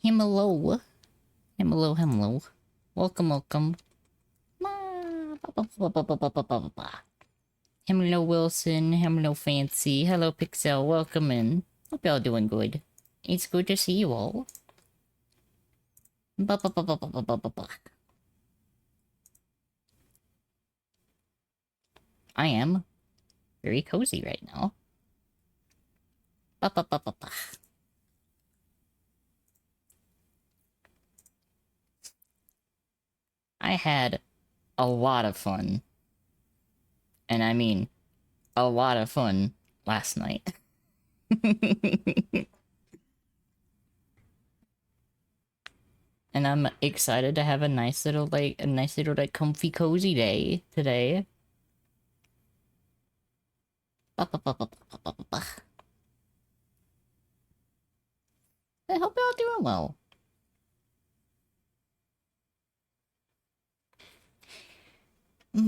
Hello. Hello. Welcome. Hello, Wilson. Hello, Fancy. Hello, Pixel. Welcome in. Hope y'all doing good. It's good to see you all. Ba, ba, ba, ba, ba, ba, ba, ba, ba. I am very cozy right now. Ba, ba, ba, ba, ba. I had a lot of fun. And I mean, a lot of fun last night. And I'm excited to have a nice little comfy cozy day today. Ba, ba, ba, ba, ba, ba, ba, ba. I hope y'all doing well. I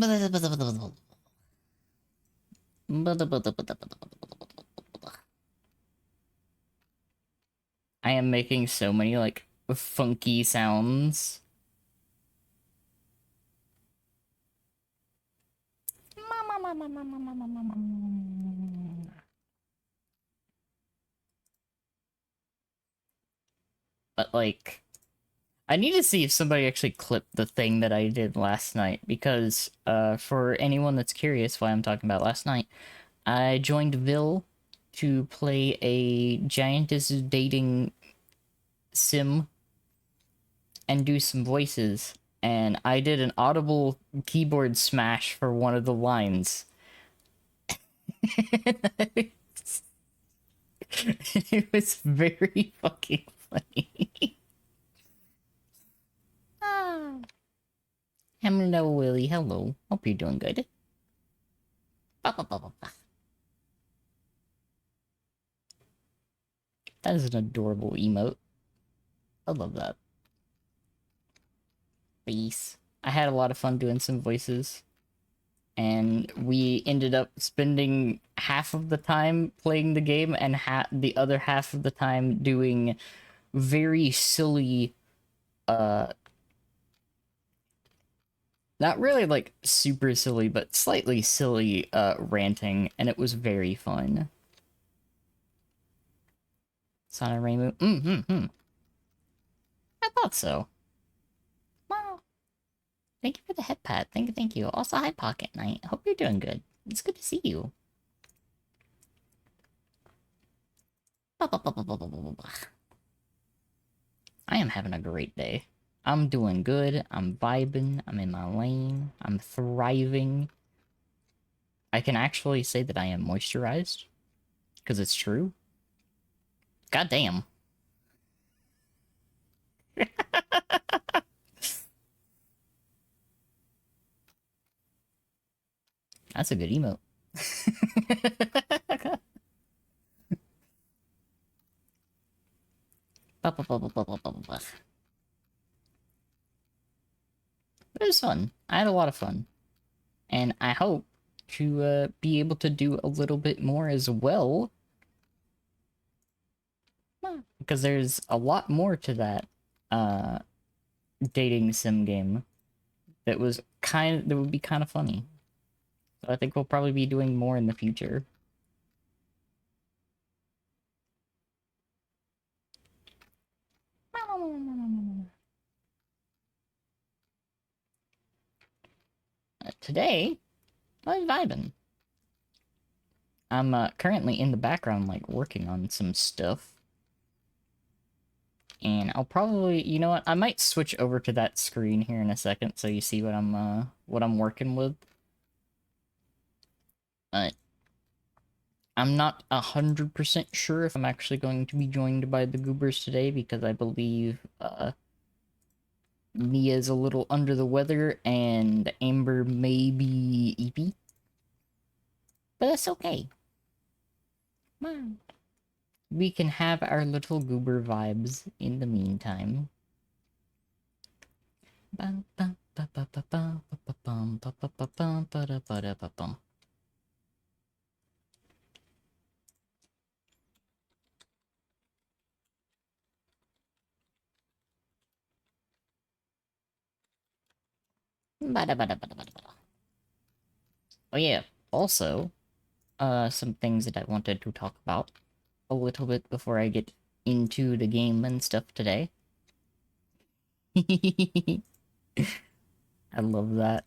am making so many like funky sounds. But like, I need to see if somebody actually clipped the thing that I did last night, because for anyone that's curious why I'm talking about last night, I joined Vil to play a giantess dating sim and do some voices, and I did an audible keyboard smash for one of the lines. It was very fucking funny. Ah. Hello, Willie. Hello. Hope you're doing good. Ba, ba, ba, ba, ba. That is an adorable emote. I love that. Peace. I had a lot of fun doing some voices, and we ended up spending half of the time playing the game and the other half of the time doing very silly, not really like super silly, but slightly silly ranting, and it was very fun. Sonic Rainbow. I thought so. Wow. Thank you for the head pat. Thank you. Also, hi Pocket Knight. Hope you're doing good. It's good to see you. I am having a great day. I'm doing good. I'm vibing. I'm in my lane. I'm thriving. I can actually say that I am moisturized, because it's true. God damn. That's a good emote. But it was fun. I had a lot of fun. And I hope to be able to do a little bit more as well. Because there's a lot more to that uh, dating sim game that would be kind of funny. So I think we'll probably be doing more in the future. Today, I'm vibing. I'm currently in the background, like, working on some stuff. And I'll probably, you know what, I might switch over to that screen here in a second so you see what I'm working with. I'm not 100% sure if I'm actually going to be joined by the Goobers today, because I believe Mia's a little under the weather and Amber may be EP. But that's okay. We can have our little Goober vibes in the meantime. Bada. Oh yeah, also, some things that I wanted to talk about a little bit before I get into the game and stuff today. I love that.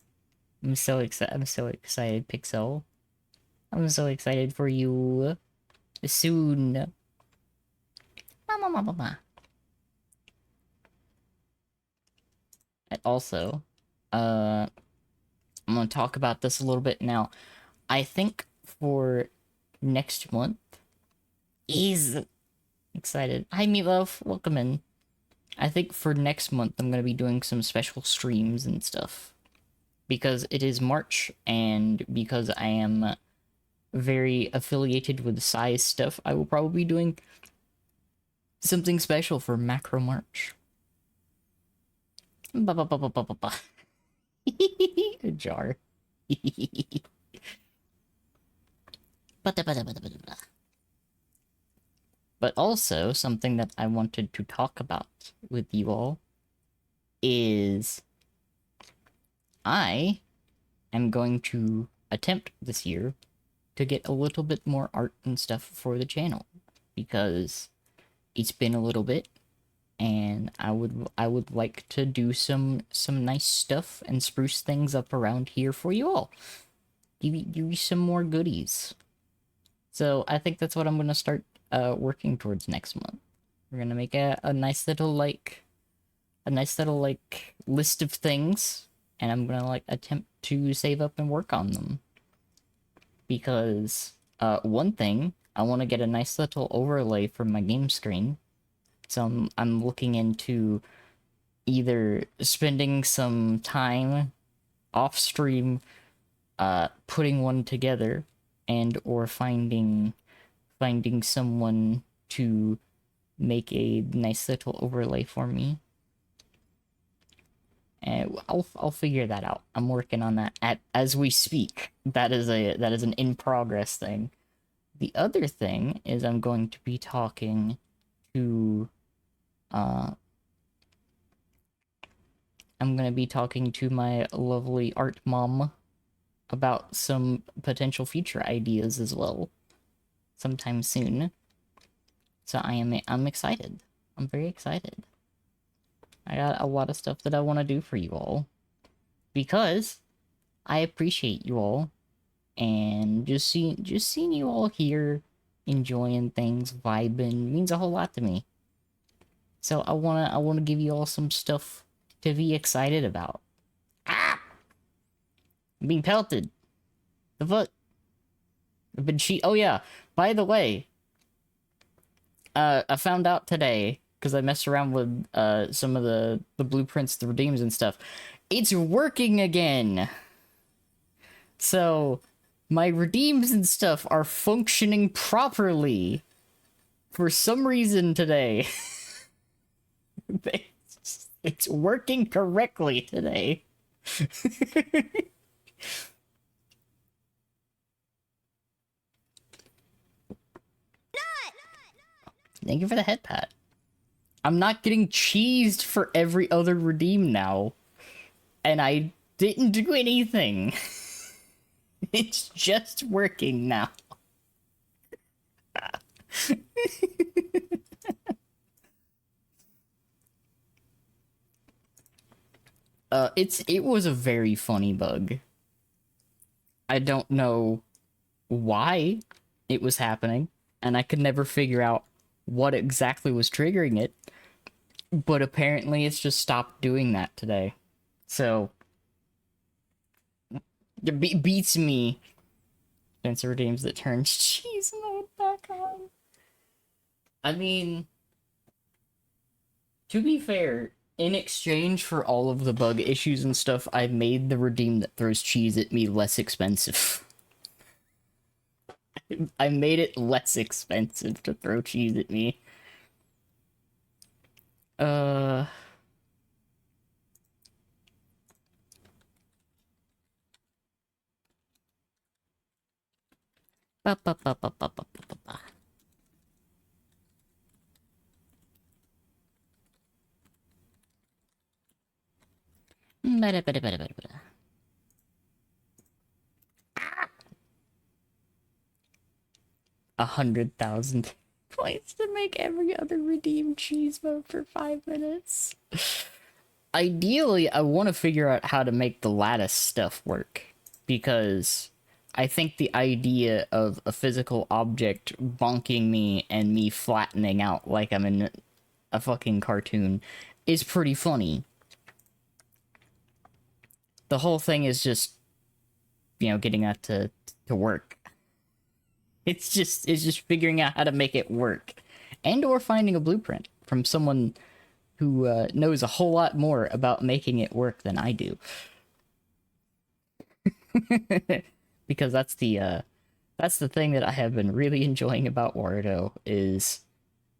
I'm so excited. I'm so excited, Pixel. I'm so excited for you. Soon. Mama. And also, I'm gonna talk about this a little bit now. I think for next month is excited. Hi, Meatloaf. Welcome in. I think for next month, I'm gonna be doing some special streams and stuff. Because it is March, and because I am very affiliated with size stuff, I will probably be doing something special for Macro March. Ba ba ba ba ba ba ba. A jar. But also, something that I wanted to talk about with you all is I am going to attempt this year to get a little bit more art and stuff for the channel, because it's been a little bit, and I would like to do some nice stuff and spruce things up around here for you all. Give you some more goodies. So I think that's what I'm gonna start working towards next month. We're gonna make a nice little like list of things, and I'm gonna like attempt to save up and work on them. Because one thing, I want to get a nice little overlay for my game screen. So I'm looking into either spending some time off stream putting one together, and or finding someone to make a nice little overlay for me. And I'll figure that out. I'm working on that as we speak. That is an in progress thing. The other thing is I'm going to be talking to my lovely art mom about some potential future ideas as well sometime soon. So I'm excited. I'm very excited. I got a lot of stuff that I want to do for you all, because I appreciate you all, and just seeing you all here enjoying things, vibing, means a whole lot to me. So I wanna give you all some stuff to be excited about. Ah! I'm being pelted. The fuck? I've been oh yeah, by the way, I found out today, because I messed around with some of the blueprints, the redeems and stuff. It's working again! So, my redeems and stuff are functioning properly for some reason today. It's working correctly today. Thank you for the head pat. I'm not getting cheesed for every other redeem now. And I didn't do anything. It's just working now. It was a very funny bug. I don't know why it was happening, and I could never figure out what exactly was triggering it, but apparently it's just stopped doing that today. So, it beats me. Spencer redeems that turns cheese mode back on. I mean, to be fair, in exchange for all of the bug issues and stuff, I've made the redeem that throws cheese at me less expensive. I made it less expensive to throw cheese at me. Ba ba ba ba ba ba ba ba. Bada bada bada bada bada. 100,000 points to make every other redeemed cheese mode for 5 minutes. Ideally, I want to figure out how to make the lattice stuff work, because I think the idea of a physical object bonking me and me flattening out like I'm in a fucking cartoon is pretty funny. The whole thing is just, getting that to work. It's just figuring out how to make it work, and or finding a blueprint from someone who knows a whole lot more about making it work than I do. Because that's the thing that I have been really enjoying about Warudo is,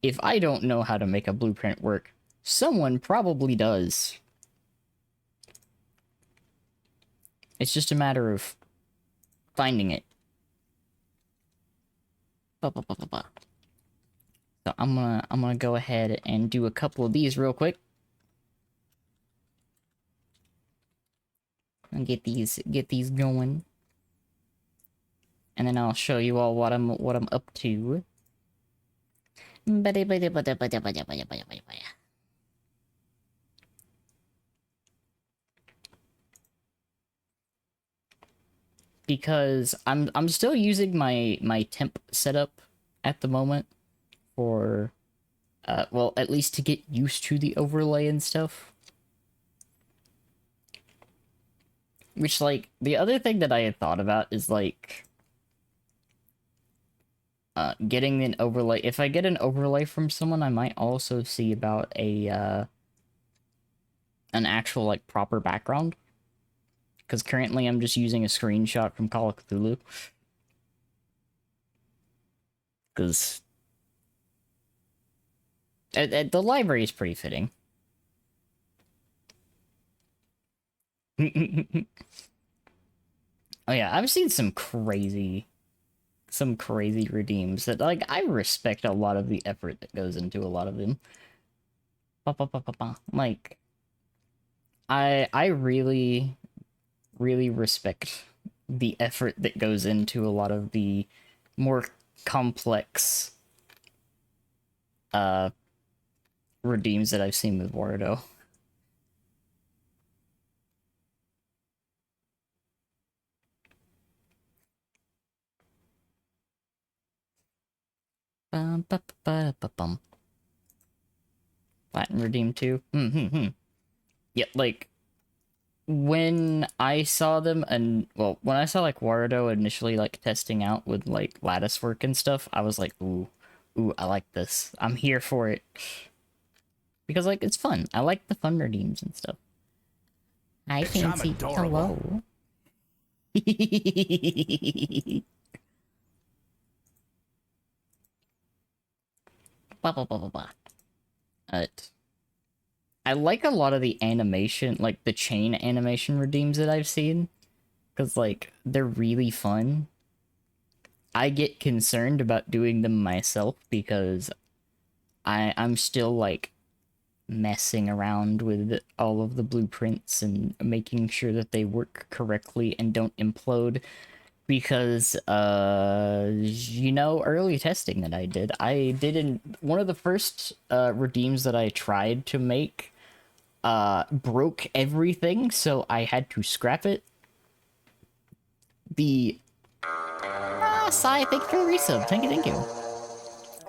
if I don't know how to make a blueprint work, someone probably does. It's just a matter of finding it. So I'm gonna go ahead and do a couple of these real quick. And get these going. And then I'll show you all what I'm up to. Because I'm still using my temp setup at the moment for well, at least to get used to the overlay and stuff. Which, like, the other thing that I had thought about is, like, getting an overlay. If I get an overlay from someone, I might also see about an actual, like, proper background. Because currently I'm just using a screenshot from Call of Cthulhu. Because the library is pretty fitting. Oh yeah, I've seen some crazy redeems that, like, I respect a lot of the effort that goes into a lot of them. Like, I really respect the effort that goes into a lot of the more complex redeems that I've seen with Warudo. Bum. Latin Redeem 2. Yeah, like, when I saw them, and, well, when I saw, like, Warudo initially, like, testing out with, like, lattice work and stuff, I was like, ooh, I like this. I'm here for it. Because, like, it's fun. I like the fun redeems and stuff. Hi, Fancy. Hello. Blah, blah, blah, blah, blah. I like a lot of the animation, like the chain animation redeems that I've seen, because, like, they're really fun. I get concerned about doing them myself because I'm still, like, messing around with all of the blueprints and making sure that they work correctly and don't implode, because early testing that I did in one of the first redeems that I tried to make broke everything, so I had to scrap it. Sai, thank you for the resub. Thank you.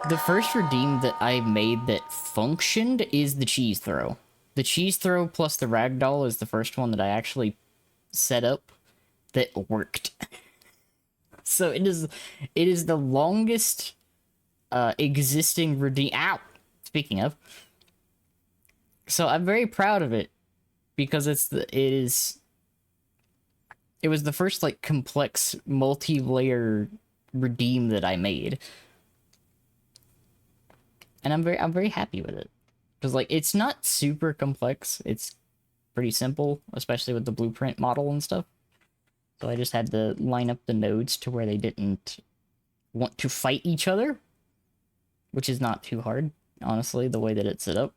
The first redeem that I made that functioned is the cheese throw. The cheese throw plus the ragdoll is the first one that I actually set up that worked. So it is the longest existing redeem. Ow! Speaking of. So I'm very proud of it, because it was the first, like, complex multi-layer redeem that I made. And I'm very happy with it. Because, like, it's not super complex. It's pretty simple, especially with the blueprint model and stuff. So I just had to line up the nodes to where they didn't want to fight each other, which is not too hard, honestly, the way that it's set up.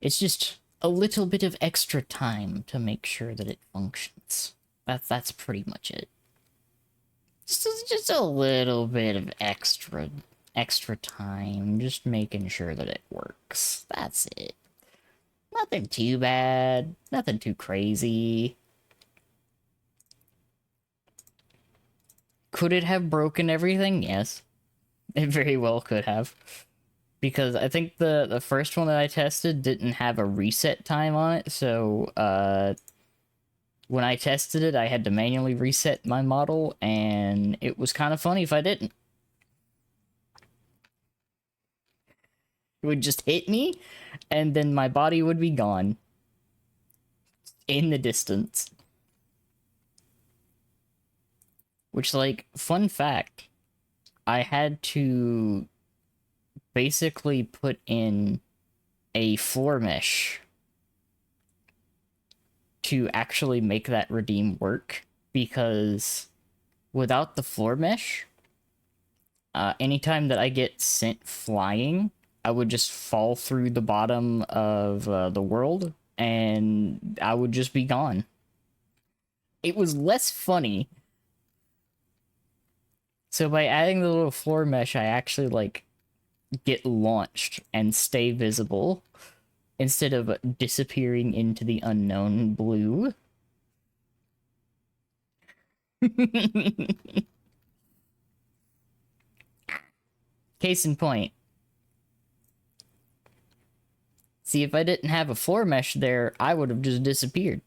It's just a little bit of extra time to make sure that it functions. That's pretty much it. Just a little bit of extra time, just making sure that it works. That's it. Nothing too bad, nothing too crazy. Could it have broken everything? Yes. It very well could have. Because I think the first one that I tested didn't have a reset time on it, so when I tested it, I had to manually reset my model, and it was kind of funny if I didn't. It would just hit me, and then my body would be gone. In the distance. Which, like, fun fact, I had to basically put in a floor mesh to actually make that redeem work, because without the floor mesh, anytime that I get sent flying, I would just fall through the bottom of the world, and I would just be gone. It was less funny. So by adding the little floor mesh, I actually, like, get launched and stay visible instead of disappearing into the unknown blue. Case in point. See, if I didn't have a floor mesh there, I would have just disappeared.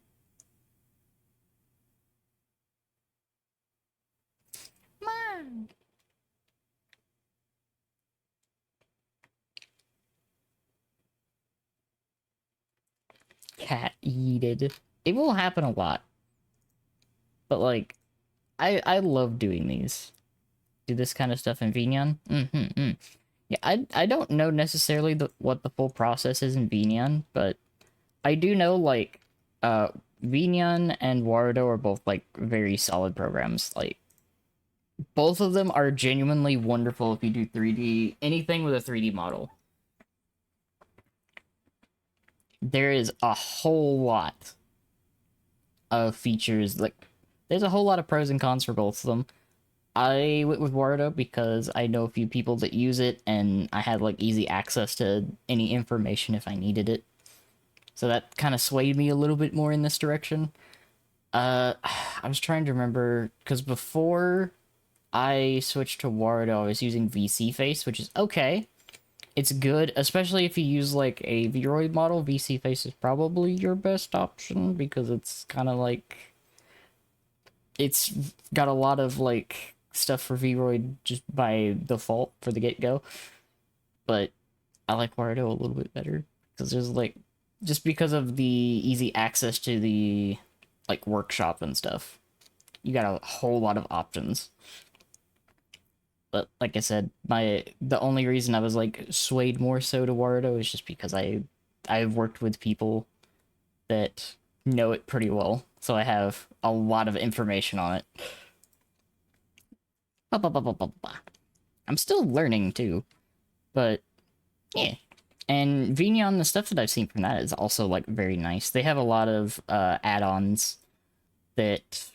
Cat yeeted. It will happen a lot. But, like, I love doing these. Do this kind of stuff in Vignon. Yeah, I don't know necessarily what the full process is in Vignon, but I do know, like, Vignon and Warudo are both, like, very solid programs. Like, both of them are genuinely wonderful if you do 3D, anything with a 3D model. There is a whole lot of features, like, there's a whole lot of pros and cons for both of them. I went with Warudo because I know a few people that use it, and I had, like, easy access to any information if I needed it. So that kind of swayed me a little bit more in this direction. I was trying to remember, because before I switched to Warudo, I was using VC Face, which is okay. It's good, especially if you use, like, a Vroid model. VC Face is probably your best option, because it's kind of like... It's got a lot of, like, stuff for Vroid just by default for the get-go. But I like Warudo a little bit better, because there's, like... Just because of the easy access to the, like, workshop and stuff. You got a whole lot of options. But like I said, the only reason I was, like, swayed more so to Warudo is just because I've worked with people that know it pretty well, so I have a lot of information on it. I'm still learning too, but yeah. And Vignon, the stuff that I've seen from that is also, like, very nice. They have a lot of add-ons that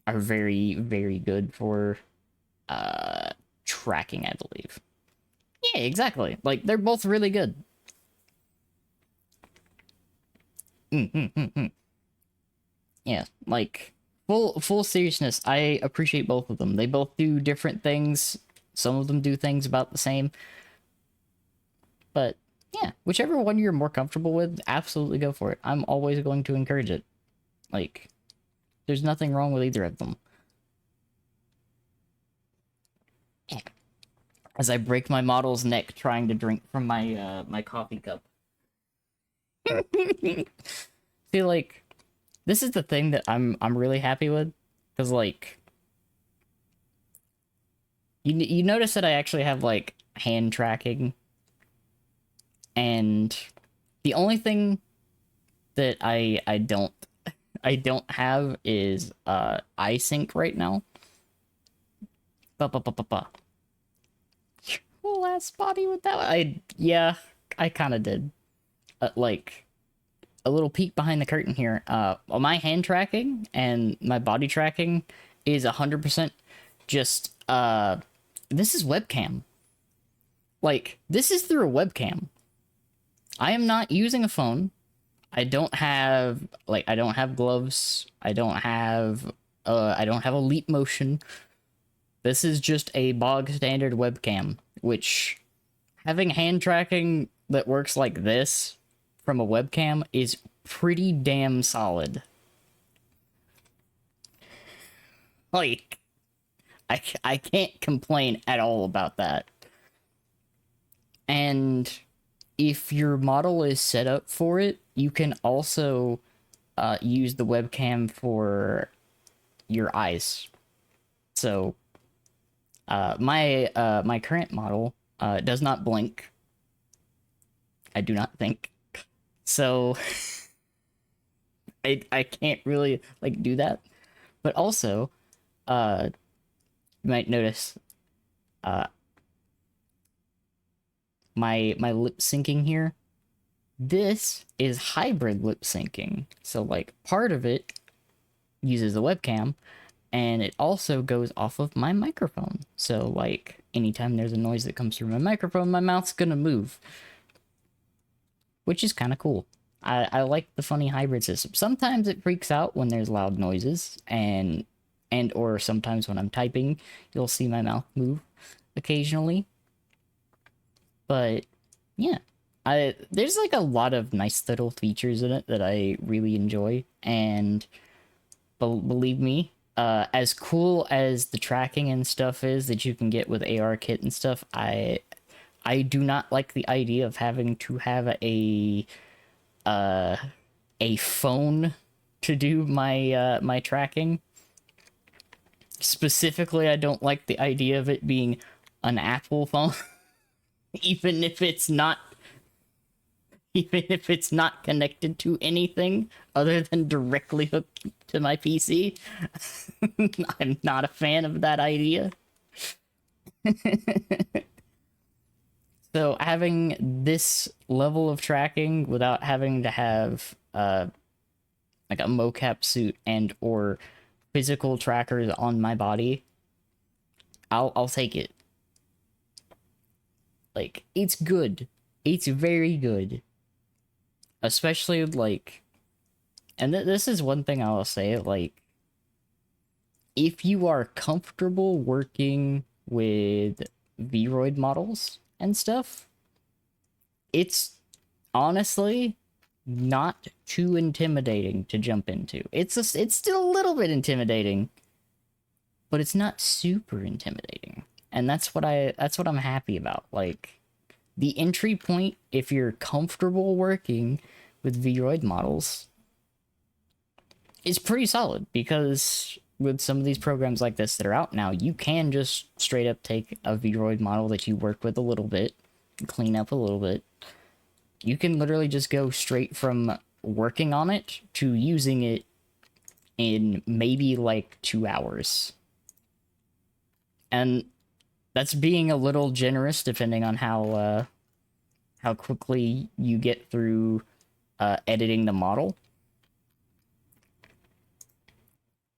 are very, very good for tracking, I believe. Yeah, exactly. Like, they're both really good. Yeah, like, full seriousness, I appreciate both of them. They both do different things. Some of them do things about the same. But yeah, whichever one you're more comfortable with, absolutely go for it. I'm always going to encourage it. Like, there's nothing wrong with either of them. As I break my model's neck trying to drink from my my coffee cup. See, like, this is the thing that I'm really happy with, because, like, you notice that I actually have, like, hand tracking, and the only thing that I don't have is eye sync right now. Last body with that one. I kind of did. Like, a little peek behind the curtain here. My hand tracking and my body tracking is 100% just this is webcam. Like, this is through a webcam. I am not using a phone. I don't have gloves. I don't have a leap motion. This is just a bog standard webcam, which having hand tracking that works like this from a webcam is pretty damn solid. Like, I can't complain at all about that. And if your model is set up for it, you can also use the webcam for your eyes. So my current model does not blink. I do not think. So I can't really like do that. But also, you might notice my lip syncing here. This is hybrid lip syncing. So like part of it uses the webcam, and it also goes off of my microphone. So like anytime there's a noise that comes through my microphone, my mouth's gonna move, which is kind of cool. I like the funny hybrid system. Sometimes it freaks out when there's loud noises, and or sometimes when I'm typing, you'll see my mouth move occasionally. But yeah, there's like a lot of nice little features in it that I really enjoy, and believe me, as cool as the tracking and stuff is that you can get with ARKit and stuff, I do not like the idea of having to have a phone to do my my tracking. Specifically, I don't like the idea of it being an Apple phone, even if it's not connected to anything other than directly hooked to my PC. I'm not a fan of that idea. So having this level of tracking without having to have like a mocap suit and or physical trackers on my body, I'll take it. Like, it's good. It's very good. Especially like, and this is one thing I'll say, like, if you are comfortable working with Vroid models and stuff, it's honestly not too intimidating to jump into. It's still a little bit intimidating, but it's not super intimidating. And that's what I'm happy about. Like, the entry point, if you're comfortable working with Vroid models, is pretty solid, because with some of these programs like this that are out now, you can just straight up take a Vroid model that you work with a little bit, clean up a little bit. You can literally just go straight from working on it to using it in maybe like 2 hours. And that's being a little generous, depending on how quickly you get through editing the model.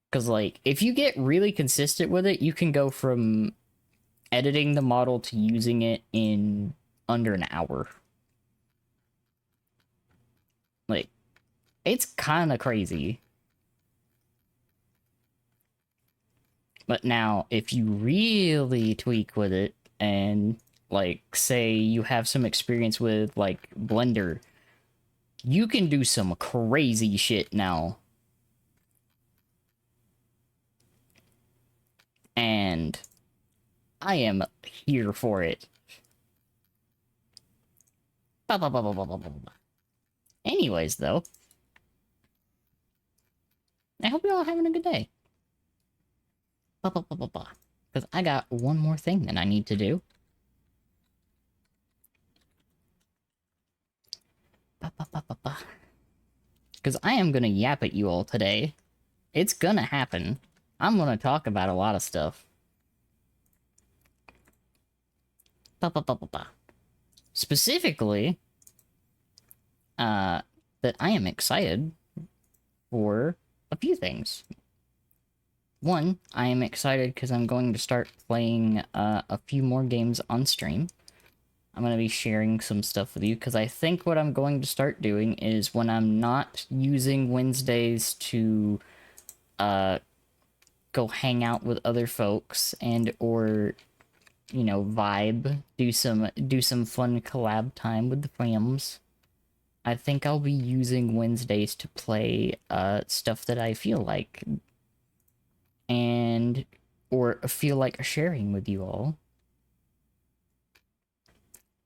Because, like, if you get really consistent with it, you can go from editing the model to using it in under an hour. Like, it's kind of crazy. But now, if you really tweak with it, and, like, say you have some experience with, like, Blender, you can do some crazy shit now. And I am here for it. Anyways, though, I hope you're all having a good day. Because I got one more thing that I need to do. Because I am gonna yap at you all today. It's gonna happen. I'm gonna talk about a lot of stuff. Specifically, that I am excited for a few things. one, I am excited because I'm going to start playing a few more games on stream. I'm going to be sharing some stuff with you because I think what I'm going to start doing is when I'm not using Wednesdays to go hang out with other folks and or vibe, do some fun collab time with the fams. I think I'll be using Wednesdays to play stuff that I feel like and or feel like sharing with you all.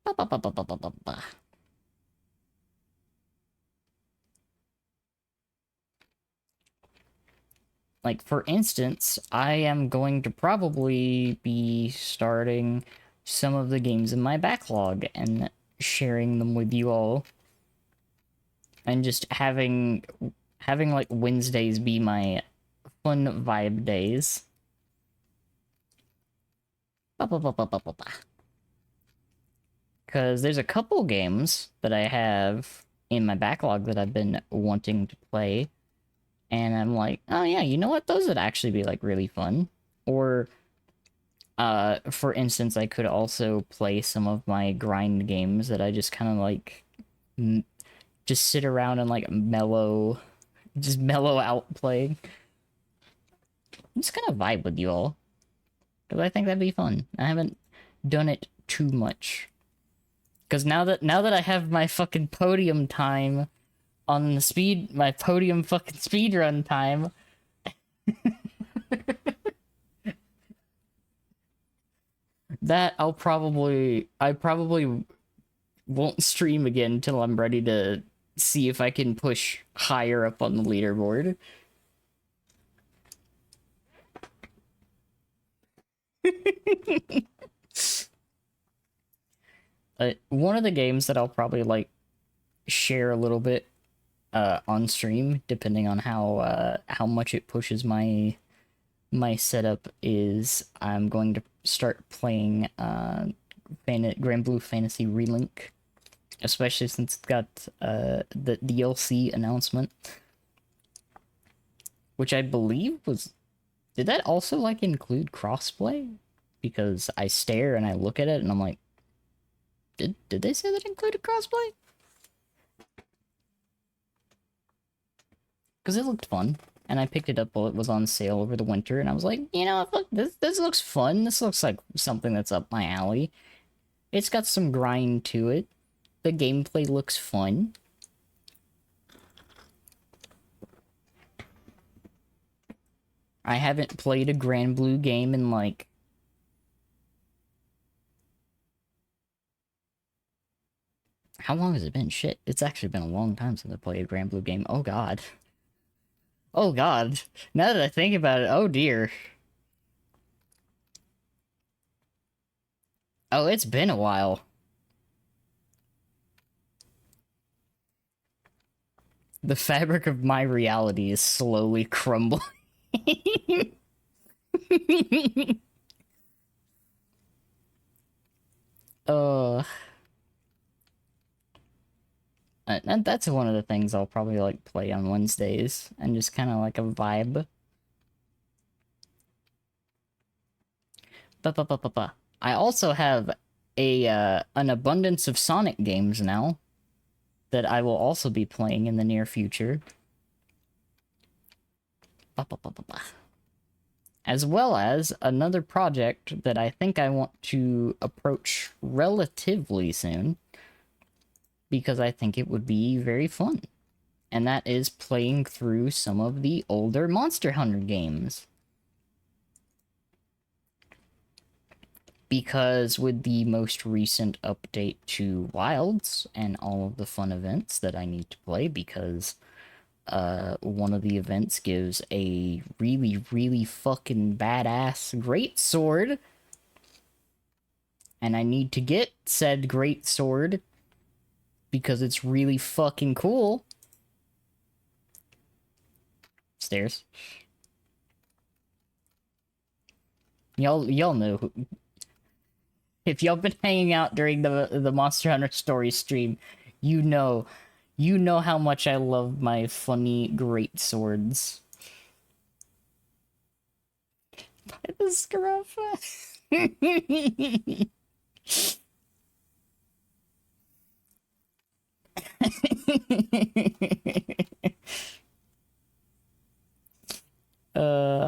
Ba, ba, ba, ba, ba, ba, ba, ba. Like, for instance, I am going to probably be starting some of the games in my backlog and sharing them with you all. And just having like Wednesdays be my fun vibe days. Because there's a couple games that I have in my backlog that I've been wanting to play. And I'm like, oh yeah, you know what? Those would actually be like really fun. Or, for instance, I could also play some of my grind games that I just kind of like, just sit around and like just mellow out playing. I'm just gonna vibe with you all. Because I think that'd be fun. I haven't done it too much. Because now that I have my fucking podium time on my podium fucking speedrun time, that I probably won't stream again until I'm ready to see if I can push higher up on the leaderboard. One of the games that I'll probably like share a little bit on stream, depending on how much it pushes my setup, is I'm going to start playing Grand Blue Fantasy Relink, especially since it's got the DLC announcement, which I believe was. Did that also like include crossplay? Because I stare and I look at it and I'm like, did they say that included crossplay? Because it looked fun, and I picked it up while it was on sale over the winter, and I was like, you know, look, this looks fun. This looks like something that's up my alley. It's got some grind to it. The gameplay looks fun. I haven't played a Grand Blue game in like... How long has it been? Shit, it's actually been a long time since I played a Grand Blue game. Oh god. Oh god. Now that I think about it, oh dear. Oh, it's been a while. The fabric of my reality is slowly crumbling. uh, and that's one of the things I'll probably like play on Wednesdays and just kind of like a vibe. Ba-ba-ba-ba-ba. I also have an abundance of Sonic games now that I will also be playing in the near future. Ba-ba-ba-ba-ba. As well as another project that I think I want to approach relatively soon, because I think it would be very fun. And that is playing through some of the older Monster Hunter games. Because with the most recent update to Wilds and all of the fun events that I need to play, because one of the events gives a really, really fucking badass great sword, and I need to get said great sword because it's really fucking cool. Stairs. Y'all know who, if y'all been hanging out during the Monster Hunter story stream, you know how much I love my funny great swords. By the scruff.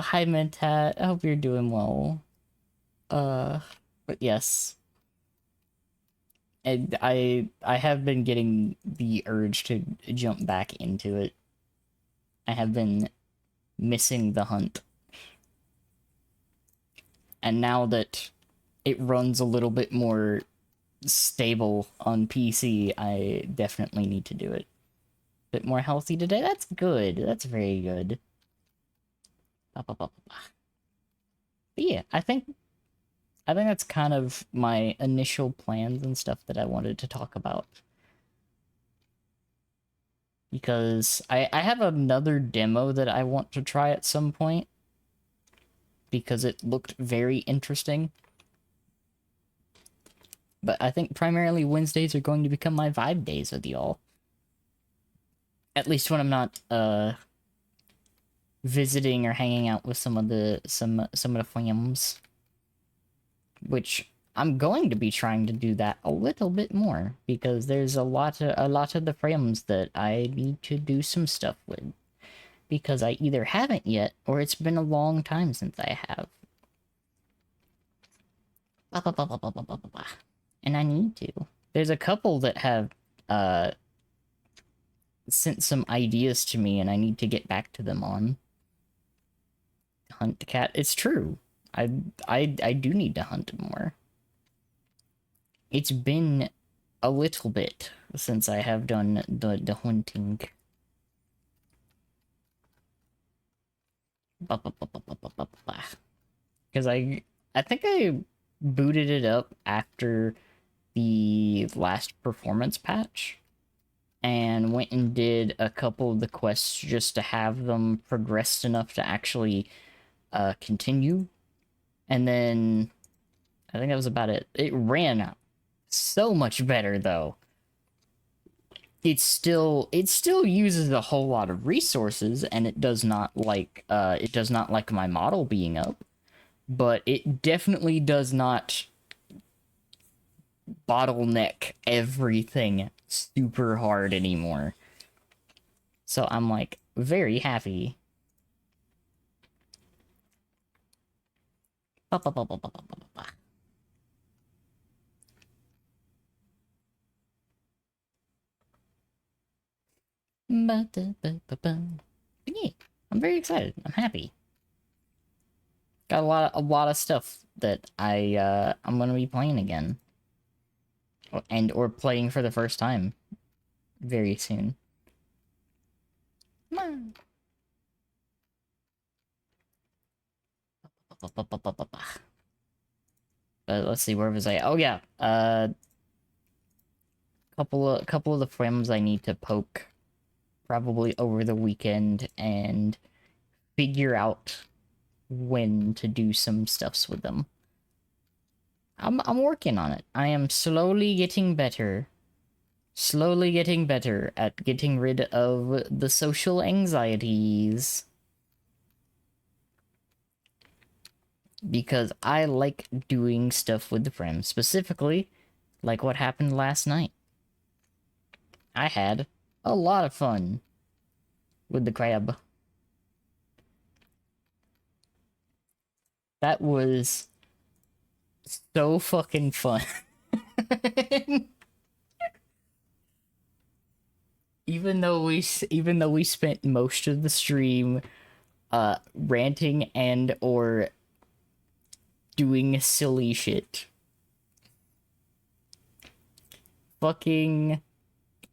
Hi Mentat. I hope you're doing well. But yes. And I have been getting the urge to jump back into it. I have been missing the hunt. And now that it runs a little bit more stable on PC, I definitely need to do it. Bit more healthy today. That's good. That's very good. But yeah, I think that's kind of my initial plans and stuff that I wanted to talk about. Because I have another demo that I want to try at some point. Because it looked very interesting. But I think primarily Wednesdays are going to become my vibe days with y'all. At least when I'm not visiting or hanging out with some of the friends. Which I'm going to be trying to do that a little bit more because there's a lot of the friends that I need to do some stuff with. Because I either haven't yet or it's been a long time since I have. And I need to. There's a couple that have sent some ideas to me and I need to get back to them on. Hunt cat. It's true. I do need to hunt more. It's been a little bit since I have done the hunting. Because I think I booted it up after the last performance patch and went and did a couple of the quests just to have them progressed enough to actually continue. And then I think that was about it. It ran so much better though. It still uses a whole lot of resources and it does not like my model being up, but it definitely does not bottleneck everything super hard anymore. So I'm like very happy. Yeah, I'm very excited. I'm happy. Got a lot of stuff that I'm gonna be playing again, or playing for the first time very soon. Come on. Let's see, where was I? Oh yeah, couple of the frames I need to poke probably over the weekend and figure out when to do some stuffs with them. I'm working on it. I am slowly getting better. Slowly getting better at getting rid of the social anxieties. Because I like doing stuff with the friends. Specifically, like what happened last night. I had a lot of fun with the crab. That was so fucking fun. Even though we spent most of the stream ranting and or doing silly shit. Fucking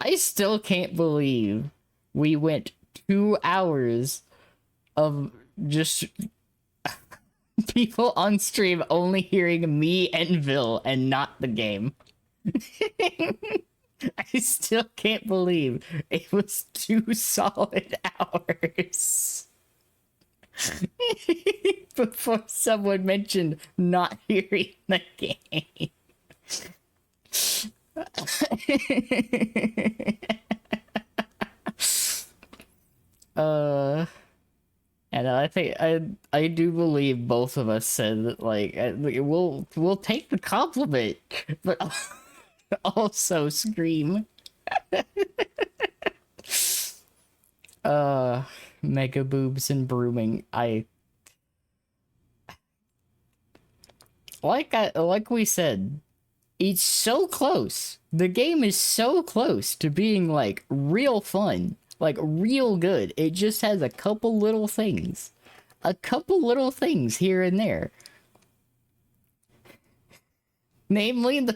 I still can't believe we went 2 hours of just people on stream only hearing me and Vil and not the game. I still can't believe it was 2 solid hours. Before someone mentioned not hearing the game. And I think I do believe both of us said that like we'll take the compliment, but also scream. Uh, Mega boobs and brooming. Like we said, it's so close. The game is so close to being like real fun, like real good. It just has a couple little things. A couple little things here and there. Namely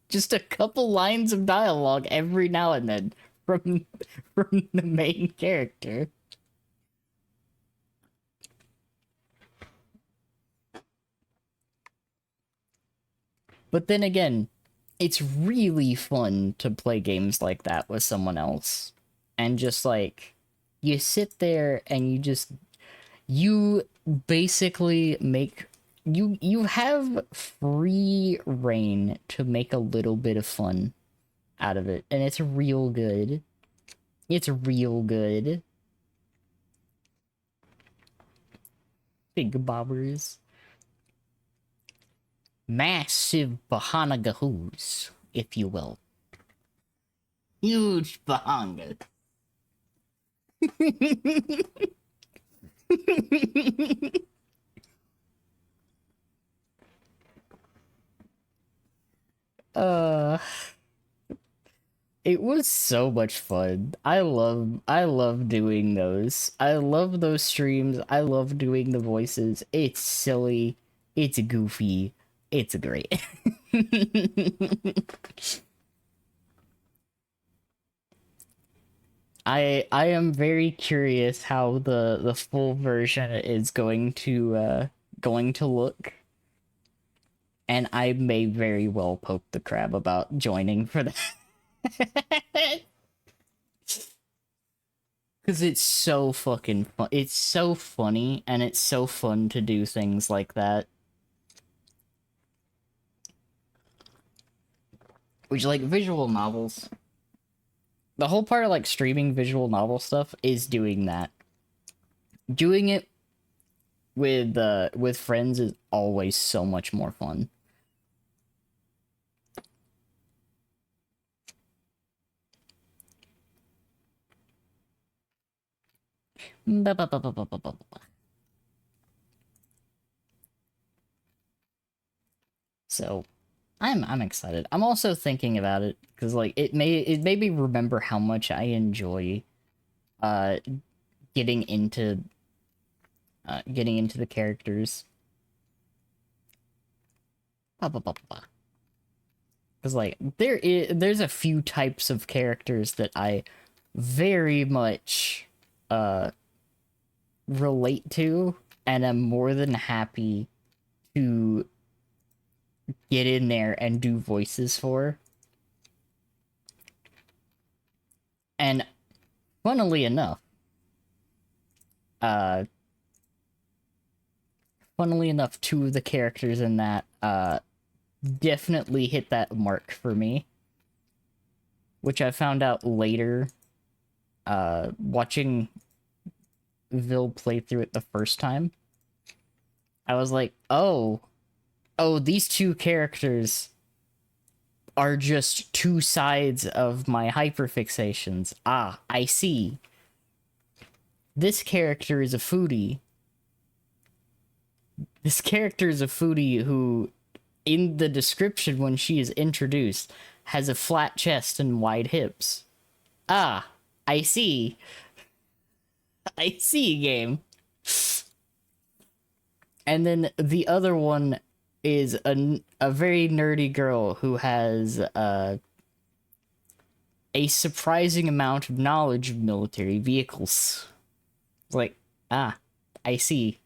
just a couple lines of dialogue every now and then from from the main character. But then again, it's really fun to play games like that with someone else. And just like you sit there and you basically make you have free reign to make a little bit of fun out of it, and it's real good. It's real good. Big bobbers. Massive bahanagahoos, if you will. Huge bahanga. uh it was so much fun. I love doing those. I love those streams. I love doing the voices. It's silly. It's goofy. It's great. I am very curious how the full version is going to look. And I may very well poke the crab about joining for that. Because it's so fucking fun. It's so funny, and it's so fun to do things like that. Which, like, visual novels. The whole part of, like, streaming visual novel stuff is doing that. Doing it with friends is always so much more fun. So, I'm excited. I'm also thinking about it because like it made me remember how much I enjoy uh getting into the characters. Because like there's a few types of characters that I very much relate to, and I'm more than happy to get in there and do voices for. And funnily enough, two of the characters in that definitely hit that mark for me, which I found out later watching Vil play through it the first time. I was like, oh, these two characters are just two sides of my hyperfixations. Ah, I see. This character is a foodie. This character is a foodie who, in the description when she is introduced, has a flat chest and wide hips. Ah, I see. I see, game. And then the other one is a very nerdy girl who has a surprising amount of knowledge of military vehicles. It's like, ah, I see.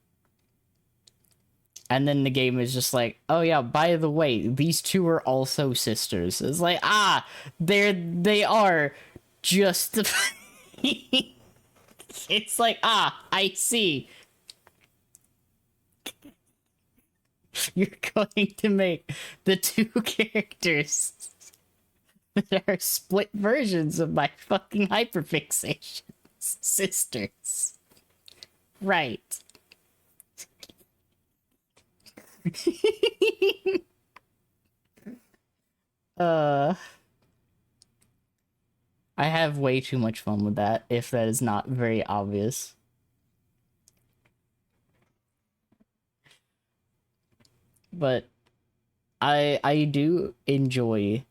And then the game is just like, oh yeah, by the way, these two are also sisters. It's like, ah, they are just it's like, ah, I see. You're going to make the two characters that are split versions of my fucking hyperfixations sisters. Right. uh, I have way too much fun with that, if that is not very obvious. But I do enjoy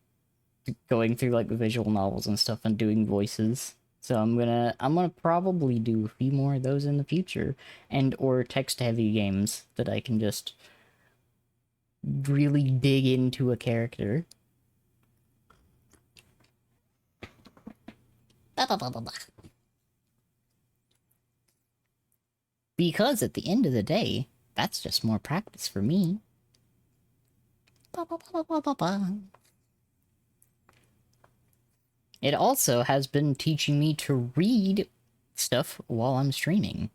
going through like visual novels and stuff and doing voices. So I'm gonna probably do a few more of those in the future, and or text heavy games that I can just really dig into a character. Because at the end of the day, that's just more practice for me. It also has been teaching me to read stuff while I'm streaming.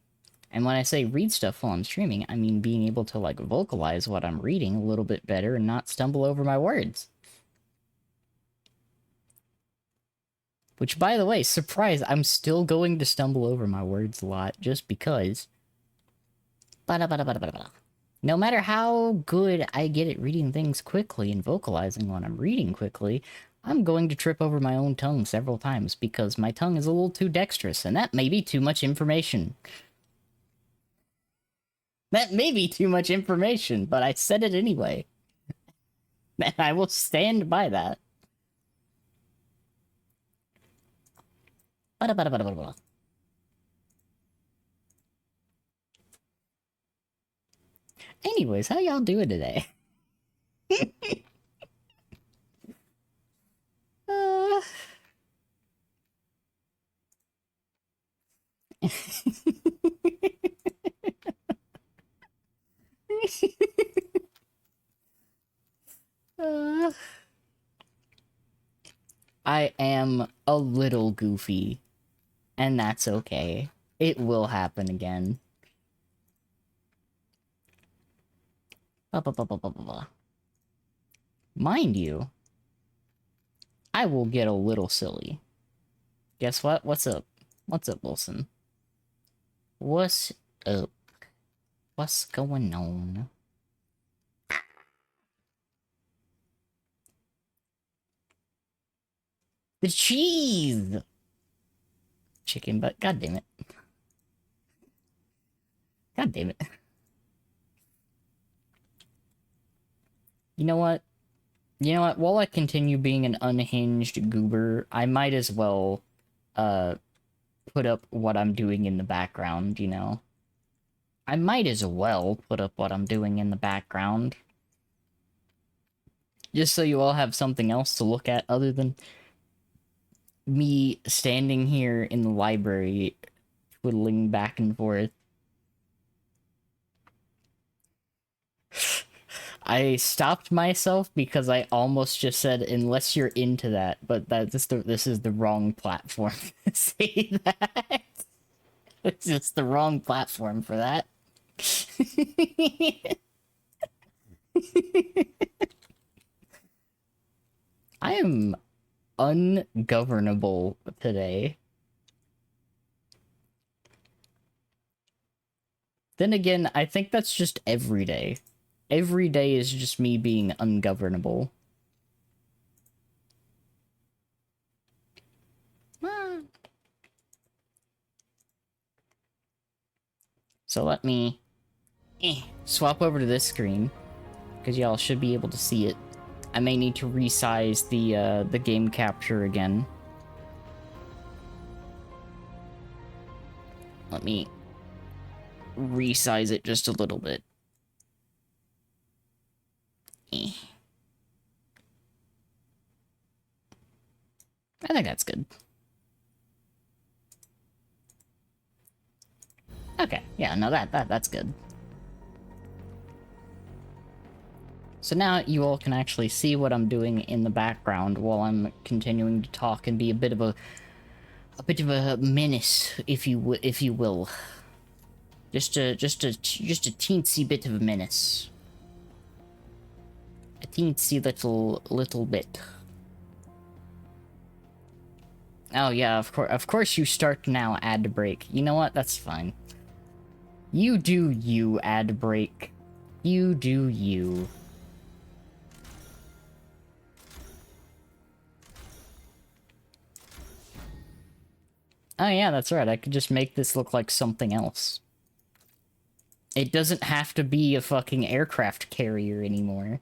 And when I say read stuff while I'm streaming, I mean being able to like vocalize what I'm reading a little bit better and not stumble over my words. Which, by the way, surprise, I'm still going to stumble over my words a lot just because. No matter how good I get at reading things quickly and vocalizing when I'm reading quickly, I'm going to trip over my own tongue several times because my tongue is a little too dexterous, and that may be too much information. That may be too much information, but I said it anyway. And I will stand by that. Anyways, how y'all doing today? uh... I am a little goofy, and that's okay. It will happen again. Mind you, I will get a little silly. Guess what? What's up? What's up, Wilson? What's up? What's going on? The cheese! Chicken butt. God damn it. God damn it. You know what? You know what? While I continue being an unhinged goober, I might as well, put up what I'm doing in the background, you know? I might as well put up what I'm doing in the background. Just so you all have something else to look at other than me standing here in the library, twiddling back and forth. I stopped myself because I almost just said, unless you're into that, but this is the wrong platform to say that. It's just the wrong platform for that. I am ungovernable today. Then again, I think that's just every day. Every day is just me being ungovernable. So let me swap over to this screen, because y'all should be able to see it. I may need to resize the game capture again. Let me resize it just a little bit. I think that's good. Okay, yeah, no, that's good. So now you all can actually see what I'm doing in the background while I'm continuing to talk and be a bit of a menace, if you will. Just a teensy bit of a menace. A teensy little bit. Oh yeah, of course you start now, ad break. You know what? That's fine. You do you, ad break. You do you. Oh yeah, that's right. I could just make this look like something else. It doesn't have to be a fucking aircraft carrier anymore.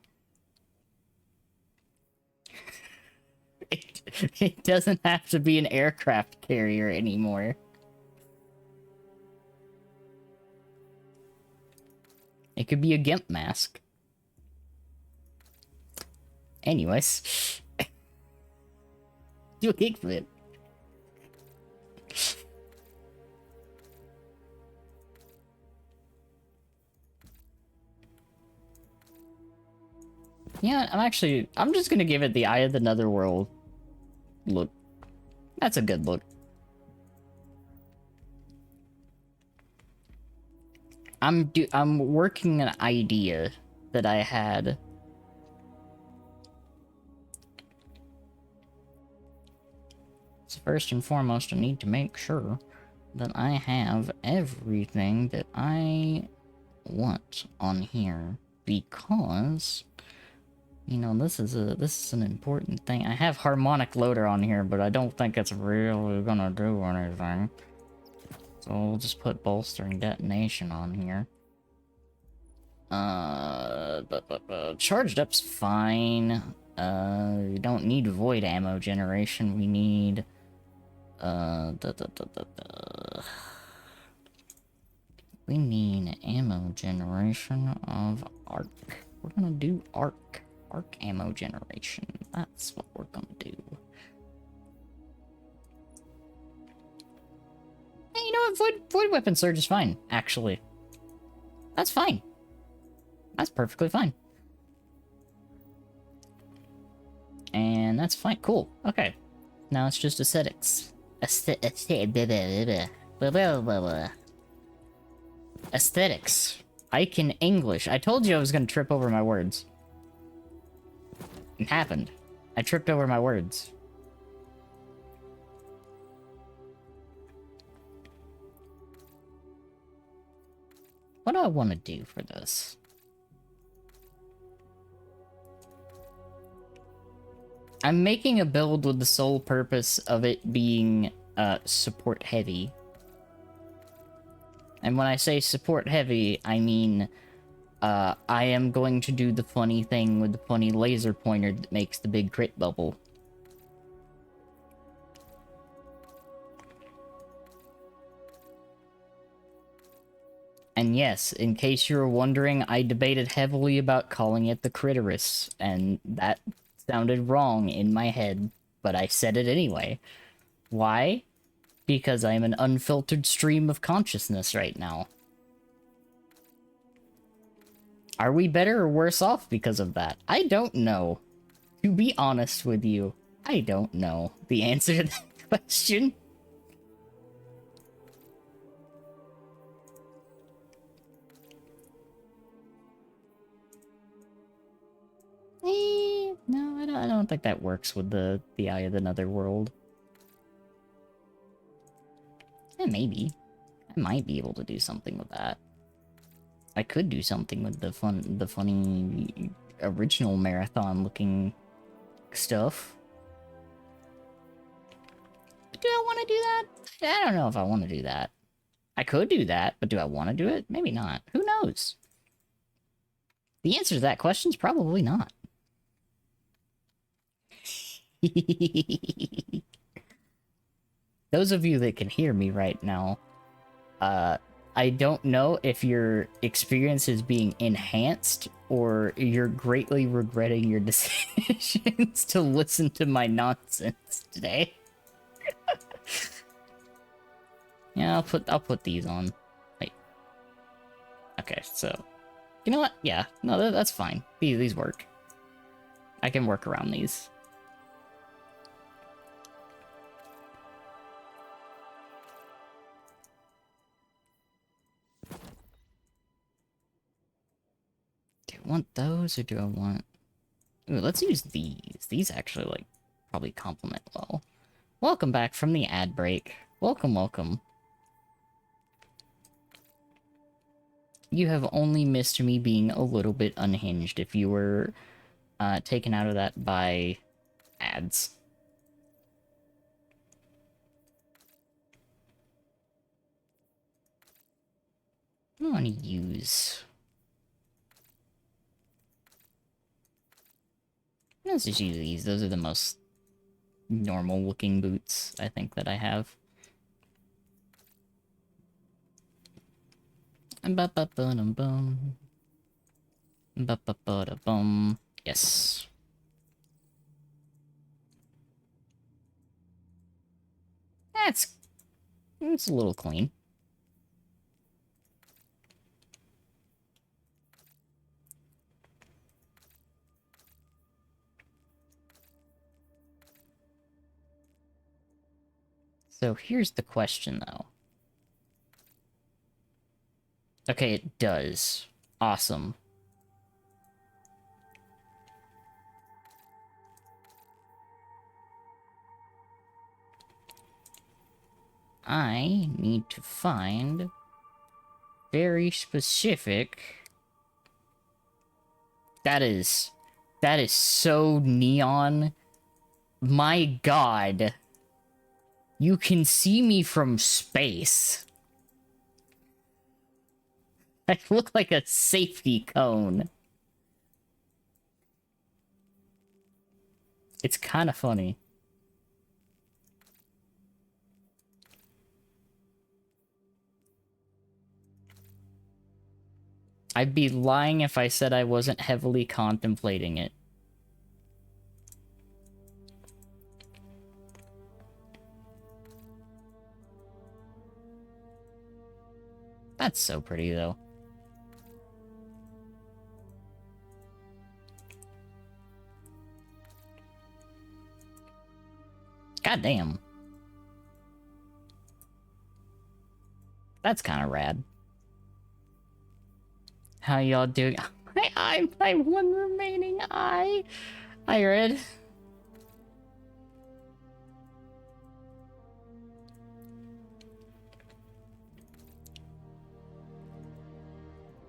It doesn't have to be an aircraft carrier anymore. It could be a GIMP mask. Anyways. Do a kickflip. Yeah, I'm just gonna give it the Eye of the Netherworld look. That's a good look. I'm working an idea that I had. So first and foremost, I need to make sure that I have everything that I want on here, because you know, this is an important thing. I have harmonic loader on here, but I don't think it's really gonna do anything. So we'll just put bolster and detonation on here. Charged up's fine. We don't need void ammo generation. We need we need ammo generation of arc. We're gonna do arc ammo generation. That's what we're gonna do. Hey, you know what? Void weapon surge is fine, actually. That's fine. That's perfectly fine. And that's fine. Cool. Okay. Now it's just aesthetics. Aesthetics. Ike in English. I told you I was gonna trip over my words. It happened. I tripped over my words. What do I want to do for this? I'm making a build with the sole purpose of it being support heavy. And when I say support heavy, I mean I am going to do the funny thing with the funny laser pointer that makes the big crit bubble. And yes, in case you were wondering, I debated heavily about calling it the Critorus, and that sounded wrong in my head, but I said it anyway. Why? Because I am an unfiltered stream of consciousness right now. Are we better or worse off because of that? I don't know. To be honest with you, I don't know the answer to that question. No, I don't think that works with the Eye of the Netherworld. Maybe. I might be able to do something with that. I could do something with the funny original marathon looking stuff. But do I want to do that? I don't know if I want to do that. I could do that, but do I want to do it? Maybe not. Who knows? The answer to that question is probably not. Those of you that can hear me right now, I don't know if your experience is being enhanced or you're greatly regretting your decisions to listen to my nonsense today. Yeah, I'll put these on. Wait. Okay, so you know what? Yeah, no, that's fine. These work. I can work around these. Do I want those or do I want... Ooh, let's use these. These actually, like, probably complement well. Welcome back from the ad break. Welcome, welcome. You have only missed me being a little bit unhinged if you were taken out of that by ads. I want to use... Let's just use these. Those are the most normal looking boots, I think, that I have. Ba-ba-ba-dum-bum. Ba-ba-ba-da-bum. Yes. It's a little clean. So here's the question, though. Okay, it does. Awesome. I need to find very specific... That is so neon. My god. You can see me from space. I look like a safety cone. It's kind of funny. I'd be lying if I said I wasn't heavily contemplating it. That's so pretty, though. God damn. That's kind of rad. How y'all doing? My one remaining eye. Hi, Red.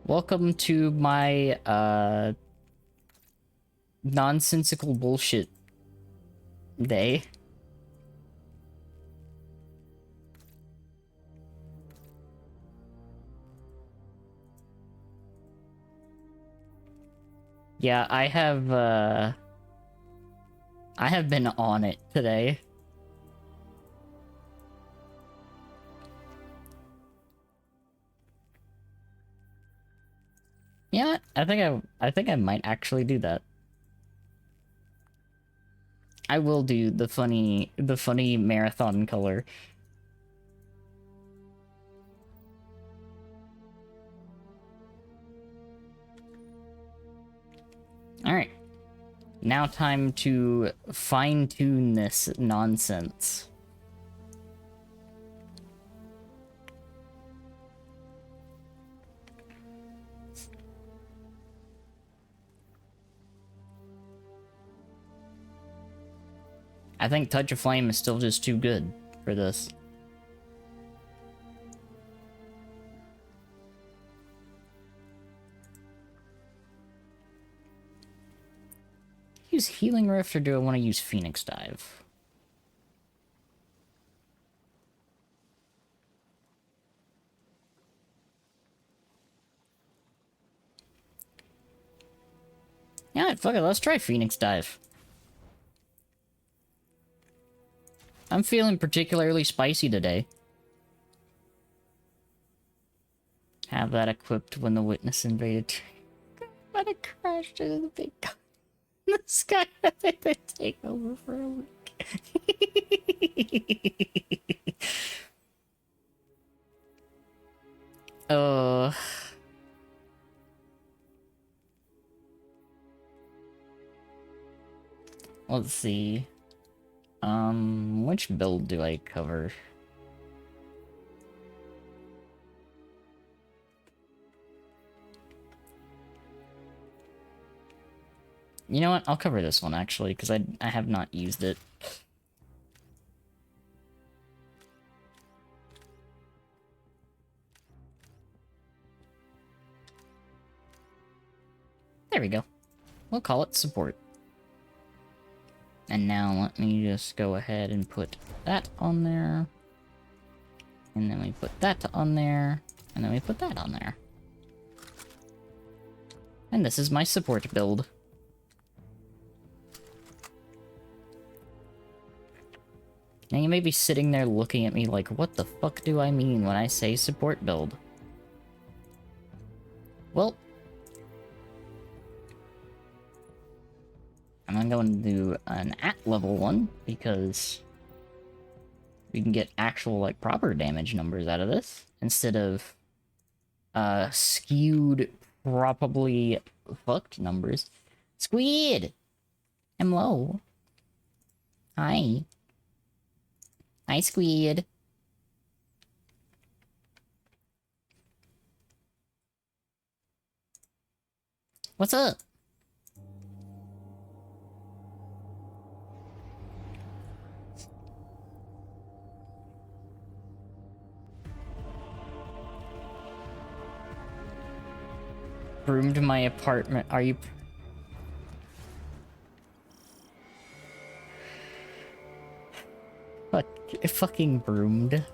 Welcome to my, nonsensical bullshit day. Yeah, I have been on it today. Yeah, I think I might actually do that. I will do the funny marathon color. Alright. Now time to fine-tune this nonsense. I think Touch of Flame is still just too good for this. Use Healing Rift, or do I want to use Phoenix Dive? Yeah, fuck it, let's try Phoenix Dive. I'm feeling particularly spicy today. Have that equipped when the witness invaded. But it crashed into the big gun in the sky. They take over for a week. Oh. Let's see. Which build do I cover? You know what? I'll cover this one, actually, because I have not used it. we go. We'll call it support. And now let me just go ahead and put that on there. And then we put that on there. And then we put that on there. And this is my support build. Now you may be sitting there looking at me like, what the fuck do I mean when I say support build? Well, I'm going to do an at level one because we can get actual, like, proper damage numbers out of this instead of skewed, probably fucked numbers. Squid! Hello. Hi. Hi, Squid. What's up? Broomed my apartment. Are you... fucking broomed.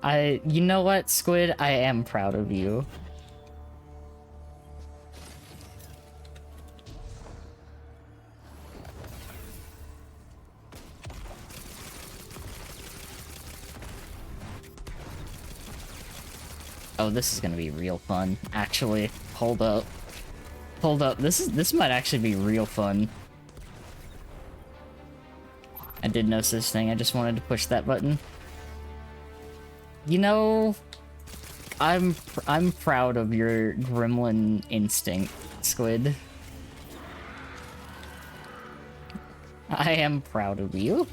You know what, Squid? I am proud of you. Oh, this is gonna be real fun. Actually, hold up. Hold up. This might actually be real fun. I did notice this thing. I just wanted to push that button. You know, I'm proud of your gremlin instinct, Squid. I am proud of you.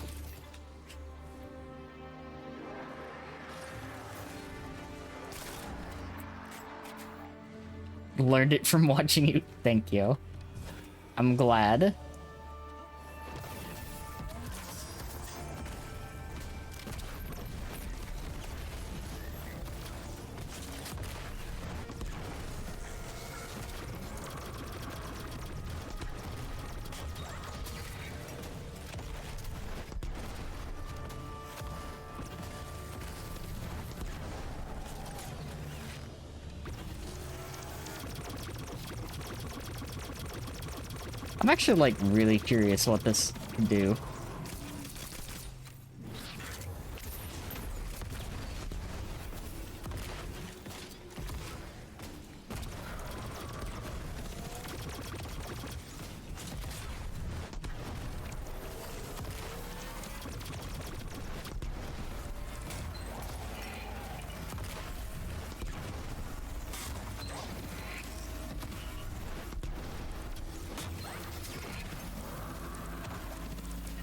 Learned it from watching you. Thank you. I'm glad. I'm actually, like, really curious what this can do.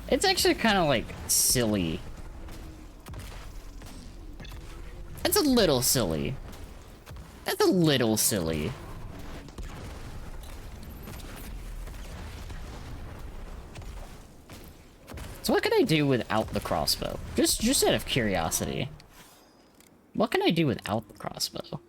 It's actually kind of, like, silly. That's a little silly. That's a little silly. So what can I do without the crossbow? Just out of curiosity. What can I do without the crossbow?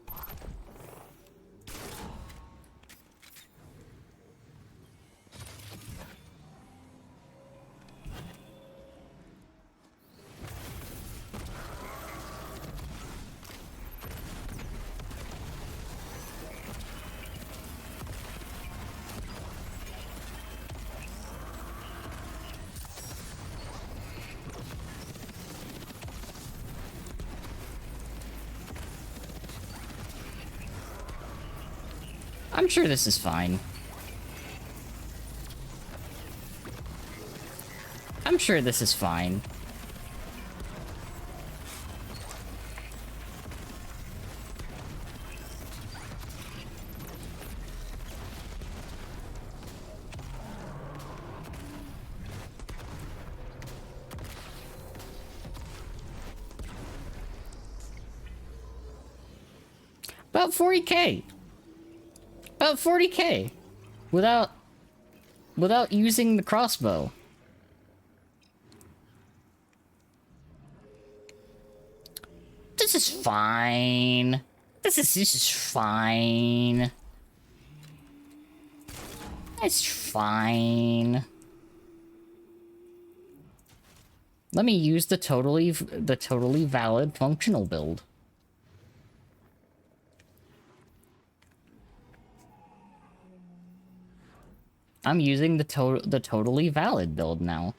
I'm sure this is fine. I'm sure this is fine. About 40k. About 40k. Without using the crossbow. This is fine. This is fine. It's fine. Let me use the totally valid functional build. I'm using the totally valid build now.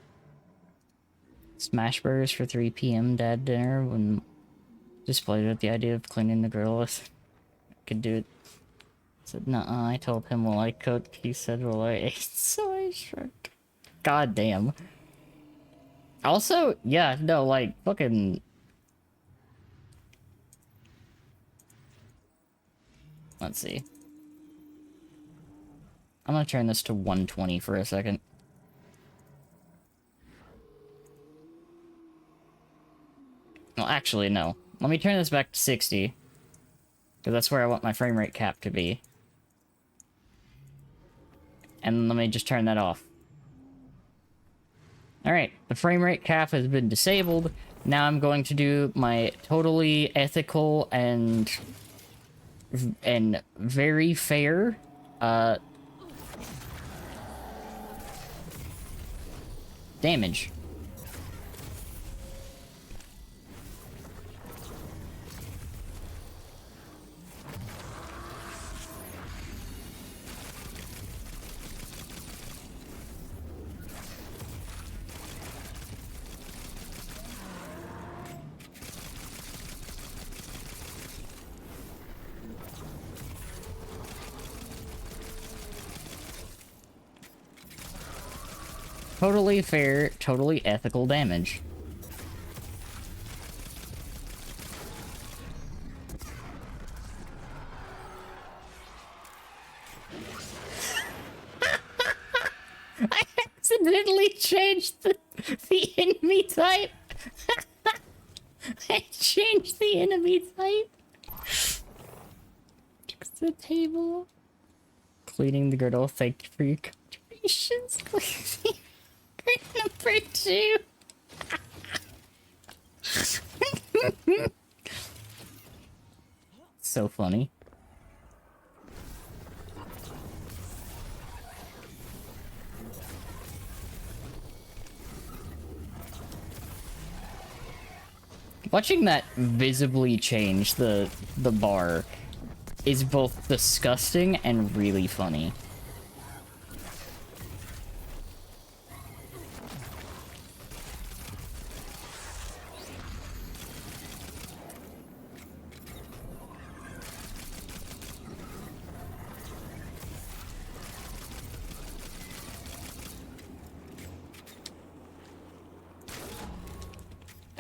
Smash burgers for 3 p.m. dad dinner when displayed with the idea of cleaning the grill. I could do it. I said, nuh-uh, I told him while I cooked. He said, well, I ate, so I shrugged. God damn. Also, yeah, no, like, fucking... Let's see. I'm gonna turn this to 120 for a second. Well, actually, no. Let me turn this back to 60. Because that's where I want my frame rate cap to be. And let me just turn that off. Alright, the frame rate cap has been disabled. Now I'm going to do my totally ethical and very fair damage. Totally fair, totally ethical damage. I accidentally changed the enemy type. I changed the enemy type. Fix the table. Cleaning the girdle. Thank you for your contributions. Cleaning number 2. So funny. Watching that visibly change the bar is both disgusting and really funny.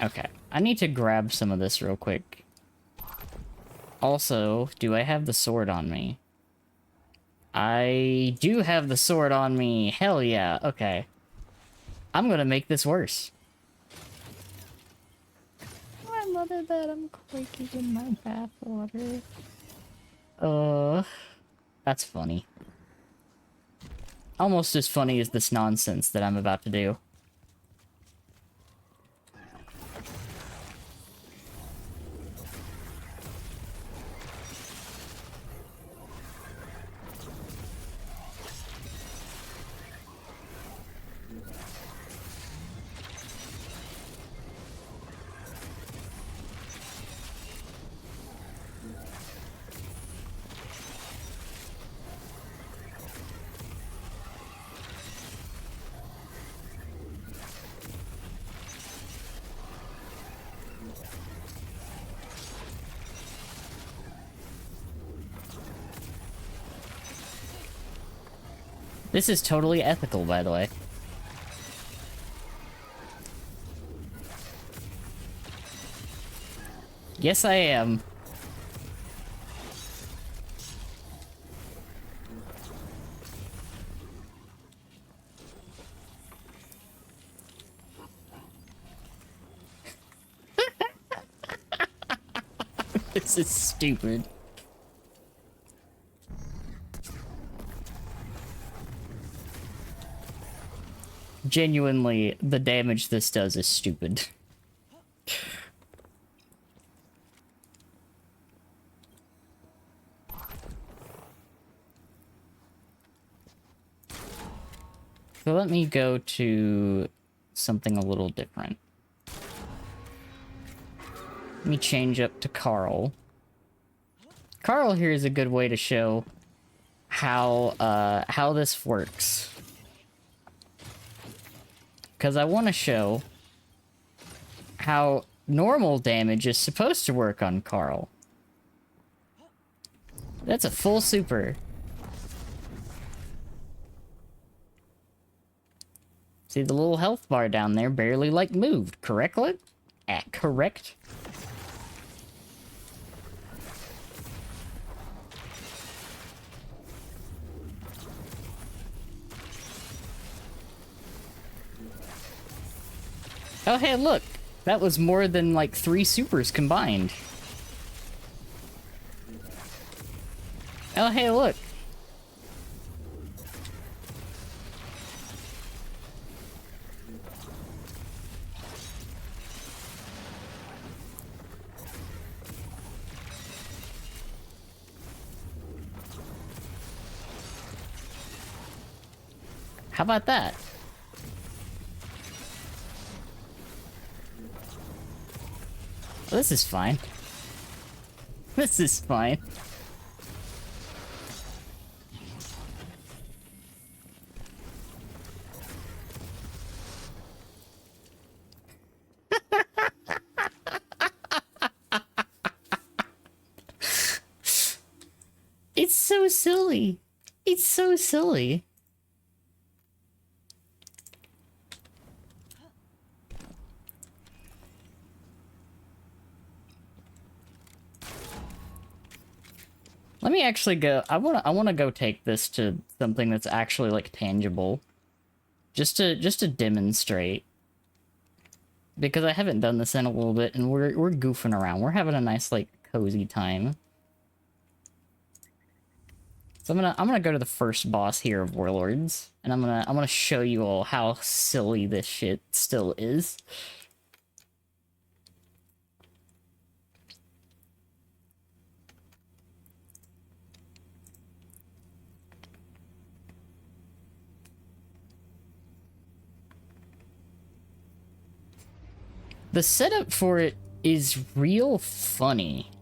Okay, I need to grab some of this real quick. Also, do I have the sword on me? I do have the sword on me. Hell yeah, okay. I'm gonna make this worse. My mother that I'm quaking in my bathwater. That's funny. Almost as funny as this nonsense that I'm about to do. This is totally ethical, by the way. Yes, I am. This is stupid. Genuinely, the damage this does is stupid. So let me go to something a little different. Let me change up to Carl. Carl here is a good way to show how this works. Because I want to show how normal damage is supposed to work on Carl. That's a full super. See the little health bar down there barely like moved, correctly? Correct? Oh hey, look! That was more than like 3 supers combined. Oh hey, look! How about that? This is fine. This is fine. It's so silly. It's so silly. Let me actually go. I wanna go take this to something that's actually like tangible, just to demonstrate. Because I haven't done this in a little bit, and we're goofing around. We're having a nice like cozy time. So I'm gonna go to the first boss here of Warlords, and I'm gonna show you all how silly this shit still is. The setup for it is real funny.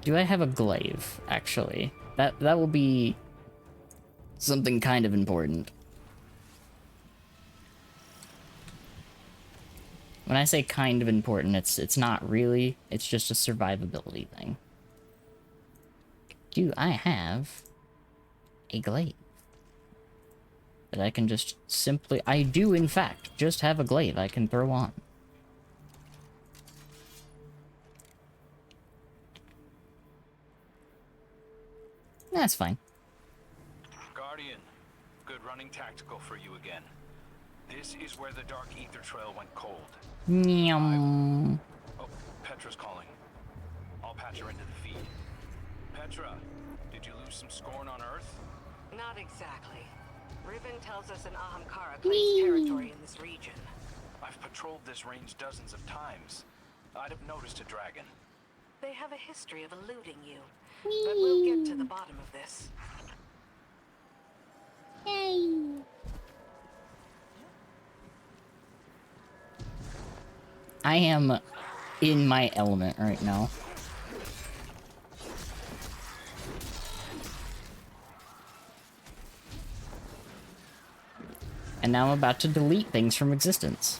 Do I have a glaive, actually? That will be something kind of important. When I say kind of important, it's not really. It's just a survivability thing. Do I have a glaive that I can just simply... I do, in fact, just have a glaive I can throw on. That's fine. Guardian, good running tactical for you again. This is where the Dark Ether Trail went cold. Nyam. Oh, Petra's calling. I'll patch her into the feed. Petra, did you lose some scorn on Earth? Not exactly. Riven tells us an Ahamkara claims territory in this region. I've patrolled this range dozens of times. I'd have noticed a dragon. They have a history of eluding you. But we'll get to the bottom of this. I am in my element right now. And now I'm about to delete things from existence.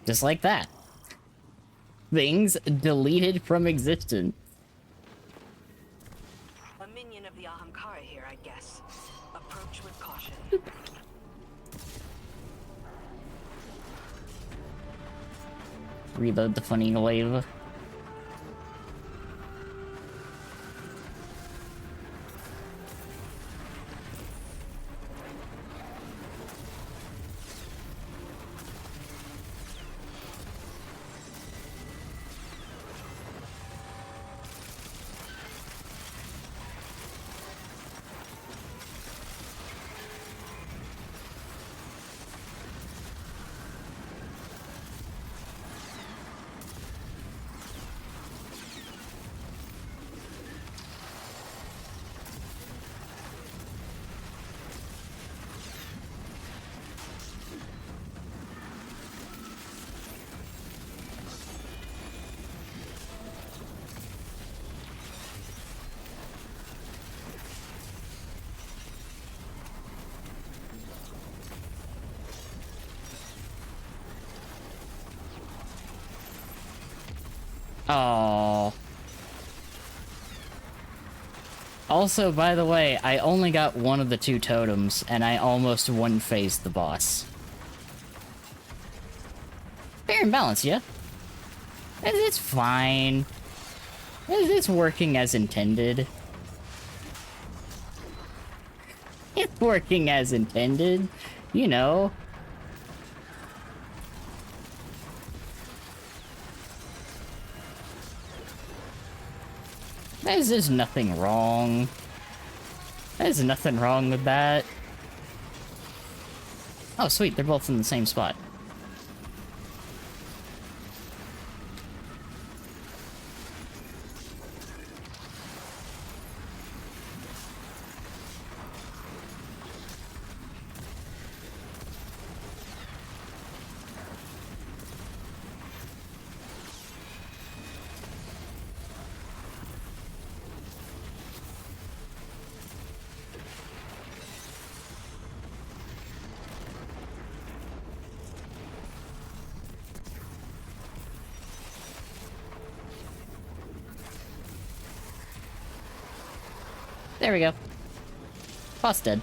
Just like that. Things deleted from existence. A minion of the Ahamkara here, I guess. Approach with caution. Reload the funny glaive. Oh. Also, by the way, I only got one of the 2 totems, and I almost one-phased the boss. Fair and balanced, yeah? It's fine. It's working as intended. It's working as intended, you know. There's nothing wrong. There's nothing wrong with that. Oh, sweet, they're both in the same spot. There we go. Boss dead.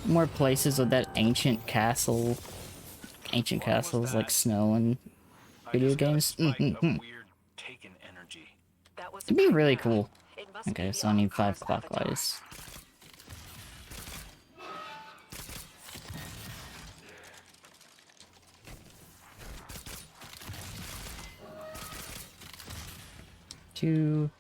More places with that ancient castle. Ancient castles like snow and video games. Weird taken energy. That was It'd be really cool. It must Okay, be so I need 5 Ahamkara's avatar. clockwise. Two.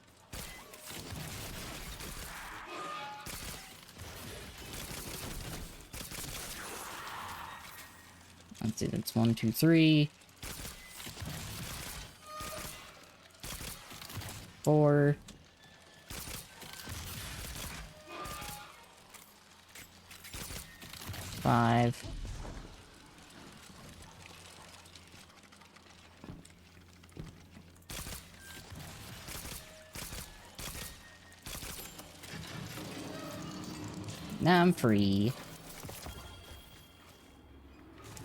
Let's see, that's 1, 2, 3. 4. 5. Now I'm free.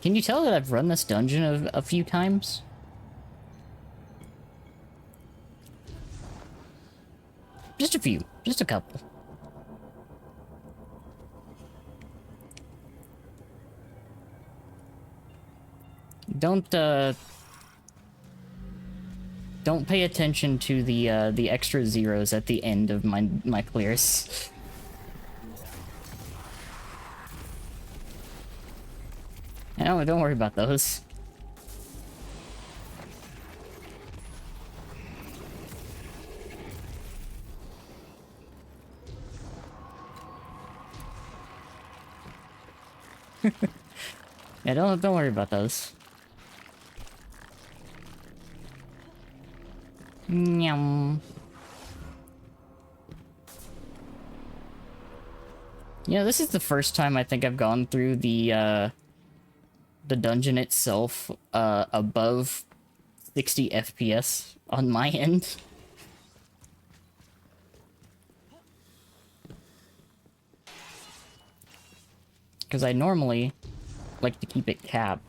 Can you tell that I've run this dungeon a few times? Just a few. Just a couple. Don't pay attention to the extra zeros at the end of my clears. No, don't worry about those. Yeah, don't worry about those. Nyum. Yeah, this is the first time I think I've gone through the dungeon itself above 60 FPS on my end. Because I normally like to keep it capped.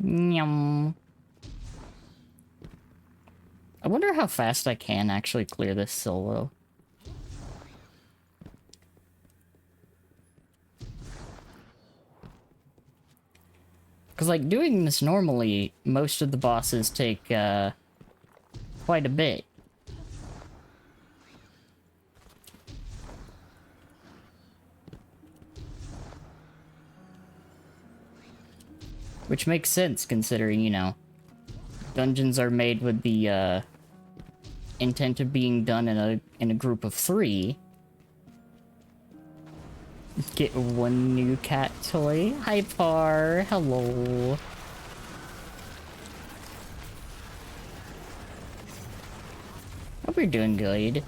Nyum. I wonder how fast I can actually clear this solo. Because, like, doing this normally, most of the bosses take, quite a bit. Which makes sense, considering, you know, dungeons are made with the, intent of being done in a group of 3. Get one new cat toy. Hi, Par. Hello. Hope we're doing good.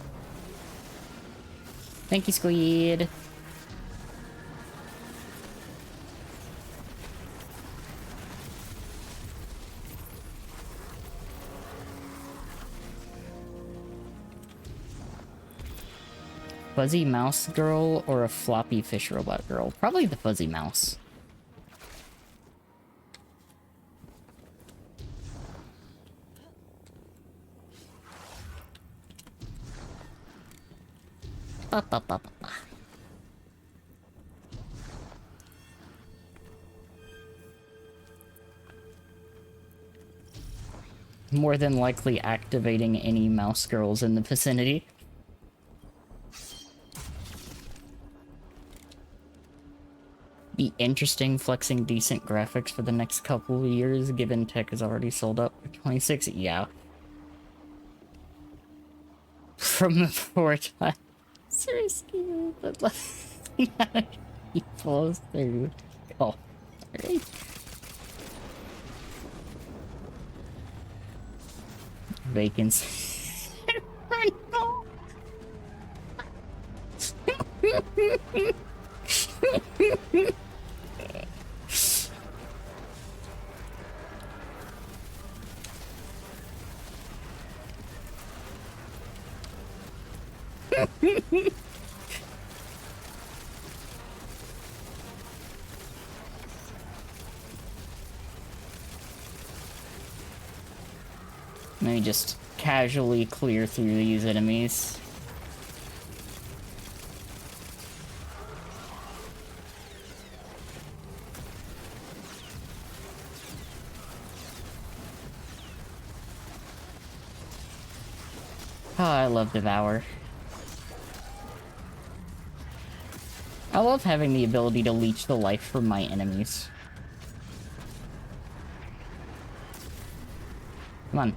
Thank you, Squid. Fuzzy mouse girl or a floppy fish robot girl? Probably the fuzzy mouse. Ba, ba, ba, ba, ba. More than likely activating any mouse girls in the vicinity. Be interesting flexing decent graphics for the next couple of years, given tech is already sold up for 26. Yeah. From the 4 times. Seriously, but like, he falls through. Oh, alright. Vacancy. No. Let me just casually clear through these enemies. Oh, I love Devour. I love having the ability to leech the life from my enemies. Come on.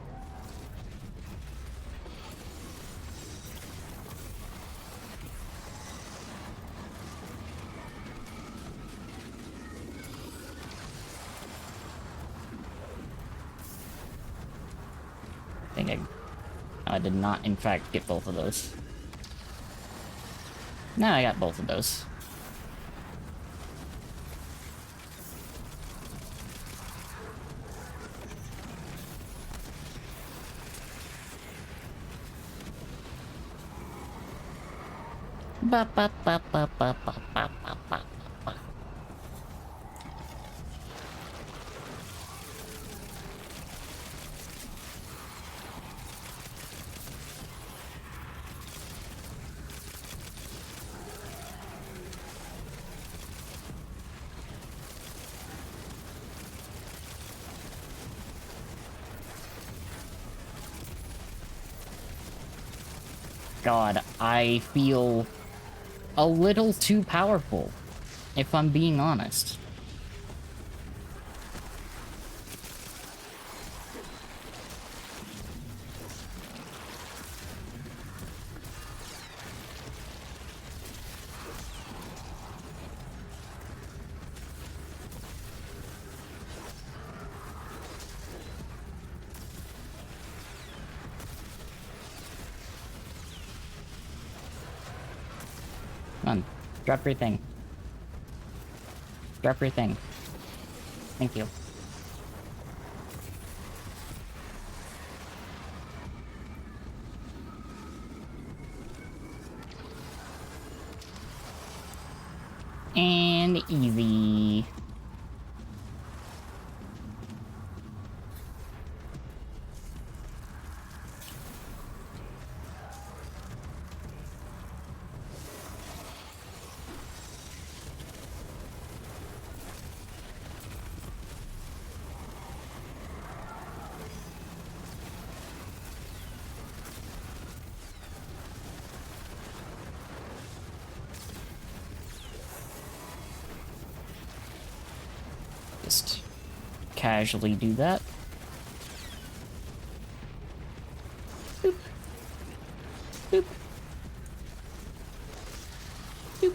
I think I did not, in fact, get both of those. No, I got both of those. Ba ba ba ba ba ba ba ba ba ba. God, I feel a little too powerful, if I'm being honest. Come on, drop your thing. Drop your thing. Thank you. And easy. Just casually do that. Boop. Boop. Boop.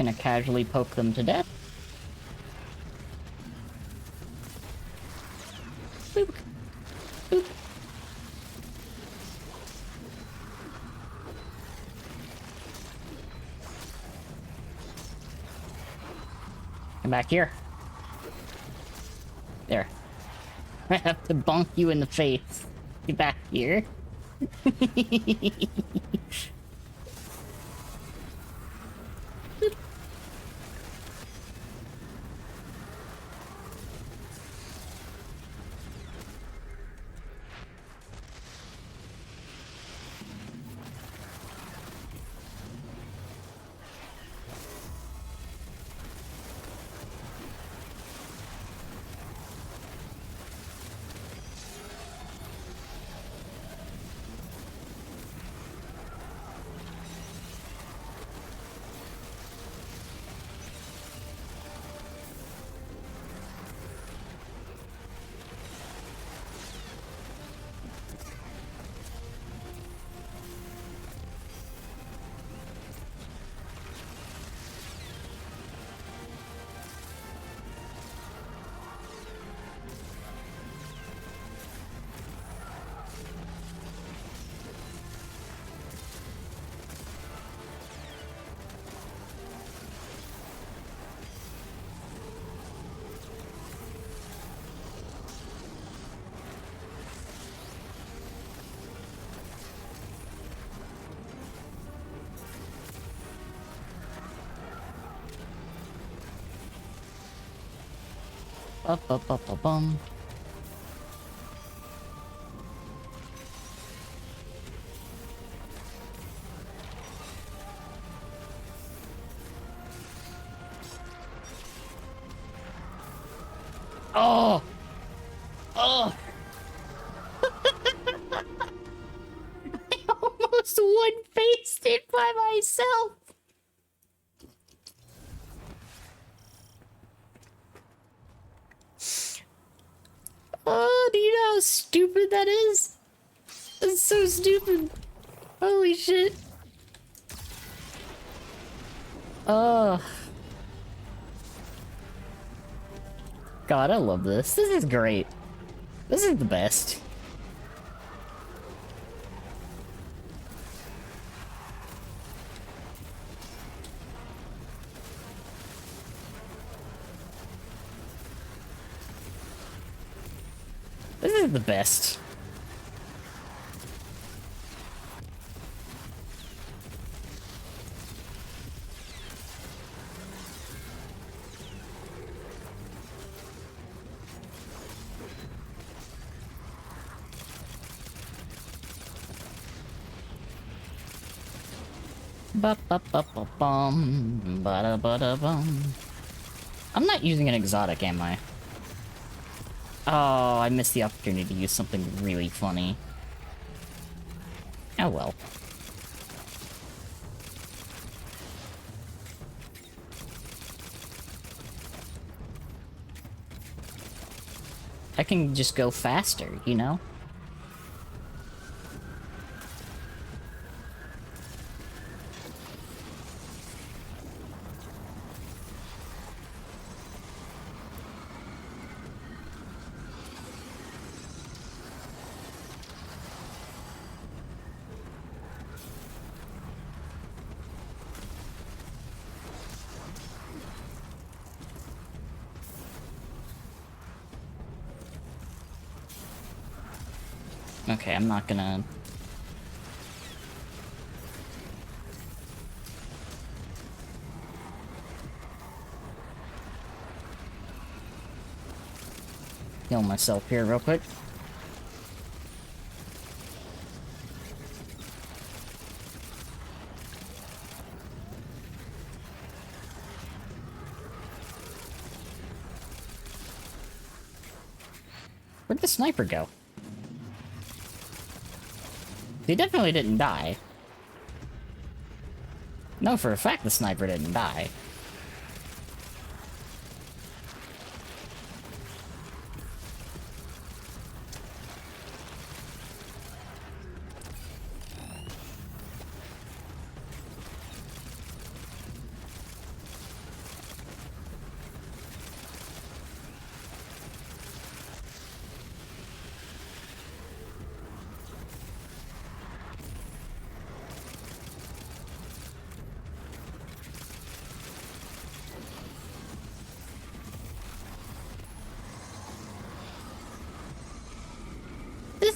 gonna casually poke them to death. Boop. Boop. Come back here. There. I have to bonk you in the face. Get back here. Bum. Oh! Oh! I almost one-faced it by myself! Oh, do you know how stupid that is? That's so stupid. Holy shit. Oh. God, I love this. This is great. This is the best. This is the best. Ba-ba-ba-ba-bum, ba-da-ba-da-bum. I'm not using an exotic, am I? Oh, I missed the opportunity to use something really funny. Oh well. I can just go faster, you know? Okay, I'm not gonna... heal myself here real quick. Where'd the sniper go? He definitely didn't die. No, for a fact the sniper didn't die.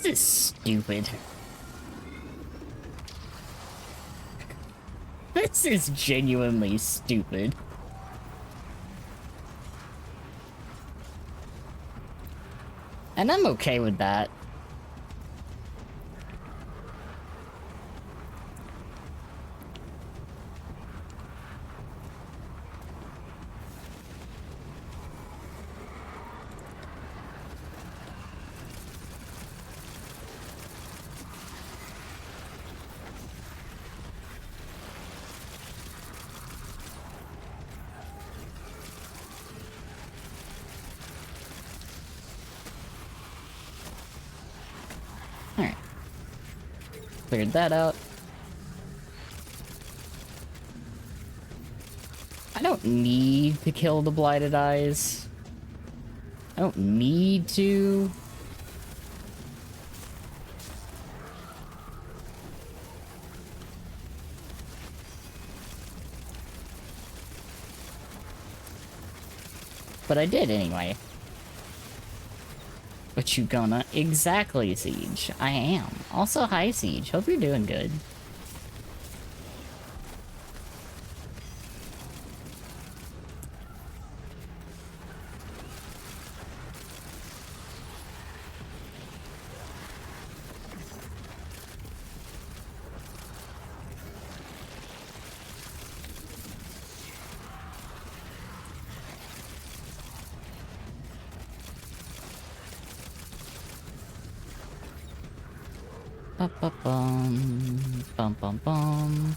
is stupid. This is genuinely stupid. And I'm okay with that. Alright. Cleared that out. I don't need to kill the blighted eyes. I don't need to. But I did anyway. What you gonna? Exactly, Siege. I am. Also, hi, Siege. Hope you're doing good. Ba-ba-bum. Bum-bum-bum.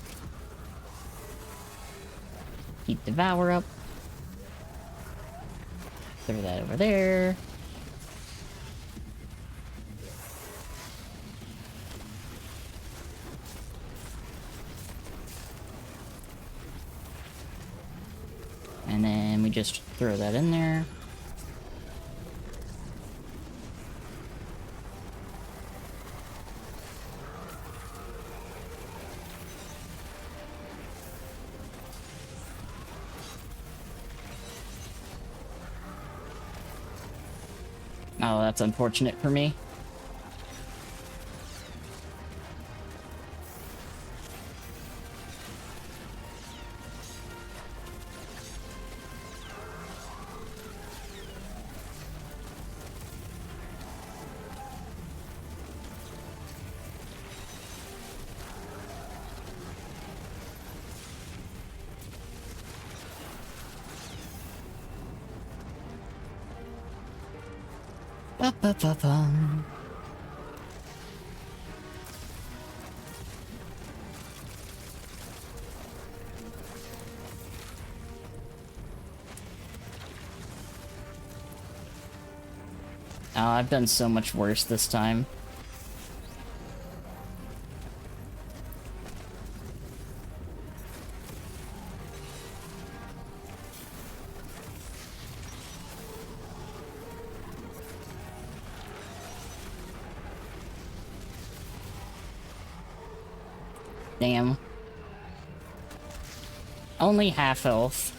Keep Devour up. Throw that over there. And then we just throw that in there. Oh, that's unfortunate for me. Ba-ba-ba-bum. Oh, I've done so much worse this time. Damn. Only half health.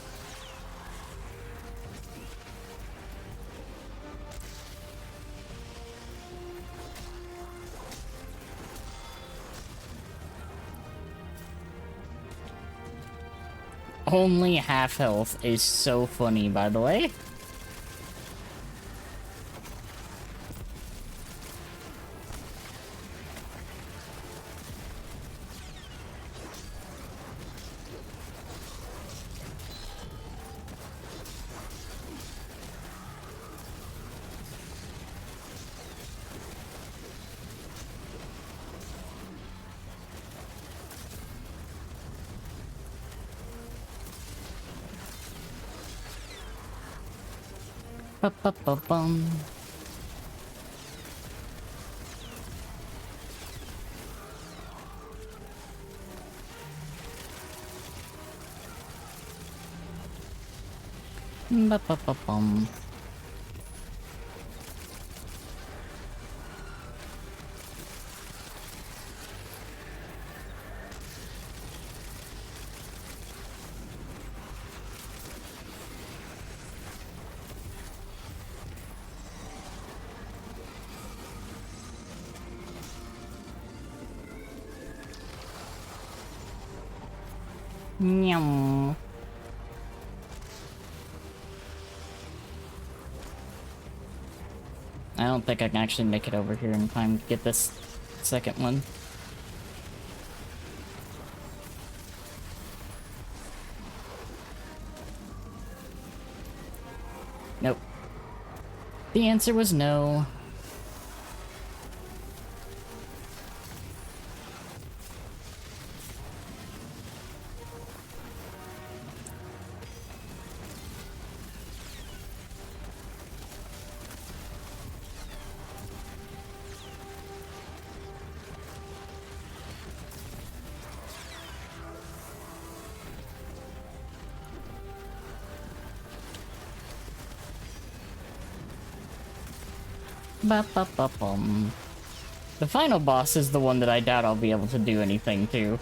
Only half health is so funny, by the way. Ba-ba-ba-bum. Ba-ba-ba-bum. Yum. I don't think I can actually make it over here in time to get this second one. Nope. The answer was no. Ba-ba-ba-bum. The final boss is the one that I doubt I'll be able to do anything to.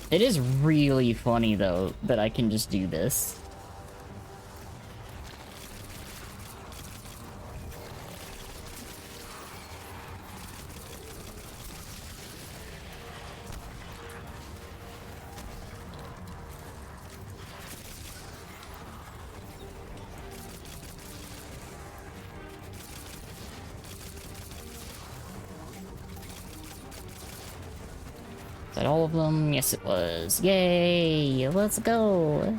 It is really funny, though, that I can just do this. Is that all of them? Yes, it was. Yay! Let's go!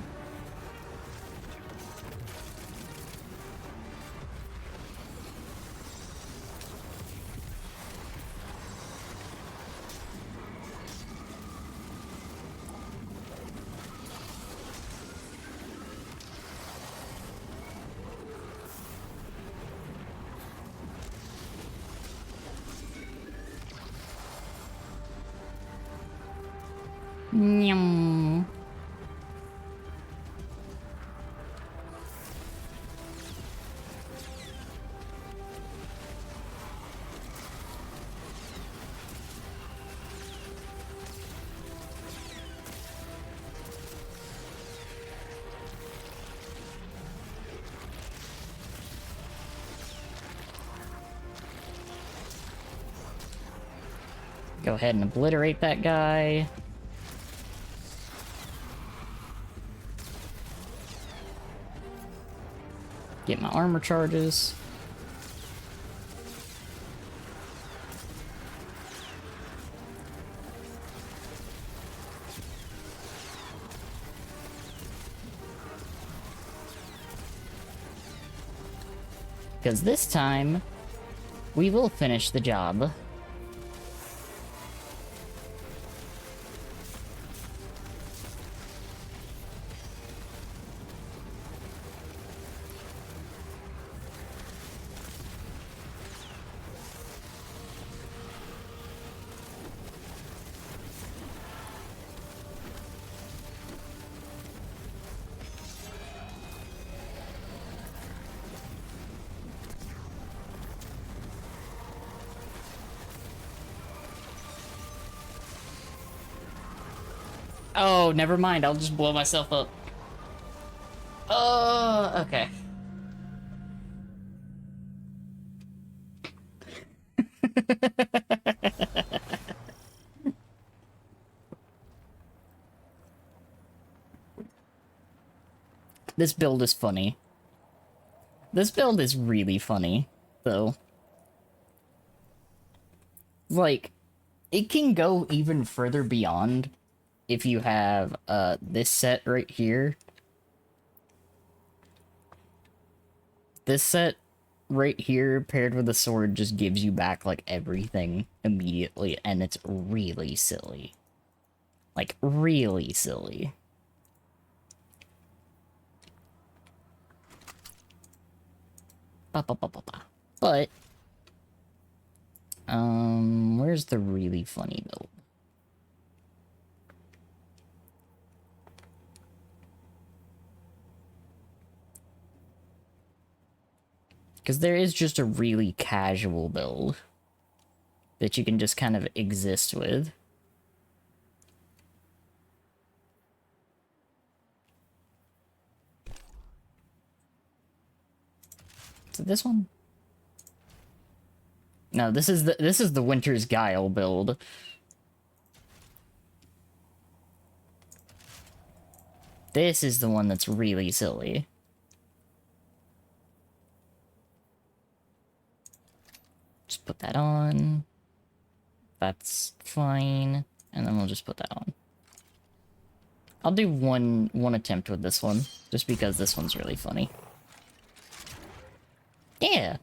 Nyum. Go ahead and obliterate that guy. Get my armor charges. Because this time, we will finish the job. Oh, never mind. I'll just blow myself up. Oh, okay. This build is funny. This build is really funny, though. Like, it can go even further beyond if you have this set right here. This set right here paired with a sword just gives you back like everything immediately, and it's really silly. Like, really silly. Ba-ba-ba-ba-ba. But where's the really funny build? Because there is just a really casual build that you can just kind of exist with. Is it this one? No, this is the Winter's Guile build. This is the one that's really silly. Just put that on. That's fine. And then we'll just put that on. I'll do one attempt with this one, just because this one's really funny. Yeah.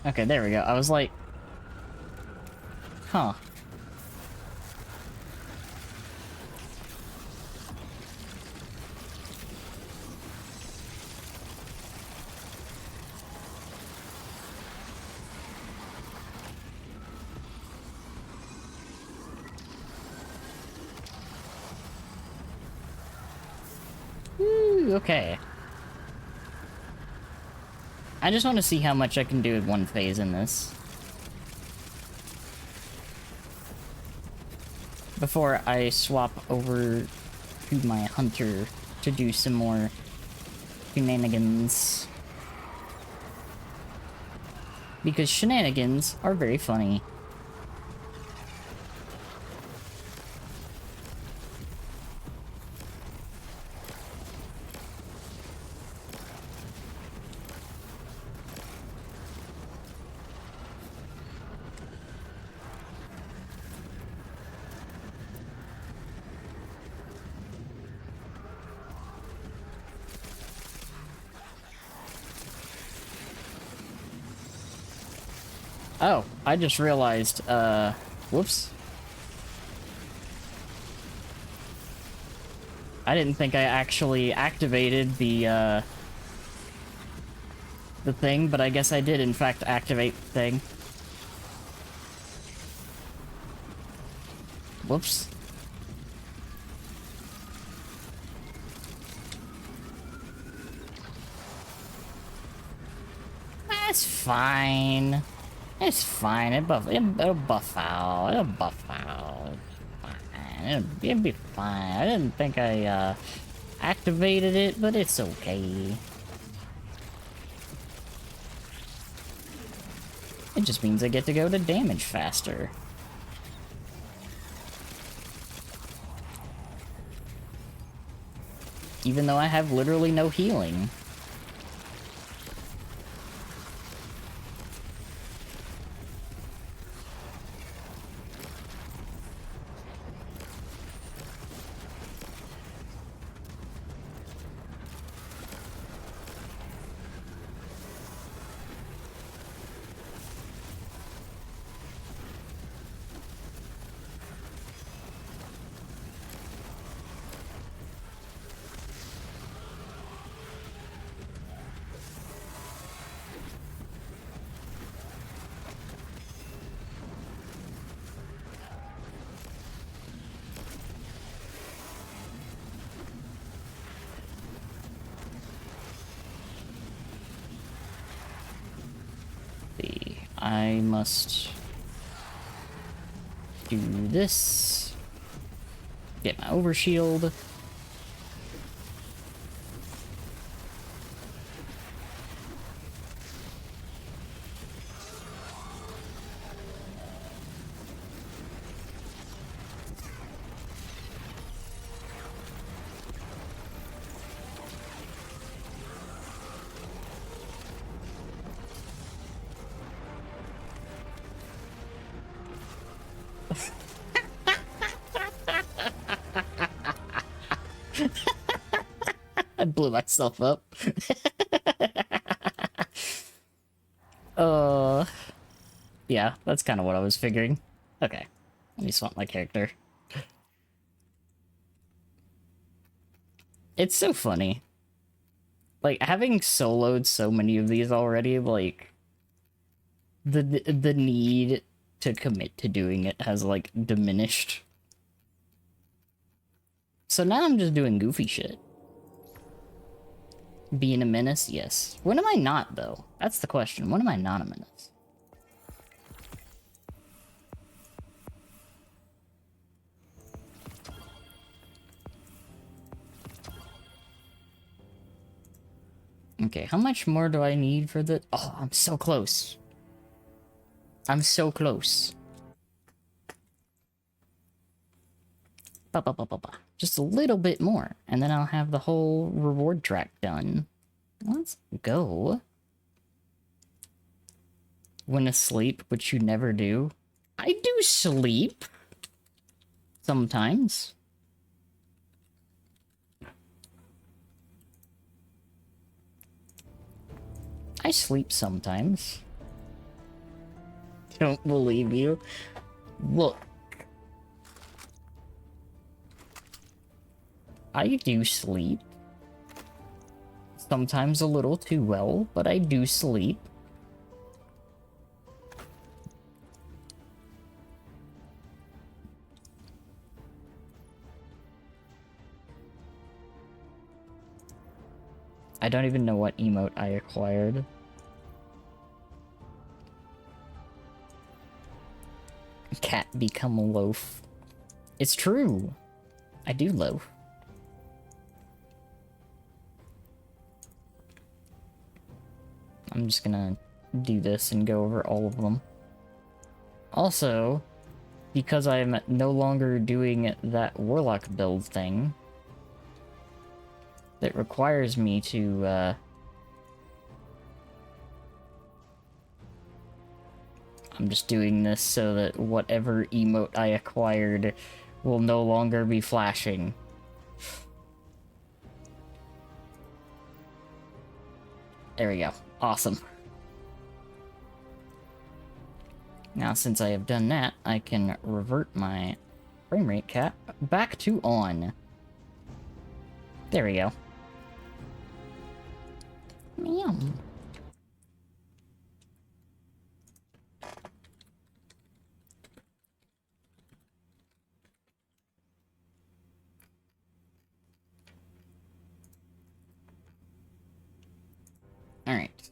Okay, there we go. I was like... Huh. Ooh, okay. I just want to see how much I can do with one phase in this. Before I swap over to my hunter to do some more shenanigans. Because shenanigans are very funny. Oh, I just realized, whoops. I didn't think I actually activated the thing, but I guess I did in fact activate the thing. Whoops. That's fine. It's fine. It'll buff out. It'll buff out. It'll be fine. I didn't think I activated it, but it's okay. It just means I get to go to damage faster. Even though I have literally no healing. I must do this. Get my overshield. I blew myself up. uh, yeah, that's kind of what I was figuring. Okay, let me swap my character. It's so funny. Like, having soloed so many of these already, like, the need to commit to doing it has, like, diminished. So now I'm just doing goofy shit. Being a menace? Yes. When am I not, though? That's the question. When am I not a menace? Okay, how much more do I need for the... Oh, I'm so close. I'm so close. Ba, ba, ba, ba, ba. Just a little bit more, and then I'll have the whole reward track done. Let's go. When asleep, which you never do. I do sleep. Sometimes. I sleep sometimes. Don't believe you. Look. I do sleep. Sometimes a little too well, but I do sleep. I don't even know what emote I acquired. Cat become a loaf. It's true. I do loaf. I'm just gonna do this and go over all of them. Also, because I'm no longer doing that warlock build thing, that requires me to, I'm just doing this so that whatever emote I acquired will no longer be flashing. There we go. Awesome. Now, since I have done that, I can revert my frame rate cap back to on. There we go. Meow. Alright.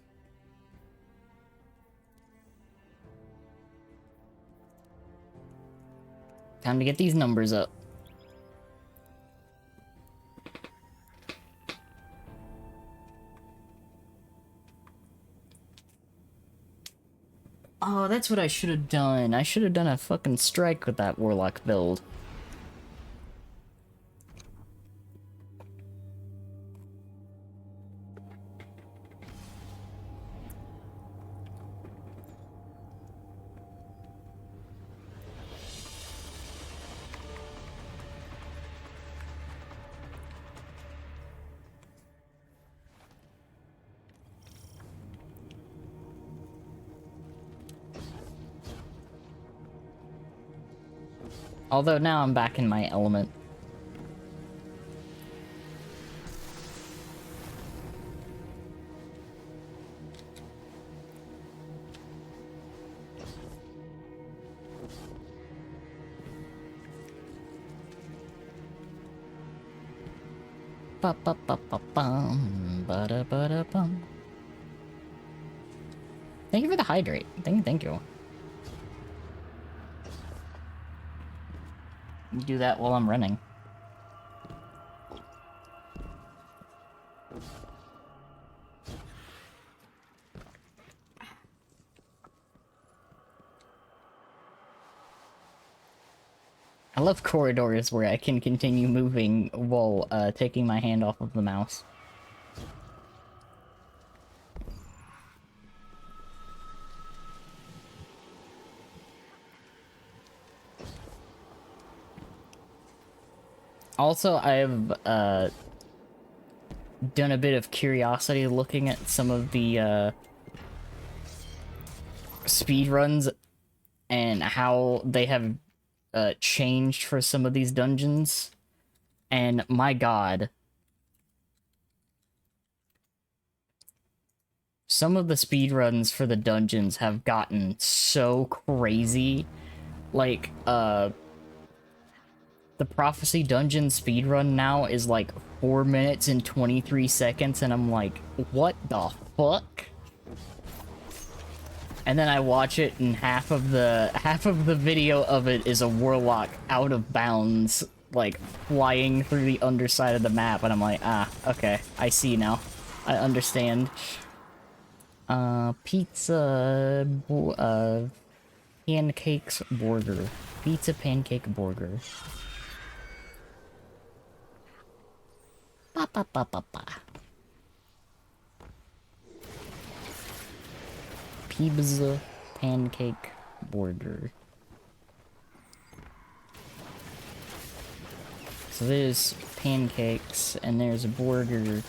Time to get these numbers up. Oh, that's what I should have done. I should have done a fucking strike with that warlock build. Although now I'm back in my element. Ba ba ba ba bum, ba da ba da bum. Thank you for the hydrate. Thank you. You do that while I'm running. I love corridors where I can continue moving while taking my hand off of the mouse. Also, I've done a bit of curiosity looking at some of the speed runs and how they have changed for some of these dungeons. And my god, some of the speed runs for the dungeons have gotten so crazy. Like, the Prophecy Dungeon speedrun now is like 4 minutes and 23 seconds, and I'm like, what the fuck? And then I watch it, and half of the video of it is a warlock out of bounds, like flying through the underside of the map, and I'm like, ah, okay, I see now. I understand. Pizza, pancakes burger. Pizza pancake burger. Ba ba ba ba ba. Pizza pancake burger. So there's pancakes, and there's a burger,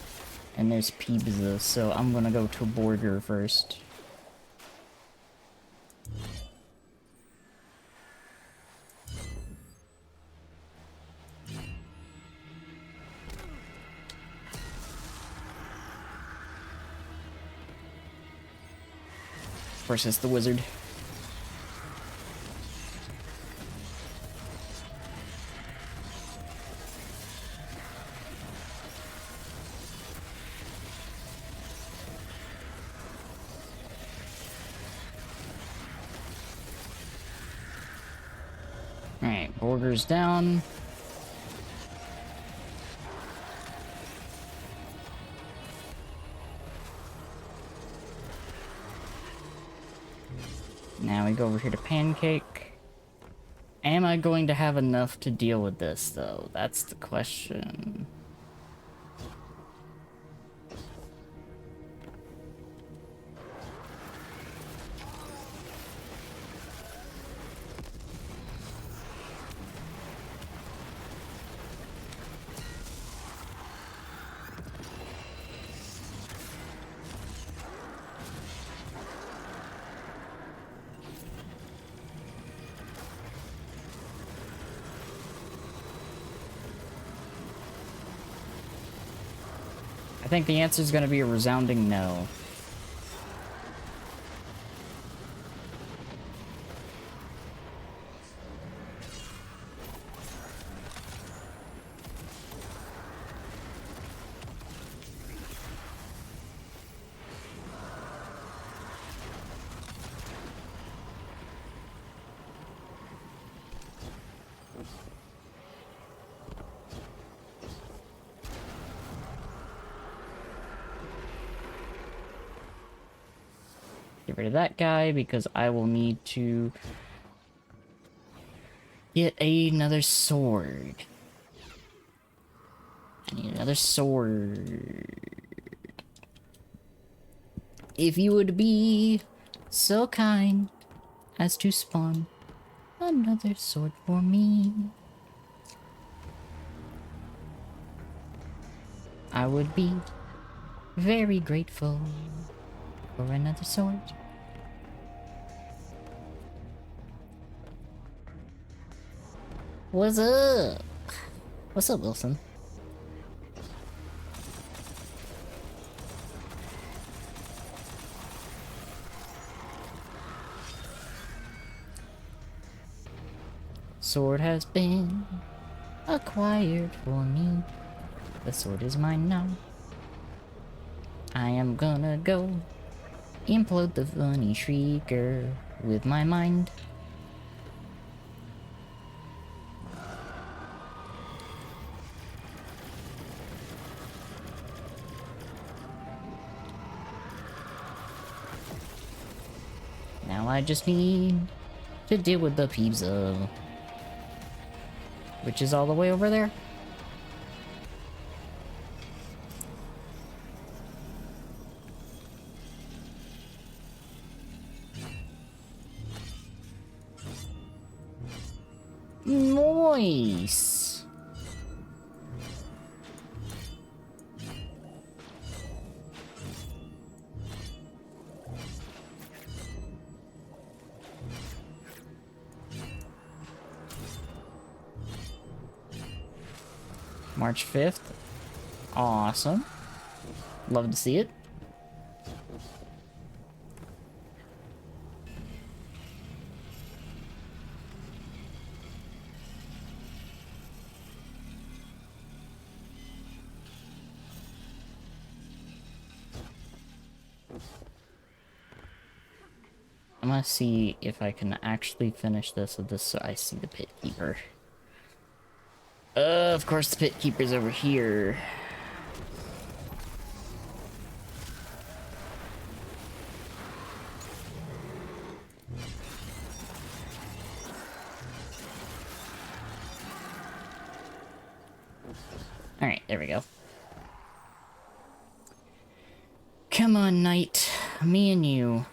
and there's pizza, so I'm gonna go to burger first. Versus the wizard. Alright, borders down. Now we go over here to Pancake. Am I going to have enough to deal with this, though? That's the question. I think the answer is going to be a resounding no. Get rid of that guy because I will need to get another sword. I need another sword. If you would be so kind as to spawn another sword for me, I would be very grateful for another sword. What's up? What's up, Wilson? Sword has been acquired for me. The sword is mine now. I am gonna go implode the funny shrieker with my mind. Now I just need to deal with the pizza, which is all the way over there. Nice. March 5th. Awesome. Love to see it. I'm gonna see if I can actually finish this with this so I see the pit keeper. Of course the pit keeper's over here. Alright, there we go. Come on, knight. Me and you.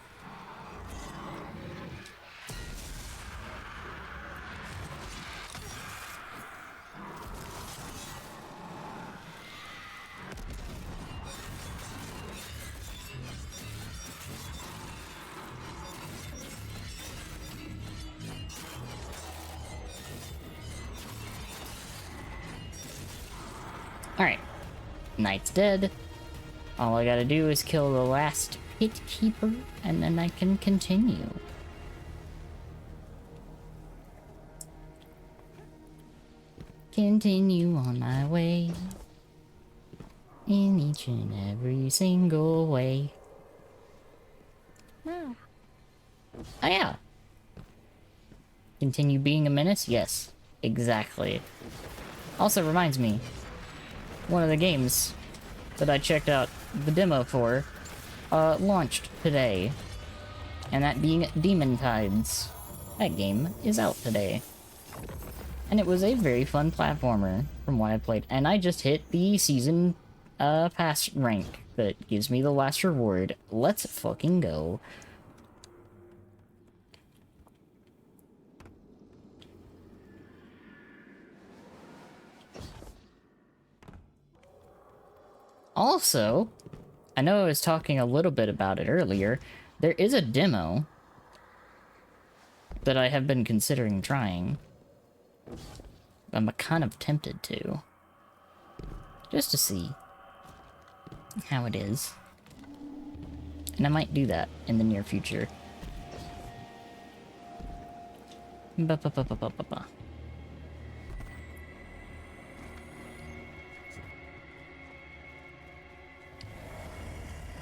Alright. Knight's dead. All I gotta do is kill the last pit keeper, and then I can continue. Continue on my way. In each and every single way. Oh. Oh yeah. Continue being a menace? Yes. Exactly. Also reminds me, one of the games that I checked out the demo for, launched today. And that being Demon Tides. That game is out today. And it was a very fun platformer, from what I played. And I just hit the season, pass rank that gives me the last reward. Let's fucking go. Also, I know I was talking a little bit about it earlier. There is a demo that I have been considering trying. I'm kind of tempted to. Just to see how it is. And I might do that in the near future. Ba-ba-ba-ba-ba-ba.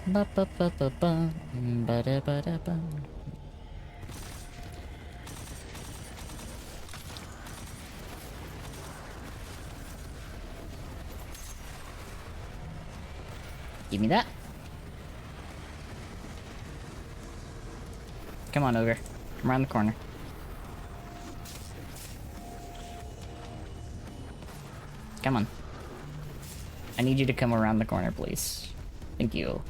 Ba-ba-ba-ba-ba. Ba-da-ba-da-ba. Give me that. Come on, ogre. Come around the corner. Come on. I need you to come around the corner, please. Thank you.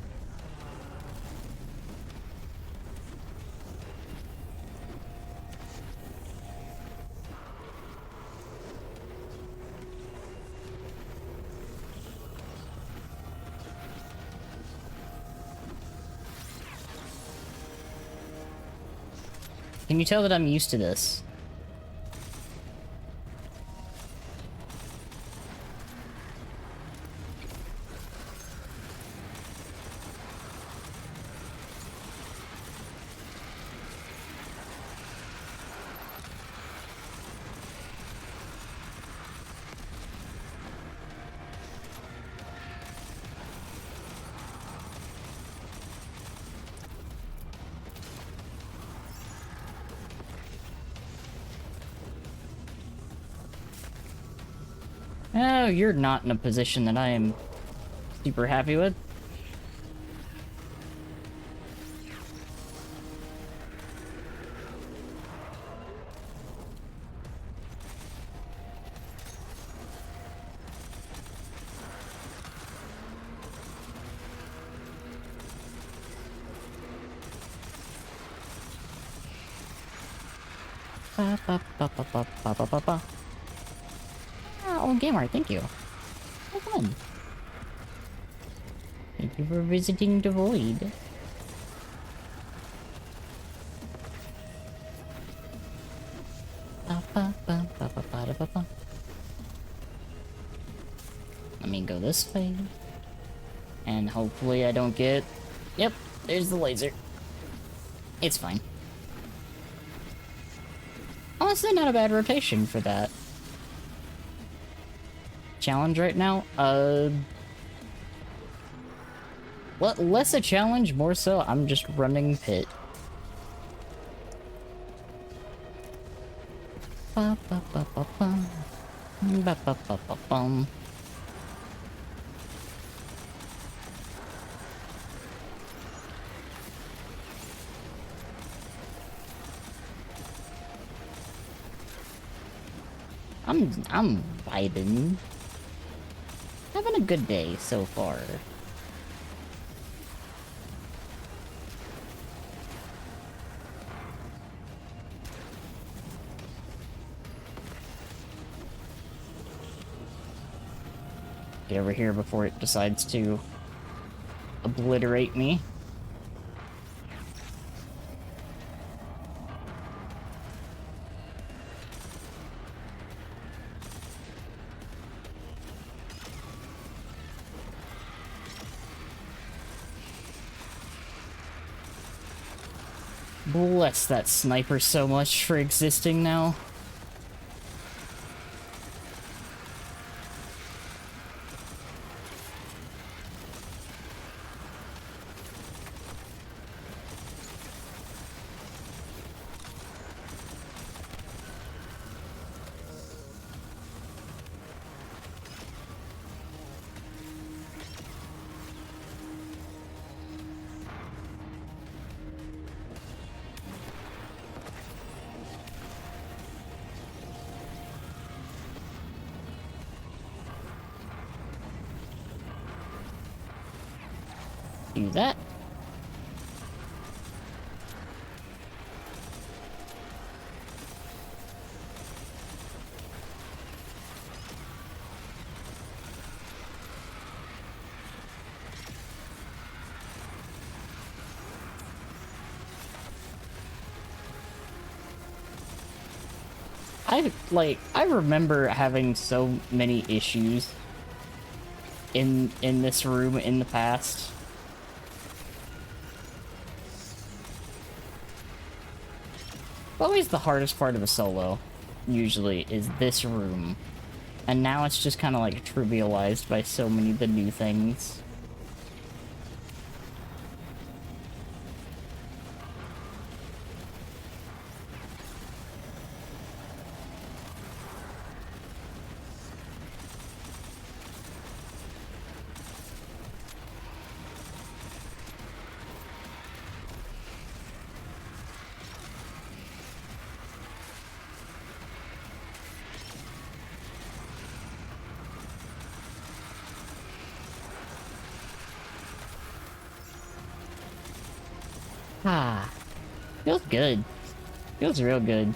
Can you tell that I'm used to this? Oh, you're not in a position that I am super happy with. Ba, ba, ba, ba, ba, ba, ba, ba, ba. Oh, Gamer, thank you. Well done. Thank you for visiting the void. Ba, ba, ba, ba, ba, ba, da, ba, ba. Let me go this way. And hopefully I don't get... Yep, there's the laser. It's fine. Honestly, not a bad rotation for that. Challenge right now? Less a challenge, more so I'm just running pit. Ba ba ba ba bum. Ba ba ba ba bum. I'm vibing. Having a good day so far. Get over here before it decides to obliterate me. Bless that sniper so much for existing now. Do that. I remember having so many issues in this room in the past. Always the hardest part of a solo, usually, is this room. And now it's just kind of like trivialized by so many of the new things. Ah, feels good. Feels real good.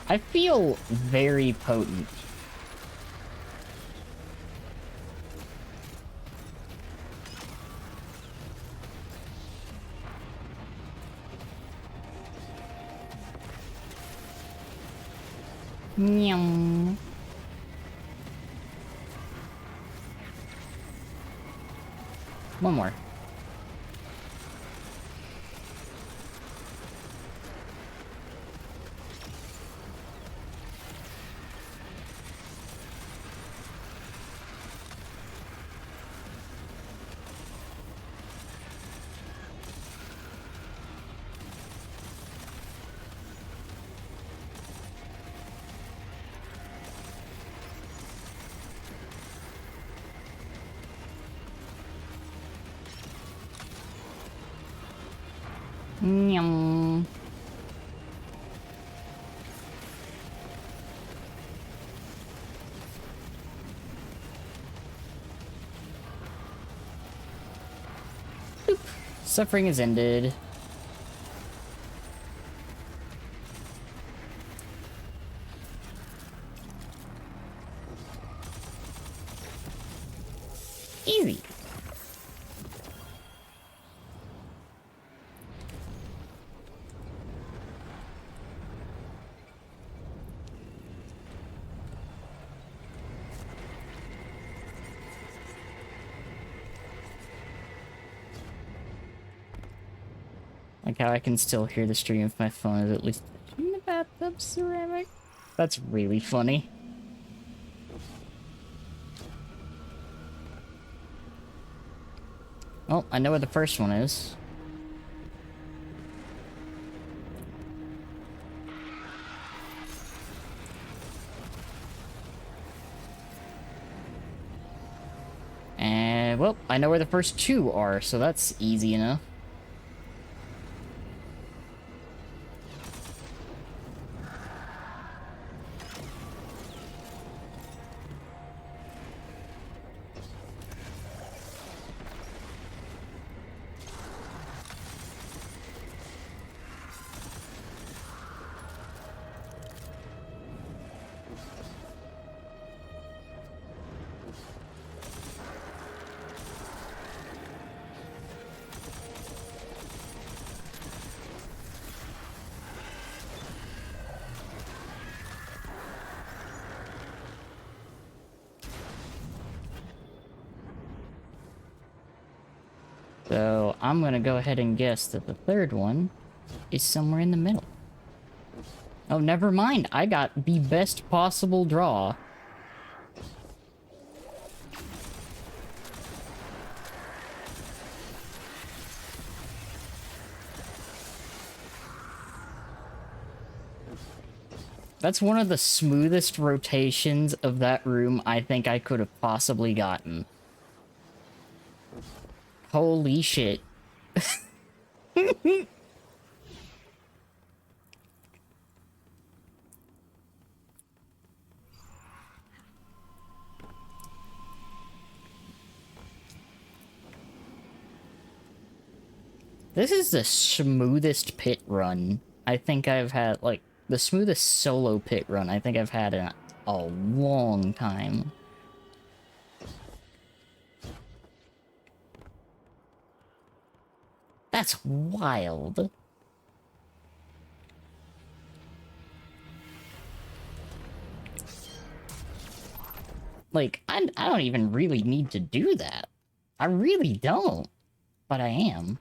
I feel very potent. Nyum. One more. Nyum. Suffering is ended. Easy. Like how I can still hear the stream if my phone is at least touching the bathtub ceramic. That's really funny. Oh, I know where the first one is. And, well, I know where the first two are, so that's easy enough. So, I'm gonna go ahead and guess that the third one is somewhere in the middle. Oh, never mind. I got the best possible draw. That's one of the smoothest rotations of that room I think I could have possibly gotten. Holy shit. This is the smoothest pit run I think I've had, like, the smoothest solo pit run I think I've had in a long time. That's wild. Like, I don't even really need to do that. I really don't. But I am.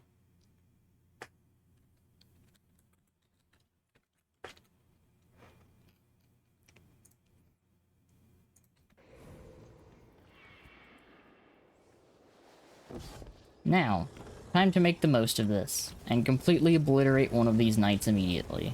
Now, time to make the most of this, and completely obliterate one of these knights immediately.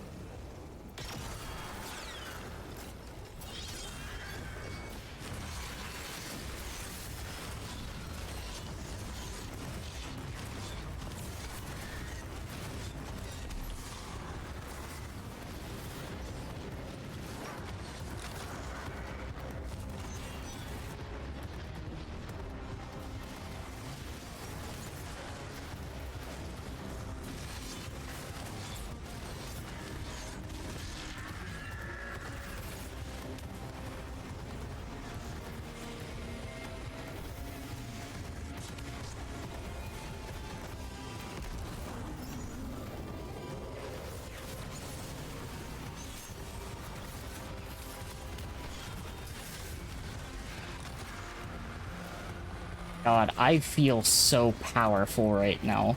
God, I feel so powerful right now.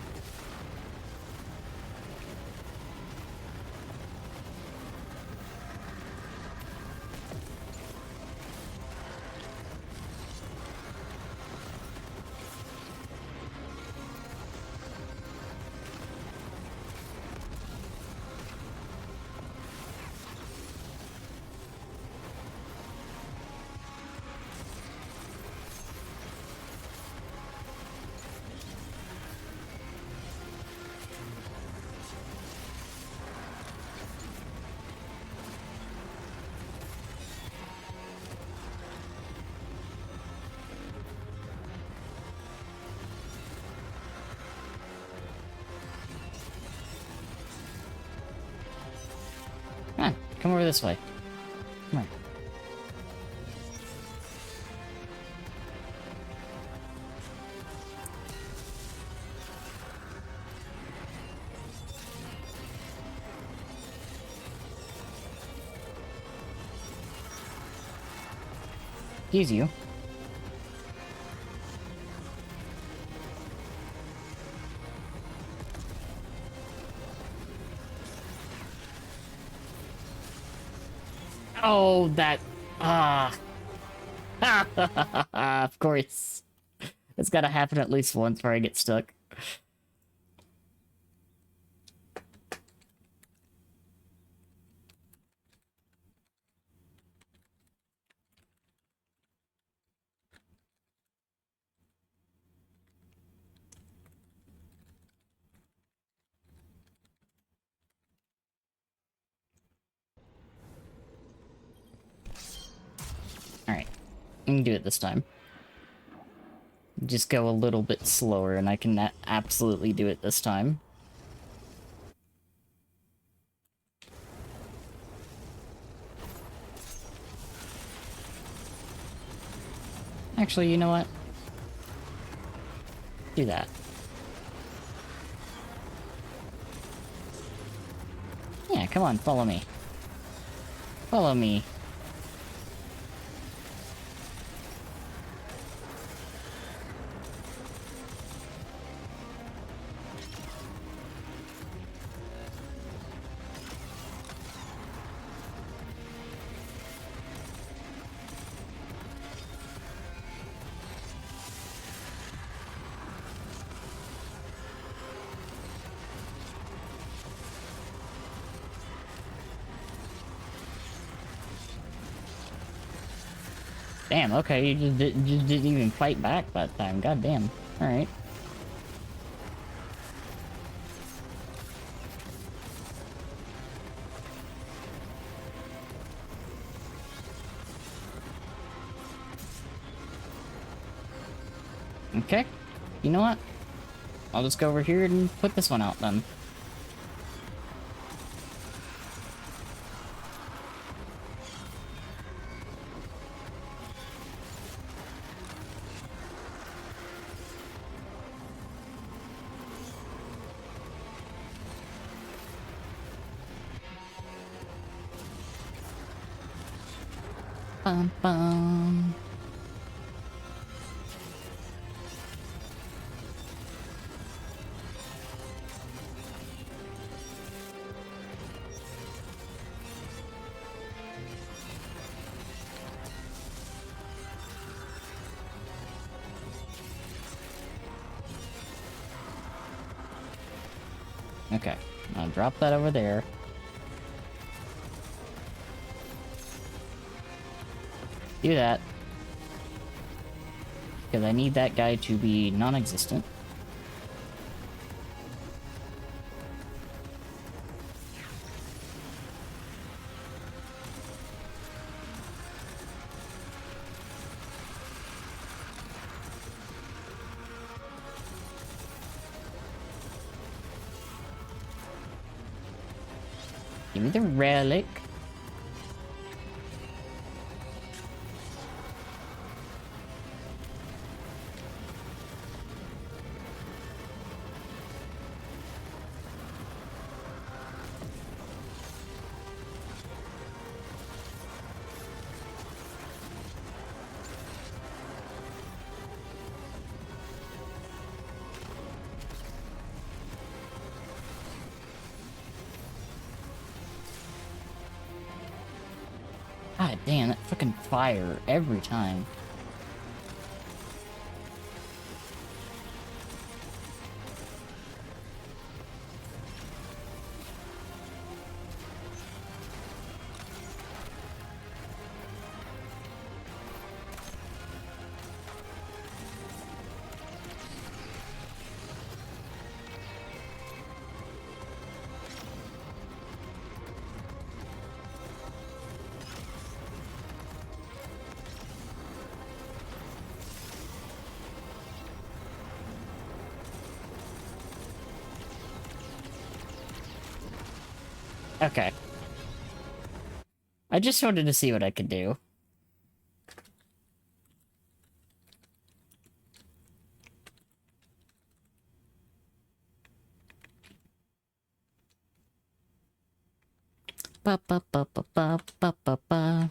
come over this way. Come on. Excuse you. Oh, that... Ah. Of course. It's gotta happen at least once where I get stuck. Alright. I can do it this time. Just go a little bit slower and I can absolutely do it this time. Actually, you know what? Do that. Yeah, come on, follow me. Follow me. Damn, okay, you just didn't even fight back that time. God damn. Alright. Okay. You know what? I'll just go over here and put this one out then. Bum bum. Okay, I'll drop that over there. Do that. Because I need that guy to be non-existent. Give me the relic. God damn, that fucking fire every time. Okay. I just wanted to see what I could do. Ba ba ba ba ba ba ba ba.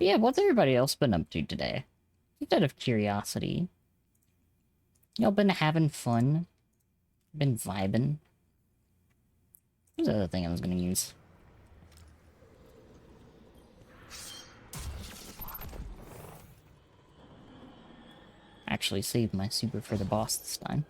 Yeah, what's everybody else been up to today? Just out of curiosity. Y'all been having fun? Been vibing? What's the other thing I was gonna use? Actually save my super for the boss this time.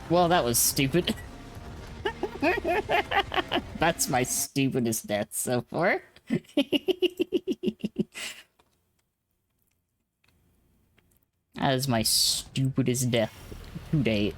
Well, that was stupid. That's my stupidest death so far. That is my stupidest death to date.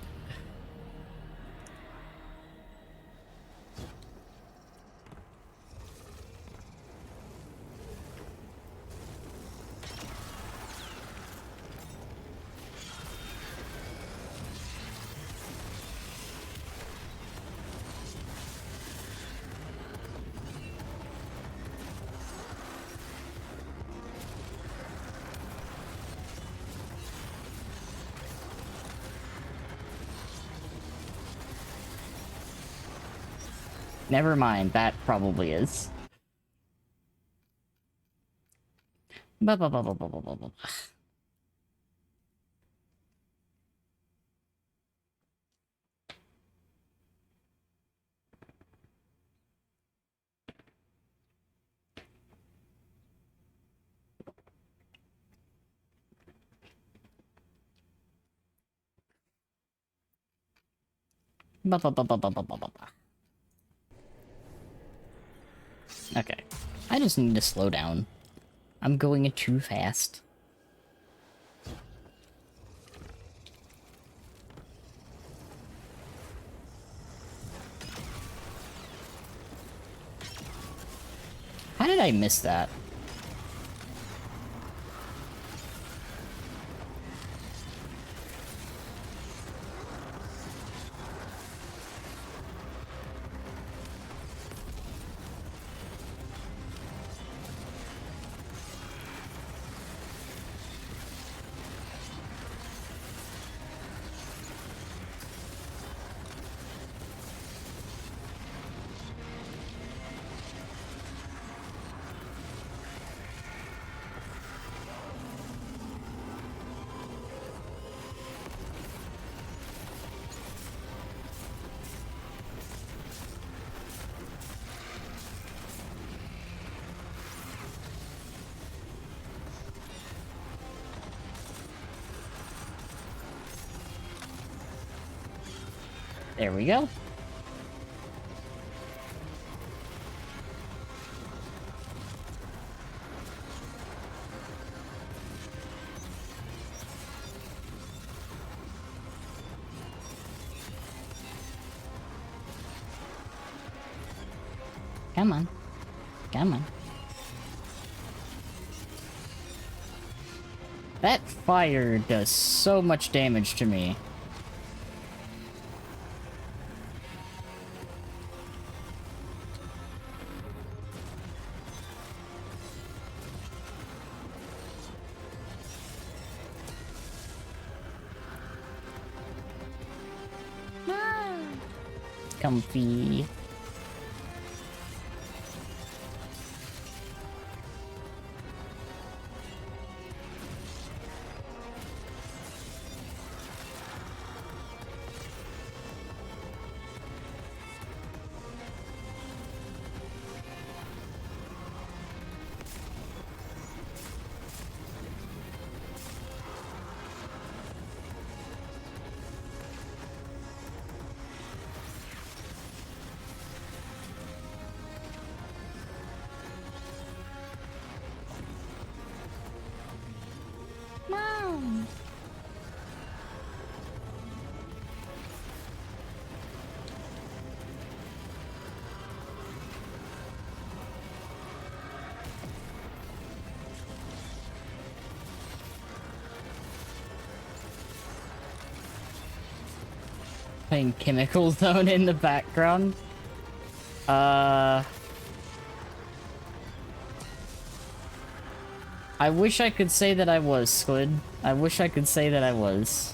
Never mind, that probably is. Ba ba ba ba ba ba ba ba. Ba ba ba ba ba ba ba ba ba. Okay. I just need to slow down. I'm going too fast. How did I miss that? There we go. Come on. Come on. That fire does so much damage to me. comfy. Mom. Playing Chemical Zone in the background. I wish I could say that I was, Squid. I wish I could say that I was.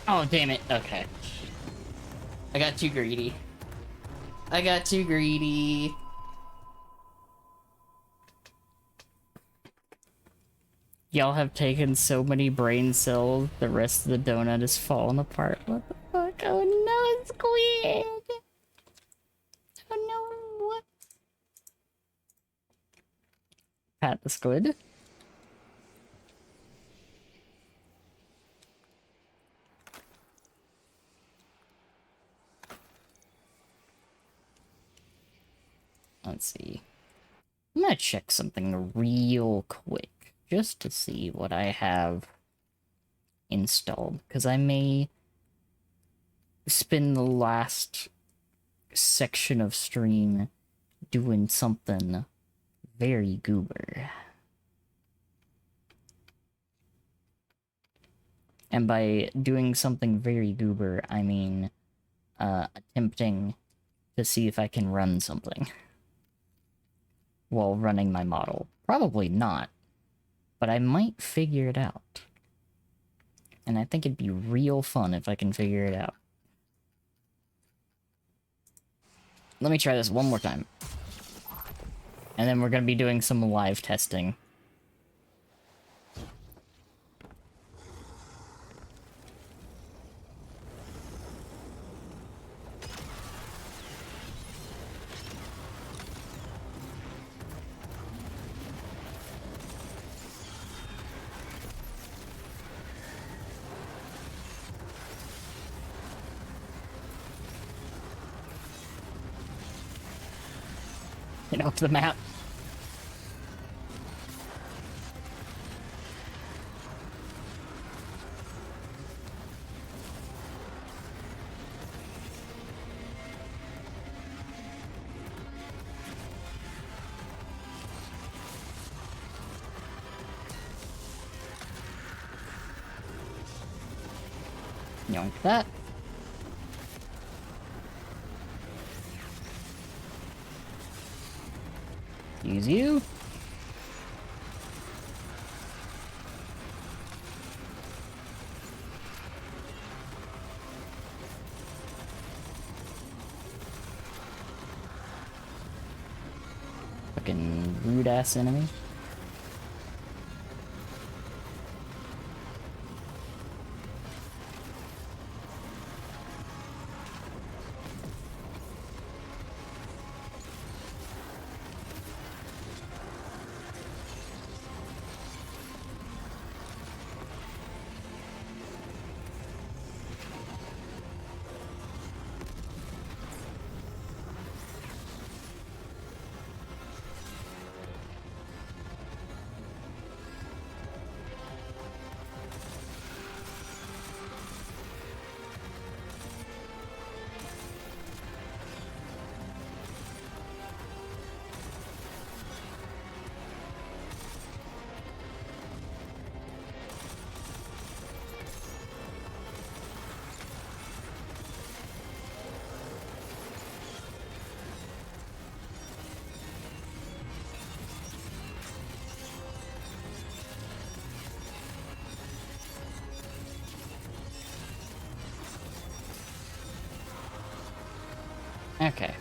Oh, damn it. Okay. I got too greedy. I got too greedy. Y'all have taken so many brain cells, the rest of the donut is falling apart. What the fuck? Oh no, Squid! Oh no! Pat the Squid. Let's see. I'm gonna check something real quick, just to see what I have installed, because I may spend the last section of stream doing something very goober. And by doing something very goober, I mean attempting to see if I can run something while running my model. Probably not, but I might figure it out. And I think it'd be real fun if I can figure it out. Let me try this one more time. And then we're gonna be doing some live testing. Get off the map. Yoink that. Use you. Fucking rude ass enemy. Okay.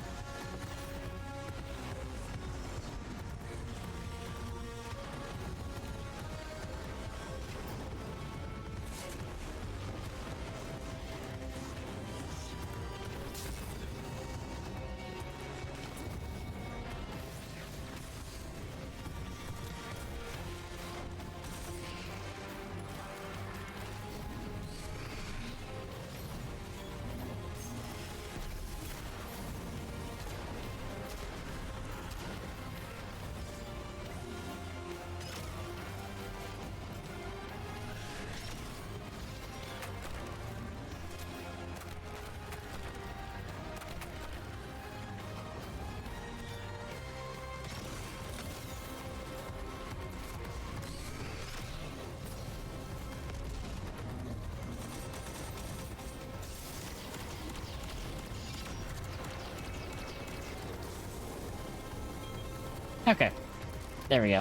Okay. There we go.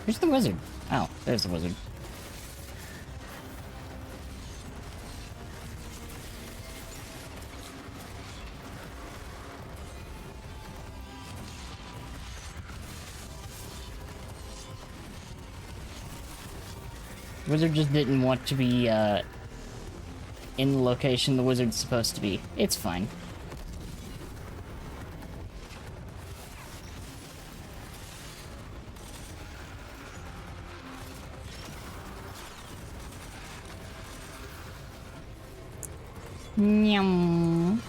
Where's the wizard? Oh, there's the wizard. Wizard just didn't want to be, in the location the wizard's supposed to be. It's fine. Nyam.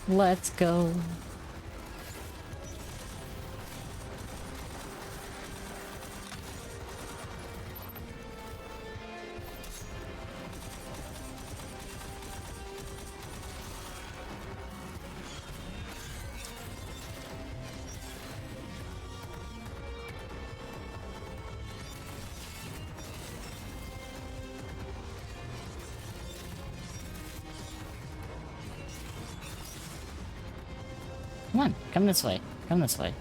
Let's go. Come on, come this way. Come this way.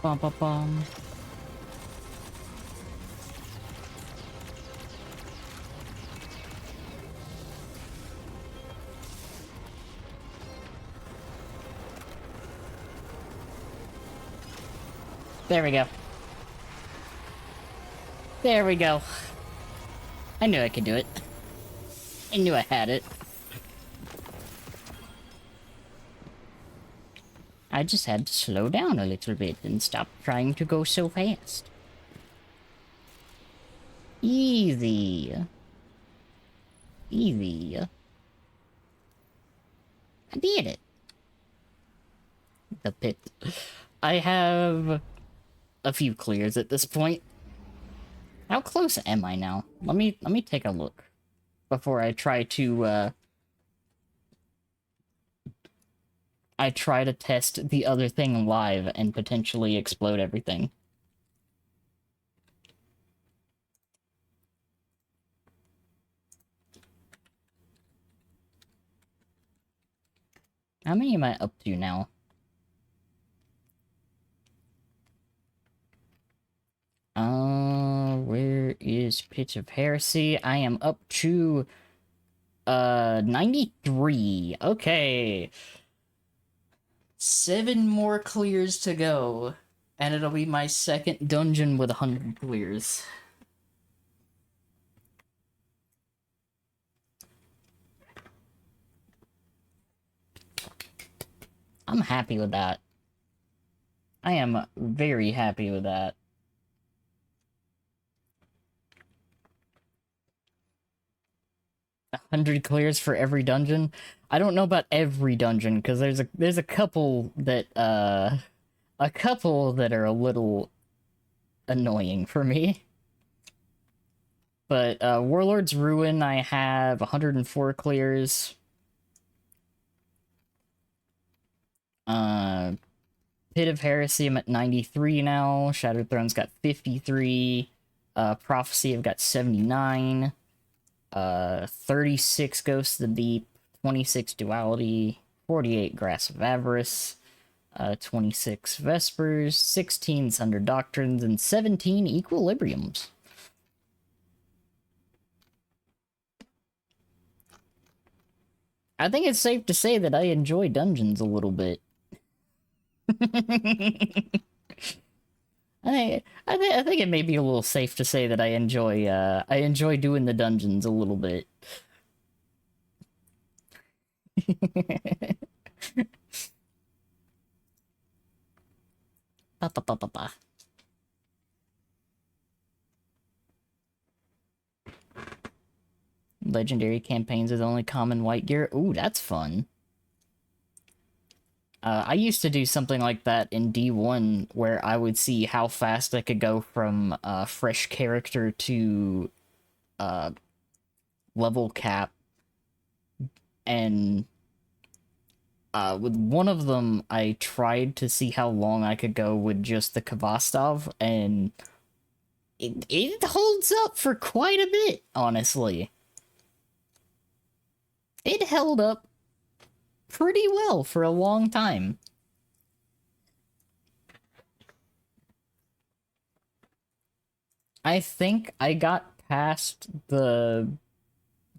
Bum bum bum. There we go. There we go. I knew I could do it. I knew I had it. I just had to slow down a little bit and stop trying to go so fast. Easy. Easy. I did it. The pit. I have a few clears at this point. How close am I now? Let me take a look. before I try to test the other thing live and potentially explode everything. How many am I up to now? Where is Pitch of Heresy? I am up to 93. Okay. 7 more clears to go. And it'll be my second dungeon with 100 clears. I'm happy with that. I am very happy with that. 100 clears for every dungeon. I don't know about every dungeon because there's a couple that are a little annoying for me. But Warlord's Ruin, I have 104 clears. Pit of Heresy, I'm at 93 now. Shattered Throne's got 53. Prophecy, I've got 79. 36 Ghosts of the Deep, 26 Duality, 48 Grass of Avarice, 26 Vespers, 16 Sunder Doctrines, and 17 Equilibriums. I think it's safe to say that I enjoy dungeons a little bit. I think it may be a little safe to say that I enjoy doing the dungeons a little bit. Ba, ba, ba, ba, ba. Legendary campaigns with only common white gear. Ooh, that's fun. I used to do something like that in D1, where I would see how fast I could go from fresh character to level cap. And with one of them, I tried to see how long I could go with just the Kvastov, and it holds up for quite a bit, honestly. It held up pretty well for a long time. I think I got past the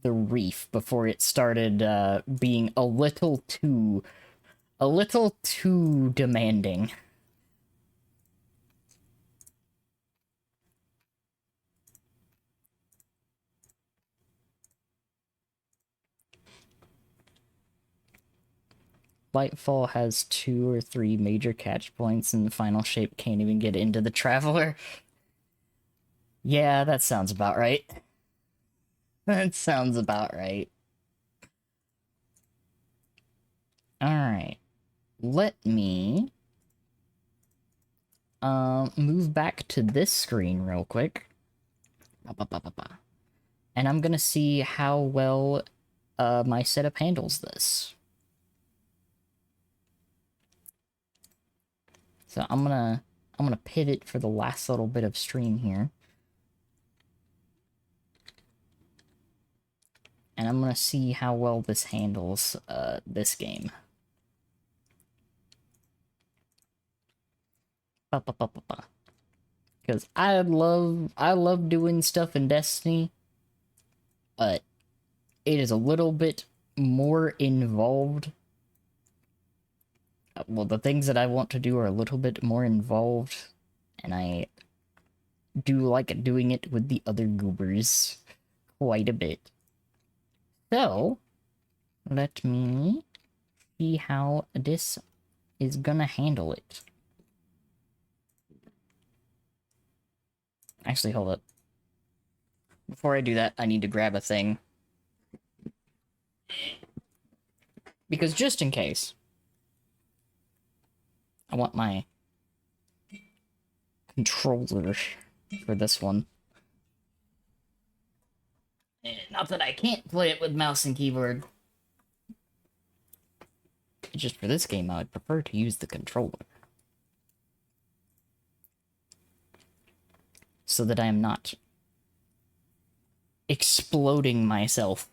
reef before it started being a little too demanding. Lightfall has 2 or 3 major catch points, and the final shape can't even get into the Traveler. Yeah, that sounds about right. That sounds about right. Alright. Let me move back to this screen real quick. And I'm gonna see how well my setup handles this. So I'm gonna pivot for the last little bit of stream here. And I'm gonna see how well this handles this game. Because I love doing stuff in Destiny, but it is a little bit more involved. Well, the things that I want to do are a little bit more involved, and I do like doing it with the other goobers quite a bit. So, let me see how this is gonna handle it. Actually, hold up. Before I do that, I need to grab a thing. Because just in case, I want my controller for this one. Not that I can't play it with mouse and keyboard. Just for this game, I would prefer to use the controller. So that I am not exploding myself.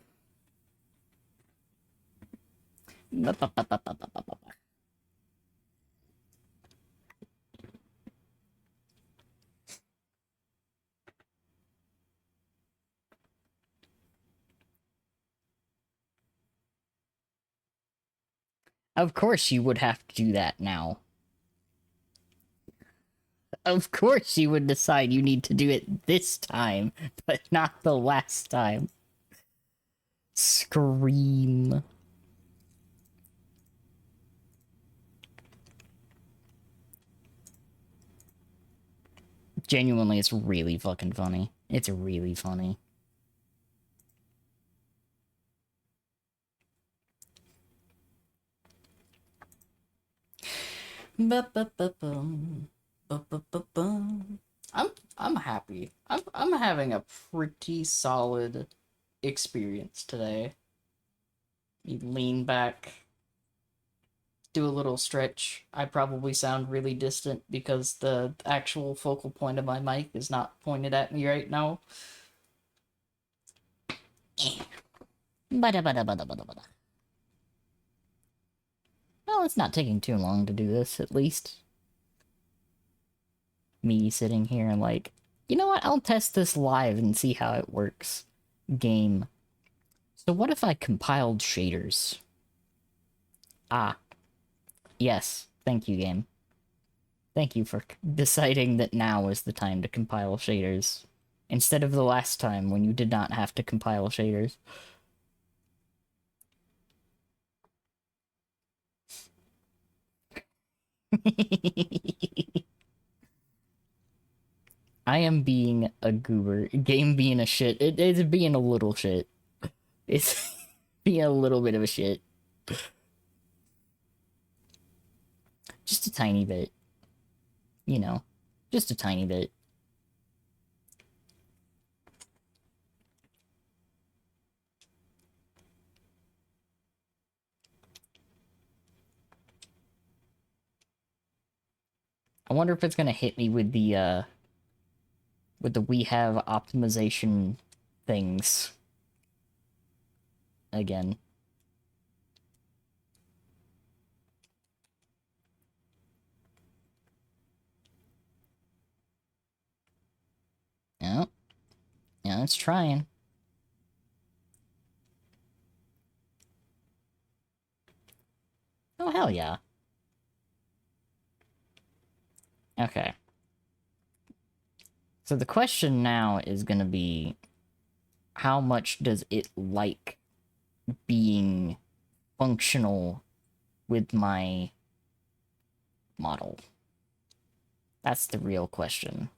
Of course you would have to do that now. Of course you would decide you need to do it this time, but not the last time. Scream. Genuinely, it's really fucking funny. It's really funny. I'm happy. I'm having a pretty solid experience today. You lean back, do a little stretch. I probably sound really distant because the actual focal point of my mic is not pointed at me right now. Bada. Well, it's not taking too long to do this, at least. Me sitting here and like, you know what? I'll test this live and see how it works. Game. So what if I compiled shaders? Ah. Yes. Thank you, game. Thank you for deciding that now is the time to compile shaders. Instead of the last time when you did not have to compile shaders. I am being a goober. Game being a shit. It's being a little shit. It's being a little bit of a shit. Just a tiny bit. You know. Just a tiny bit. I wonder if it's gonna hit me with the we have optimization things again. Yeah. Yeah, it's trying. Oh, hell yeah. Okay. So the question now is gonna be, how much does it like being functional with my model? That's the real question.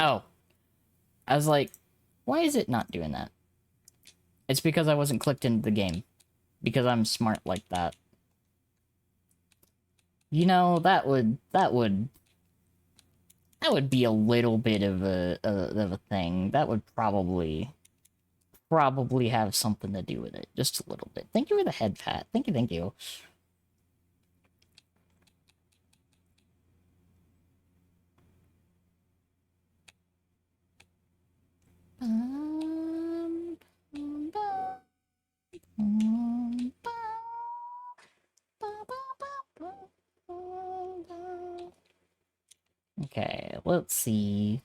Oh. I was like, why is it not doing that? It's because I wasn't clicked into the game. Because I'm smart like that. You know, that would be a little bit of a thing. That would probably have something to do with it. Just a little bit. Thank you for the head pat. Thank you. Okay, let's see.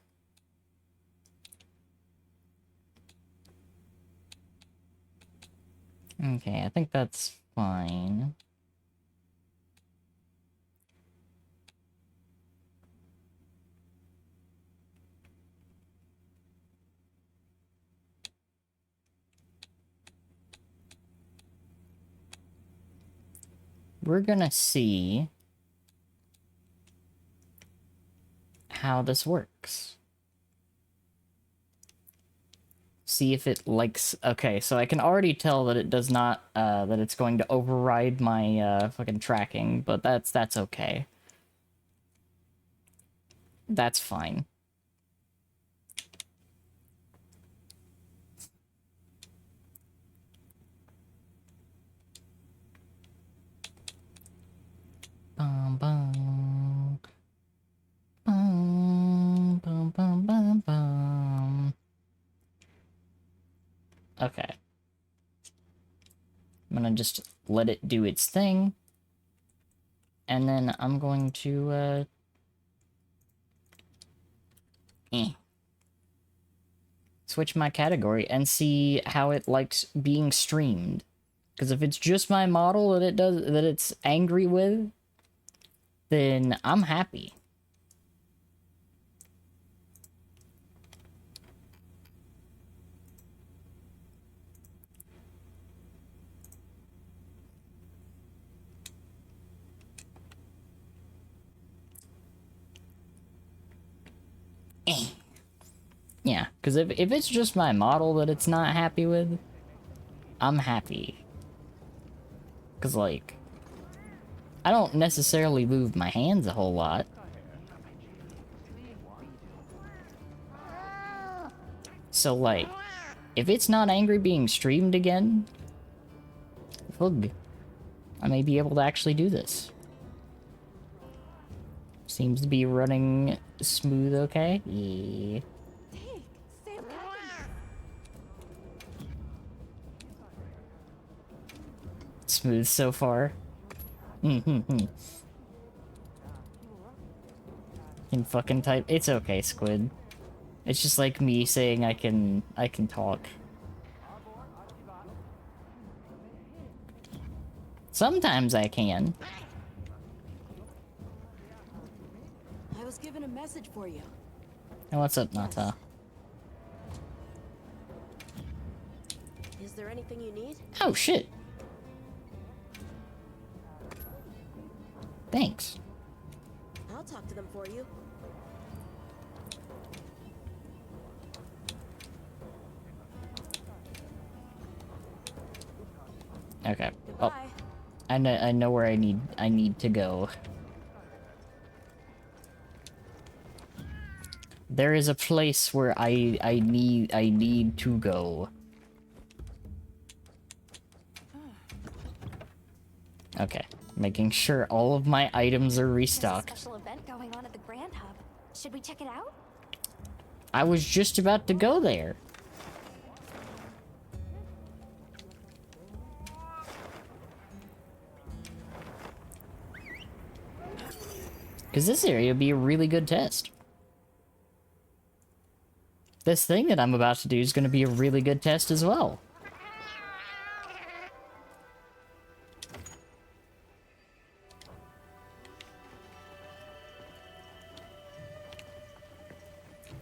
Okay, I think that's fine. We're gonna see how this works. see if it likes... Okay, so I can already tell that it does not, that it's going to override my, fucking tracking, but that's okay. That's fine. Bum, bum. Bum, bum, bum, bum, bum. Okay. I'm gonna just let it do its thing. And then I'm going to, switch my category and see how it likes being streamed. Because if it's just my model that it's angry with, then I'm happy. Yeah, because if it's just my model that it's not happy with, I'm happy. Because, like, I don't necessarily move my hands a whole lot. So, like, if it's not angry being streamed again, ugh, I may be able to actually do this. Seems to be running smooth okay. Yeah. Smooth so far. Can fucking type. It's okay, Squid. It's just like me saying I can talk. Sometimes I can. I was given a message for you. Hey, what's up, Nata? Is there anything you need? Oh shit. Thanks. I'll talk to them for you. Okay. Goodbye. Oh, I know where I need to go. There is a place where I need to go. Okay, making sure all of my items are There's a restocked. special event going on at the Grand Hub. Should we check it out? I was just about to go there. Because this area would be a really good test. This thing that I'm about to do is going to be a really good test as well.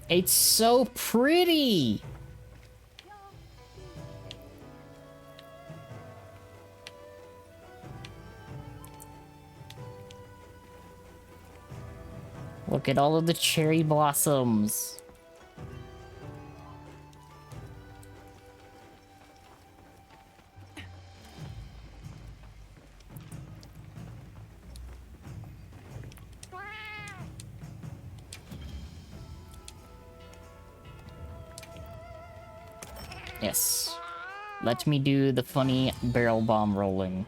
It's so pretty! Look at all of the cherry blossoms. Yes. Let me do the funny barrel bomb rolling.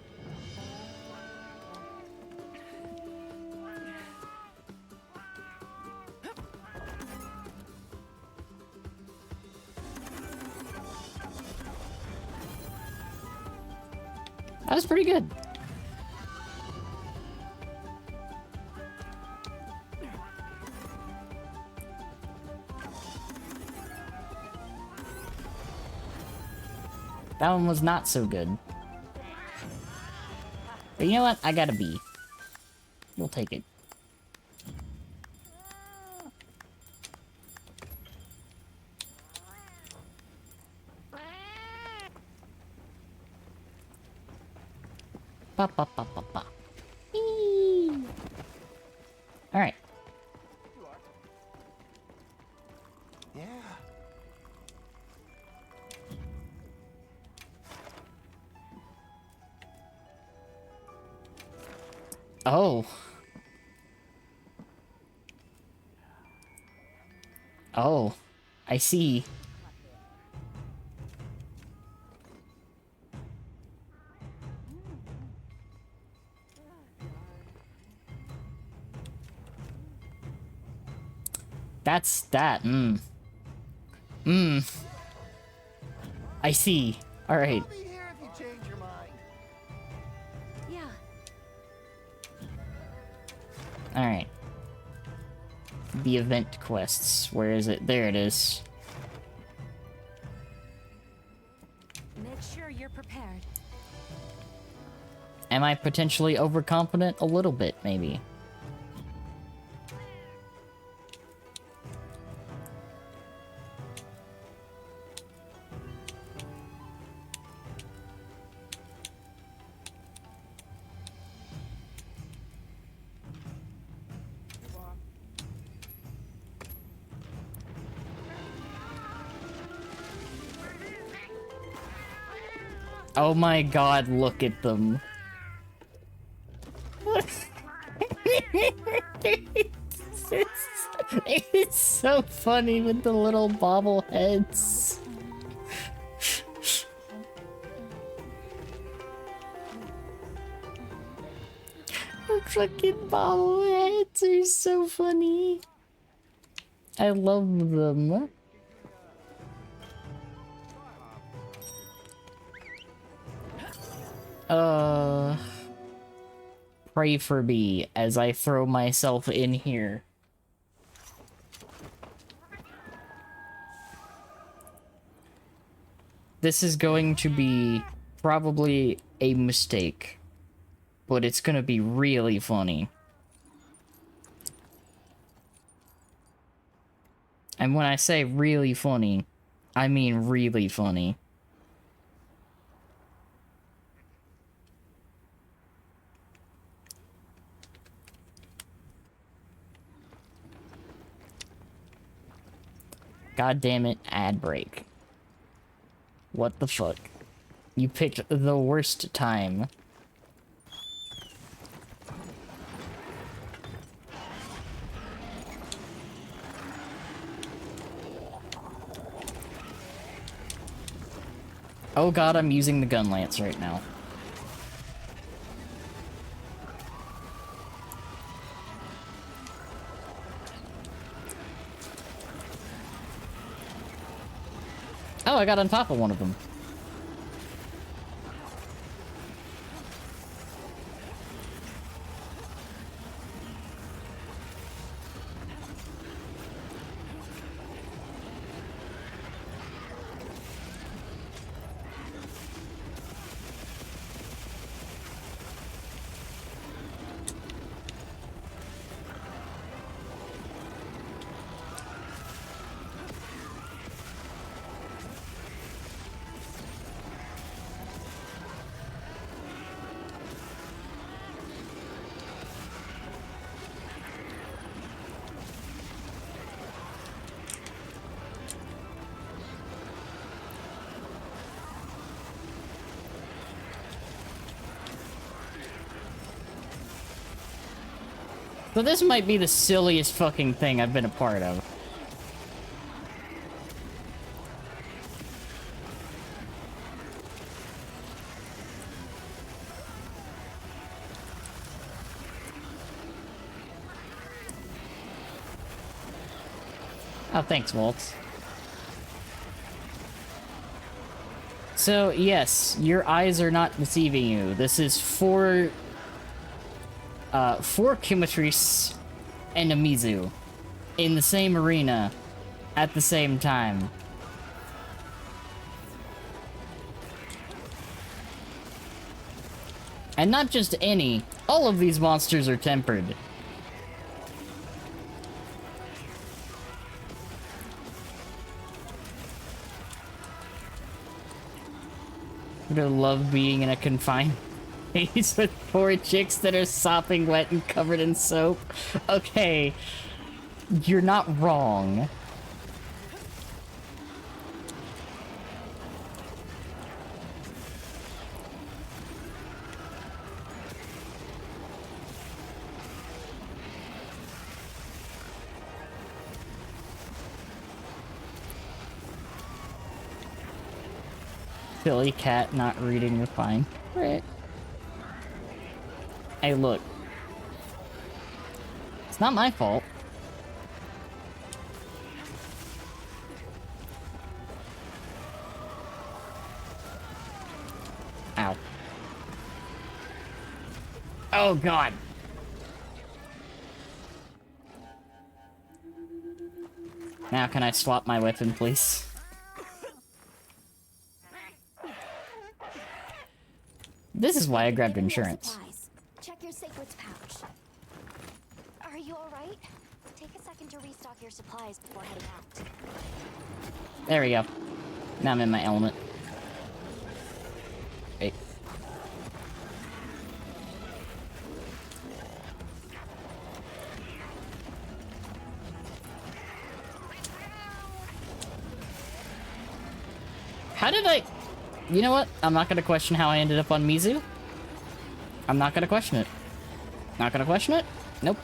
That was pretty good. That one was not so good. But you know what? I got a B. We'll take it. Ba ba ba ba ba. Alright. Yeah. Oh. Oh. I see. That's that. I see. Alright. I'll be here if you change your mind. Yeah. Alright. The event quests. Where is it? There it is. Make sure you're prepared. Am I potentially overconfident? A little bit, maybe. Oh my god, look at them. It's so funny with the little bobbleheads. The fucking bobbleheads are so funny. I love them. Pray for me as I throw myself in here. This is going to be probably a mistake, but it's gonna be really funny. And when I say really funny, I mean really funny. God damn it, ad break. What the fuck? You picked the worst time. Oh god, I'm using the gun lance right now. Oh, I got on top of one of them. So this might be the silliest fucking thing I've been a part of. Oh, thanks, Waltz. So, yes, your eyes are not deceiving you. This is four Kumatrice and a Mizu in the same arena at the same time. And not just any, all of these monsters are tempered. I love being in a confined space with four chicks that are sopping wet and covered in soap. Okay, you're not wrong. Silly cat not reading the fine print. Hey, look. It's not my fault. Ow. Oh, God. Now, can I swap my weapon, please? This is why I grabbed insurance. Supplies. Check your sacred's pouch. Are you alright? Take a second to restock your supplies before heading out. There we go. Now I'm in my element. Wait. How did I... You know what? I'm not gonna question how I ended up on Mizu. I'm not gonna question it. Not gonna question it? Nope.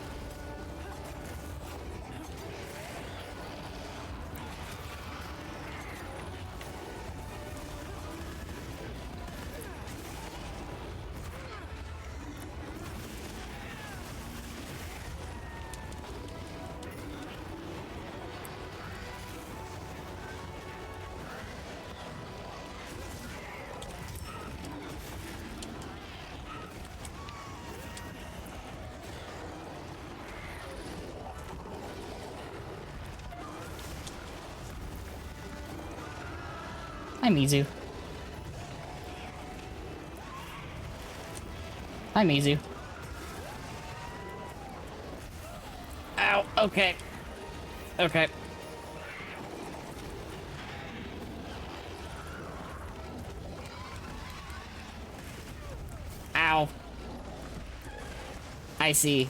Hi, Mizu. Hi, Mizu. Ow, okay. Okay. Ow. I see.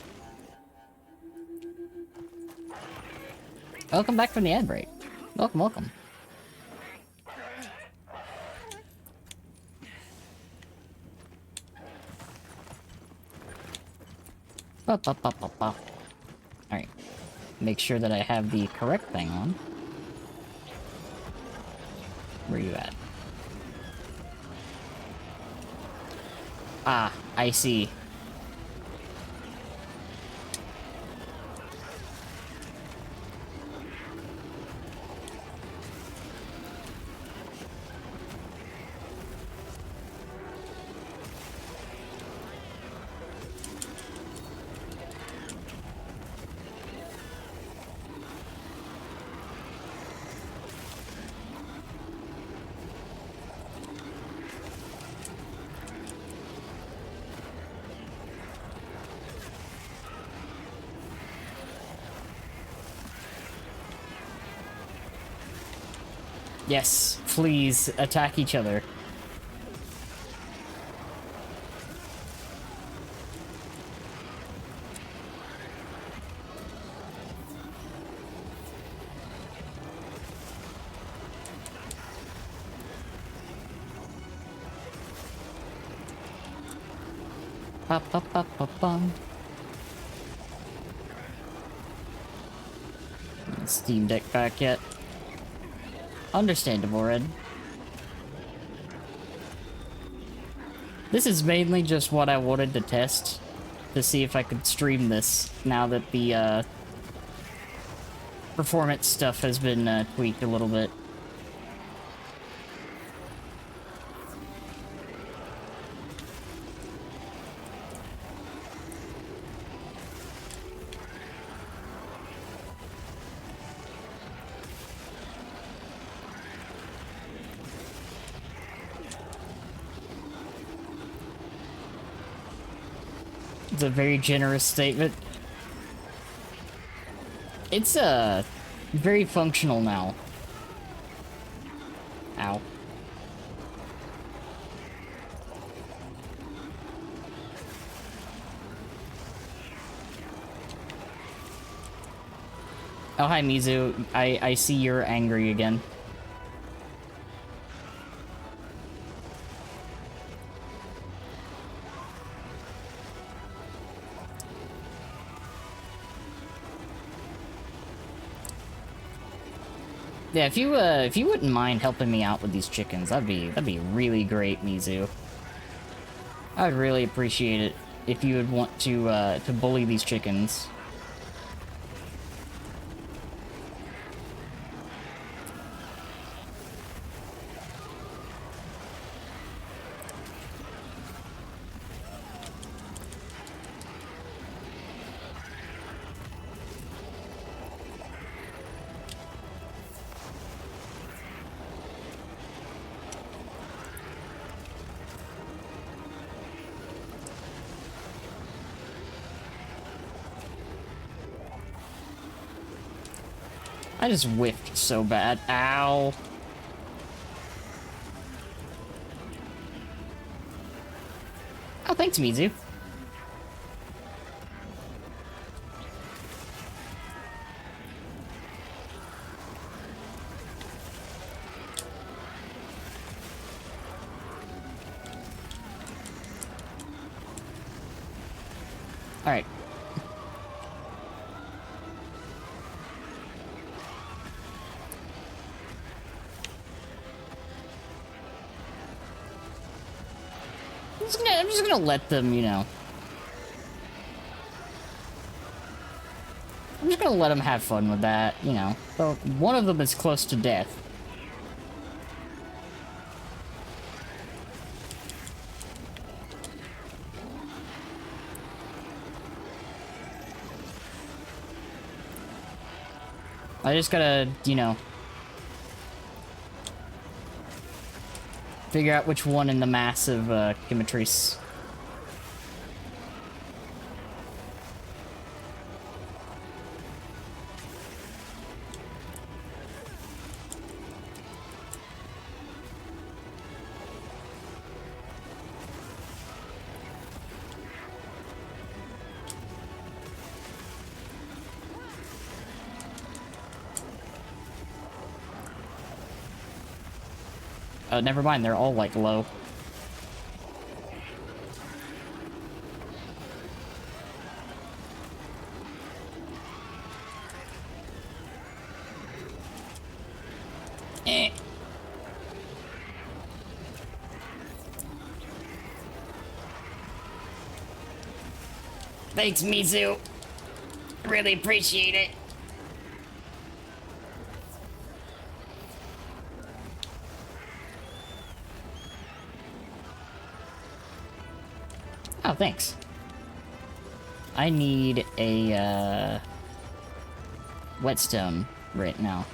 Welcome back from the ad break. Welcome, welcome. Alright. Make sure that I have the correct thing on. Where you at? Ah, I see. Yes, please attack each other. Bum. Steam Deck back yet? Understandable, Red. This is mainly just what I wanted to test, to see if I could stream this, now that the, performance stuff has been, tweaked a little bit. It's a very generous statement. It's, very functional now. Ow. Oh, hi, Mizu. I see you're angry again. Yeah, if you wouldn't mind helping me out with these chickens, that'd be really great, Mizu. I'd really appreciate it if you would want to bully these chickens. I just whiffed so bad. Ow. Oh, thanks, Mizu. Alright. I'm just gonna let them, you know. I'm just gonna let them have fun with that, you know. So one of them is close to death. I just gotta, you know, figure out which one in the massive Chematrice. Never mind, they're all, like, low. Eh. Thanks, Mizu. Really appreciate it. Oh, thanks. I need a, whetstone right now.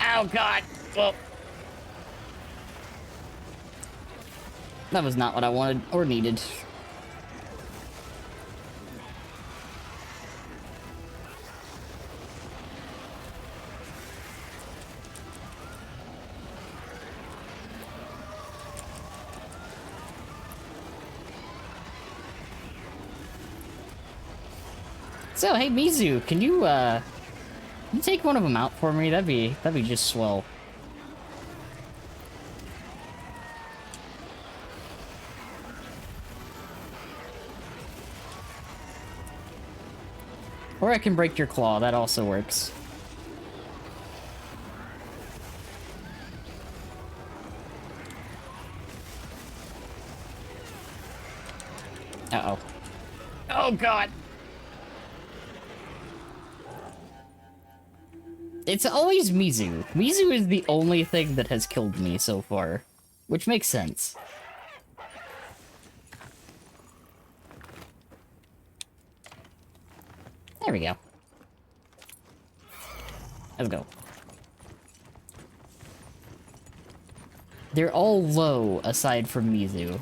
Oh, God! Well... that was not what I wanted or needed. So, hey, Mizu, can you take one of them out for me? That'd be just swell. Or I can break your claw, that also works. Uh-oh. Oh, God! It's always Mizu. Mizu is the only thing that has killed me so far. Which makes sense. There we go. Let's go. They're all low, aside from Mizu.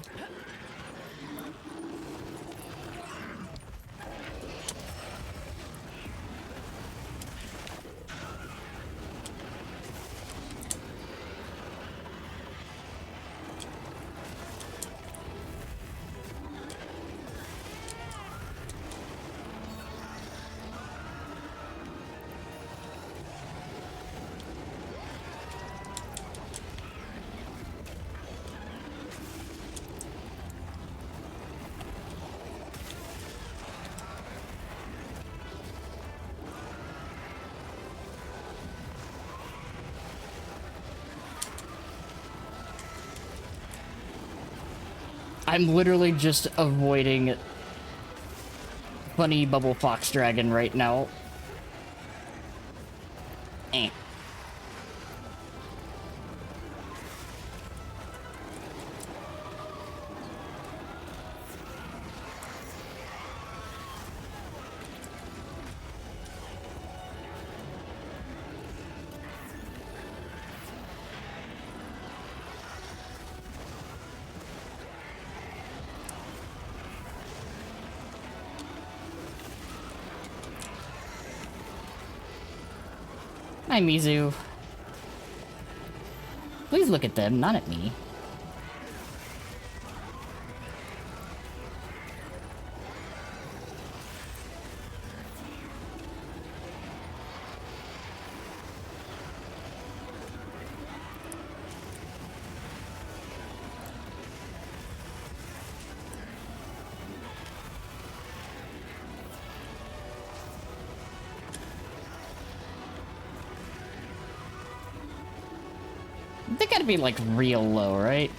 I'm literally just avoiding funny bubble fox dragon right now. Eh. Hi, Mizu. Please look at them, not at me. They gotta be, like, real low, right?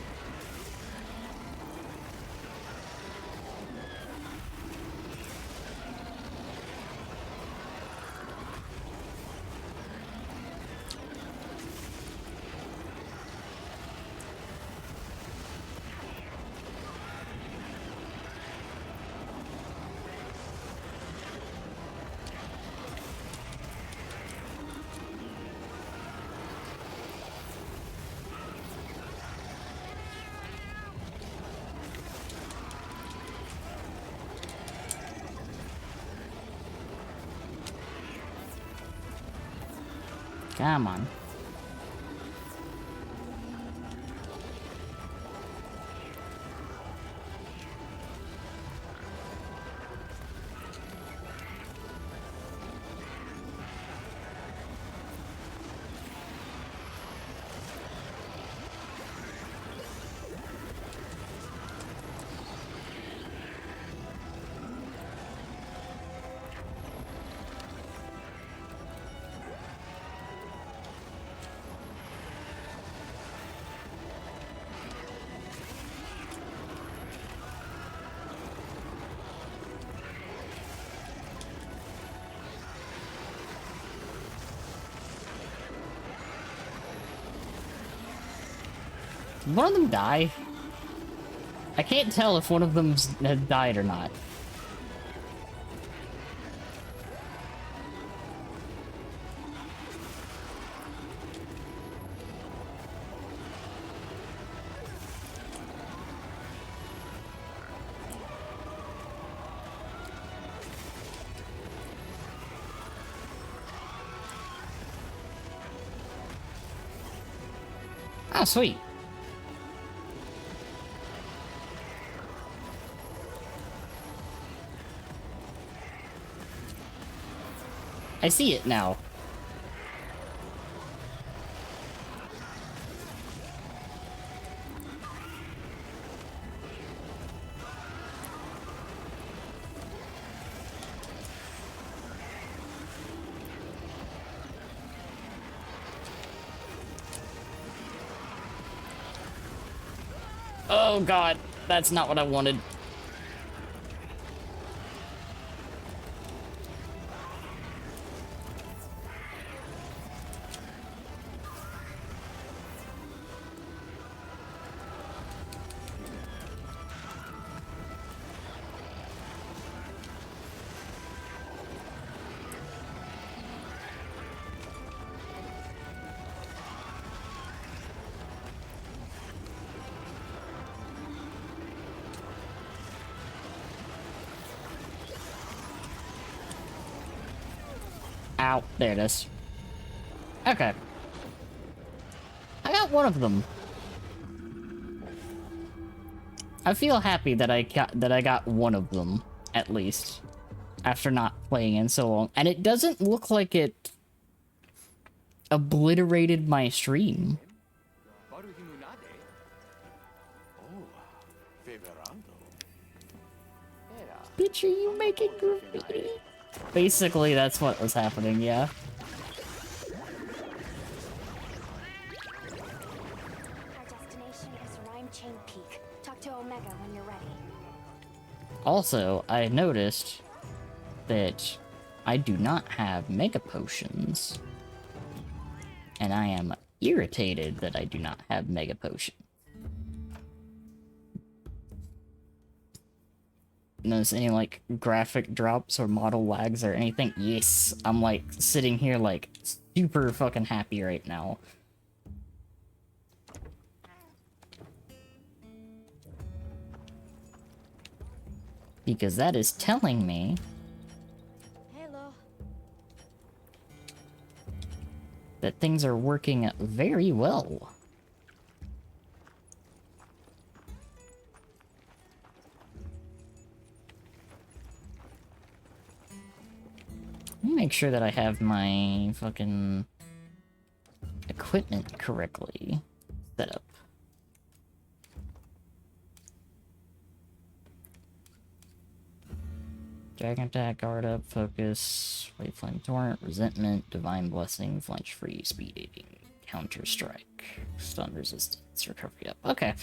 Come on. Did one of them die? I can't tell if one of them had died or not. Oh, sweet. I see it now. Oh god, that's not what I wanted. Ow, there it is. Okay. I got one of them. I feel happy that I got one of them, at least. After not playing in so long. And it doesn't look like it obliterated my stream. Bitch, are you making graffiti? Basically, that's what was happening, yeah. Our destination is Rime Chain Peak, Talk to Omega when you're ready. Also, I noticed that I do not have Mega Potions. And I am irritated that I do not have Mega Potions. Notice any, like, graphic drops or model lags or anything? Yes! I'm, like, sitting here, like, super fucking happy right now. Because that is telling me Hello. that things are working very well. Let me make sure that I have my fucking equipment correctly set up. Dragon attack, guard up, focus, wave flame torrent, resentment, divine blessing, flinch free, speed aiding, counter strike, stun resistance, recovery up. Okay.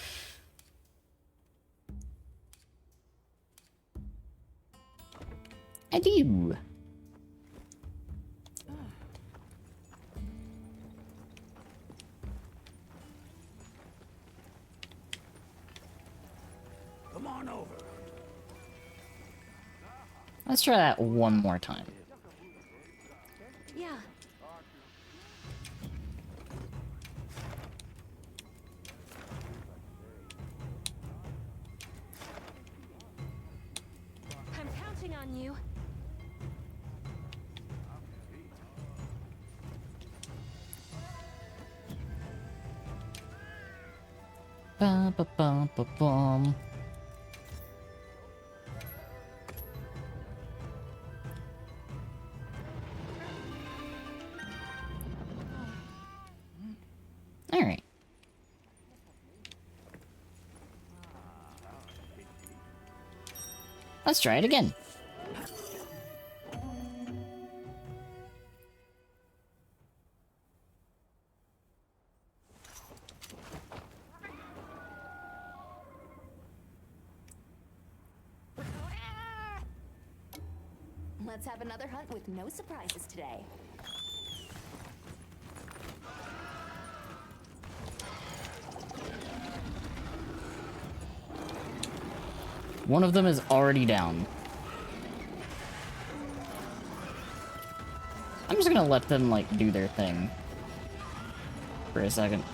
I do. Come on over. Let's try that one more time. Yeah. I'm counting on you. Ba ba ba ba bum. All right. Let's try it again. Let's have another hunt with no surprises today. One of them is already down. I'm just gonna let them, like, do their thing for a second.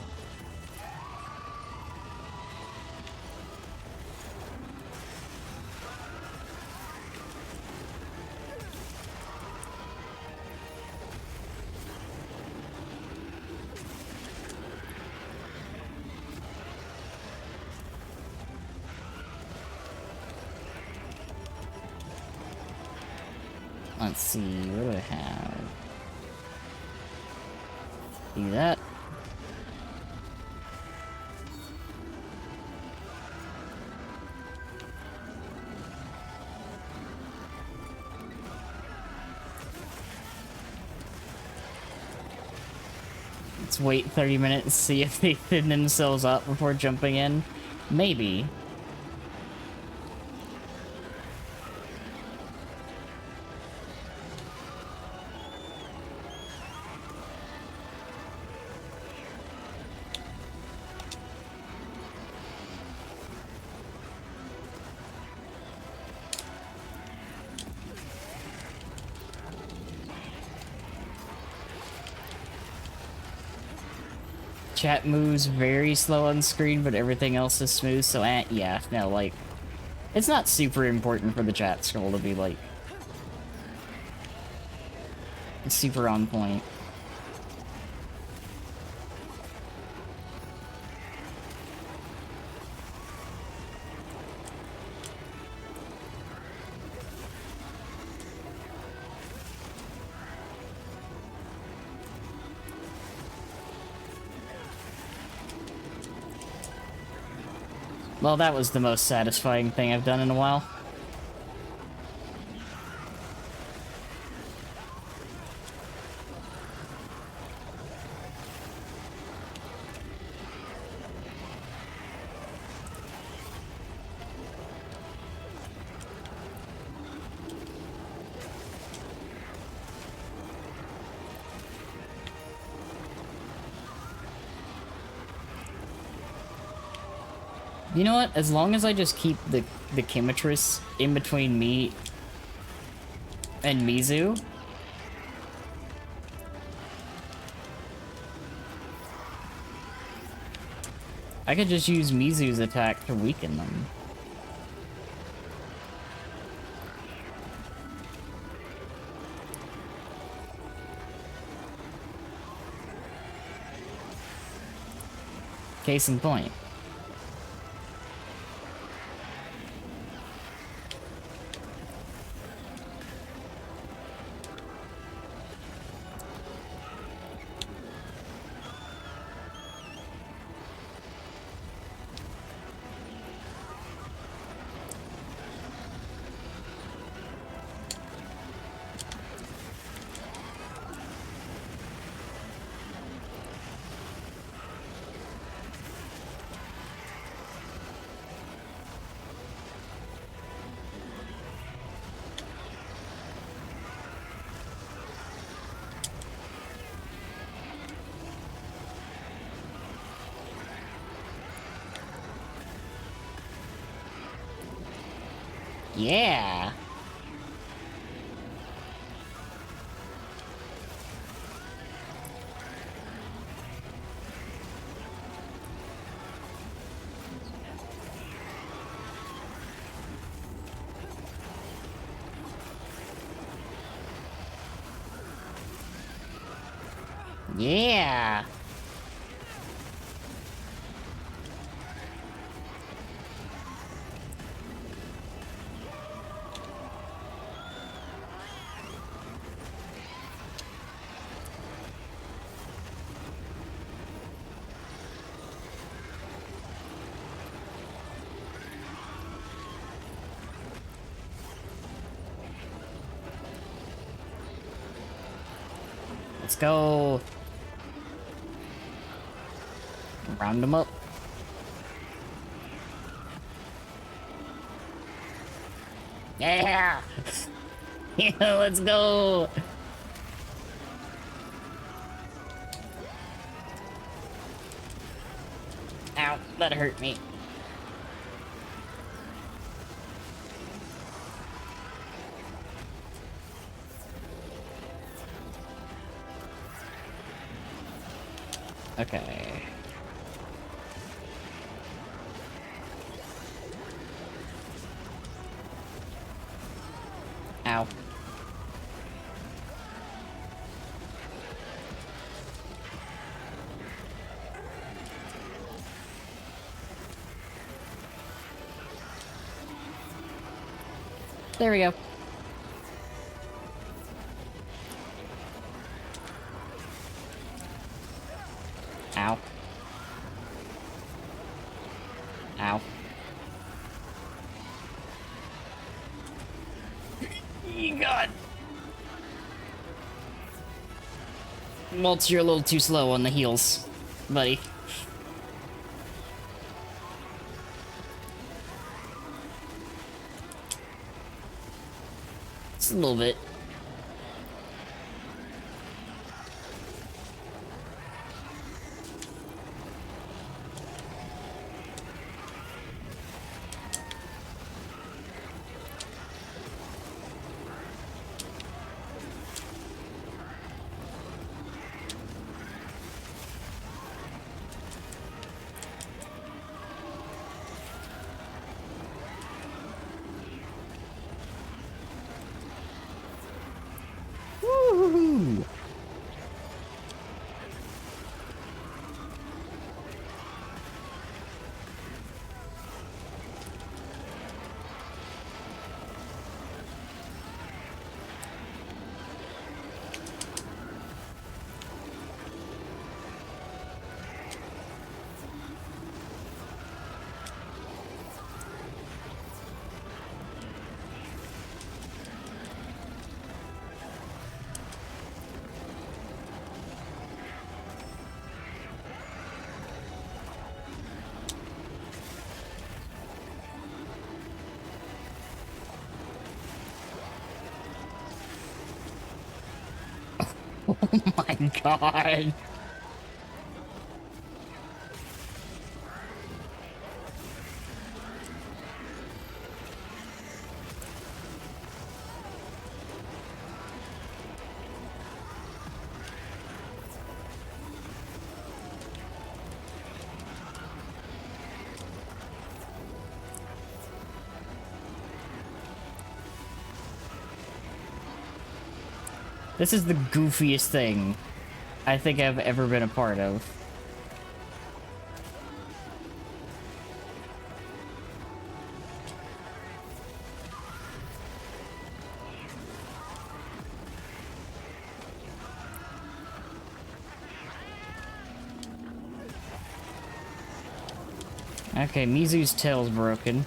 Let's see, what do I have? Do that. Let's wait 30 minutes, see if they thin themselves up before jumping in. Maybe. Chat moves very slow on screen, but everything else is smooth, so yeah, no, like, it's not super important for the chat scroll to be, like, super on point. Well, that was the most satisfying thing I've done in a while. You know what? As long as I just keep the Chemitress in between me and Mizu, I could just use Mizu's attack to weaken them. Case in point. Yeah. Yeah. Let's go. Round them up. Yeah. Yeah, let's go. Ow, that hurt me. Okay. Ow. There we go. Ow. Ow. God. Waltz, you're a little too slow on the heels, buddy. Just a little bit. Woo! Oh my god. This is the goofiest thing I think I've ever been a part of. Okay, Mizu's tail's broken.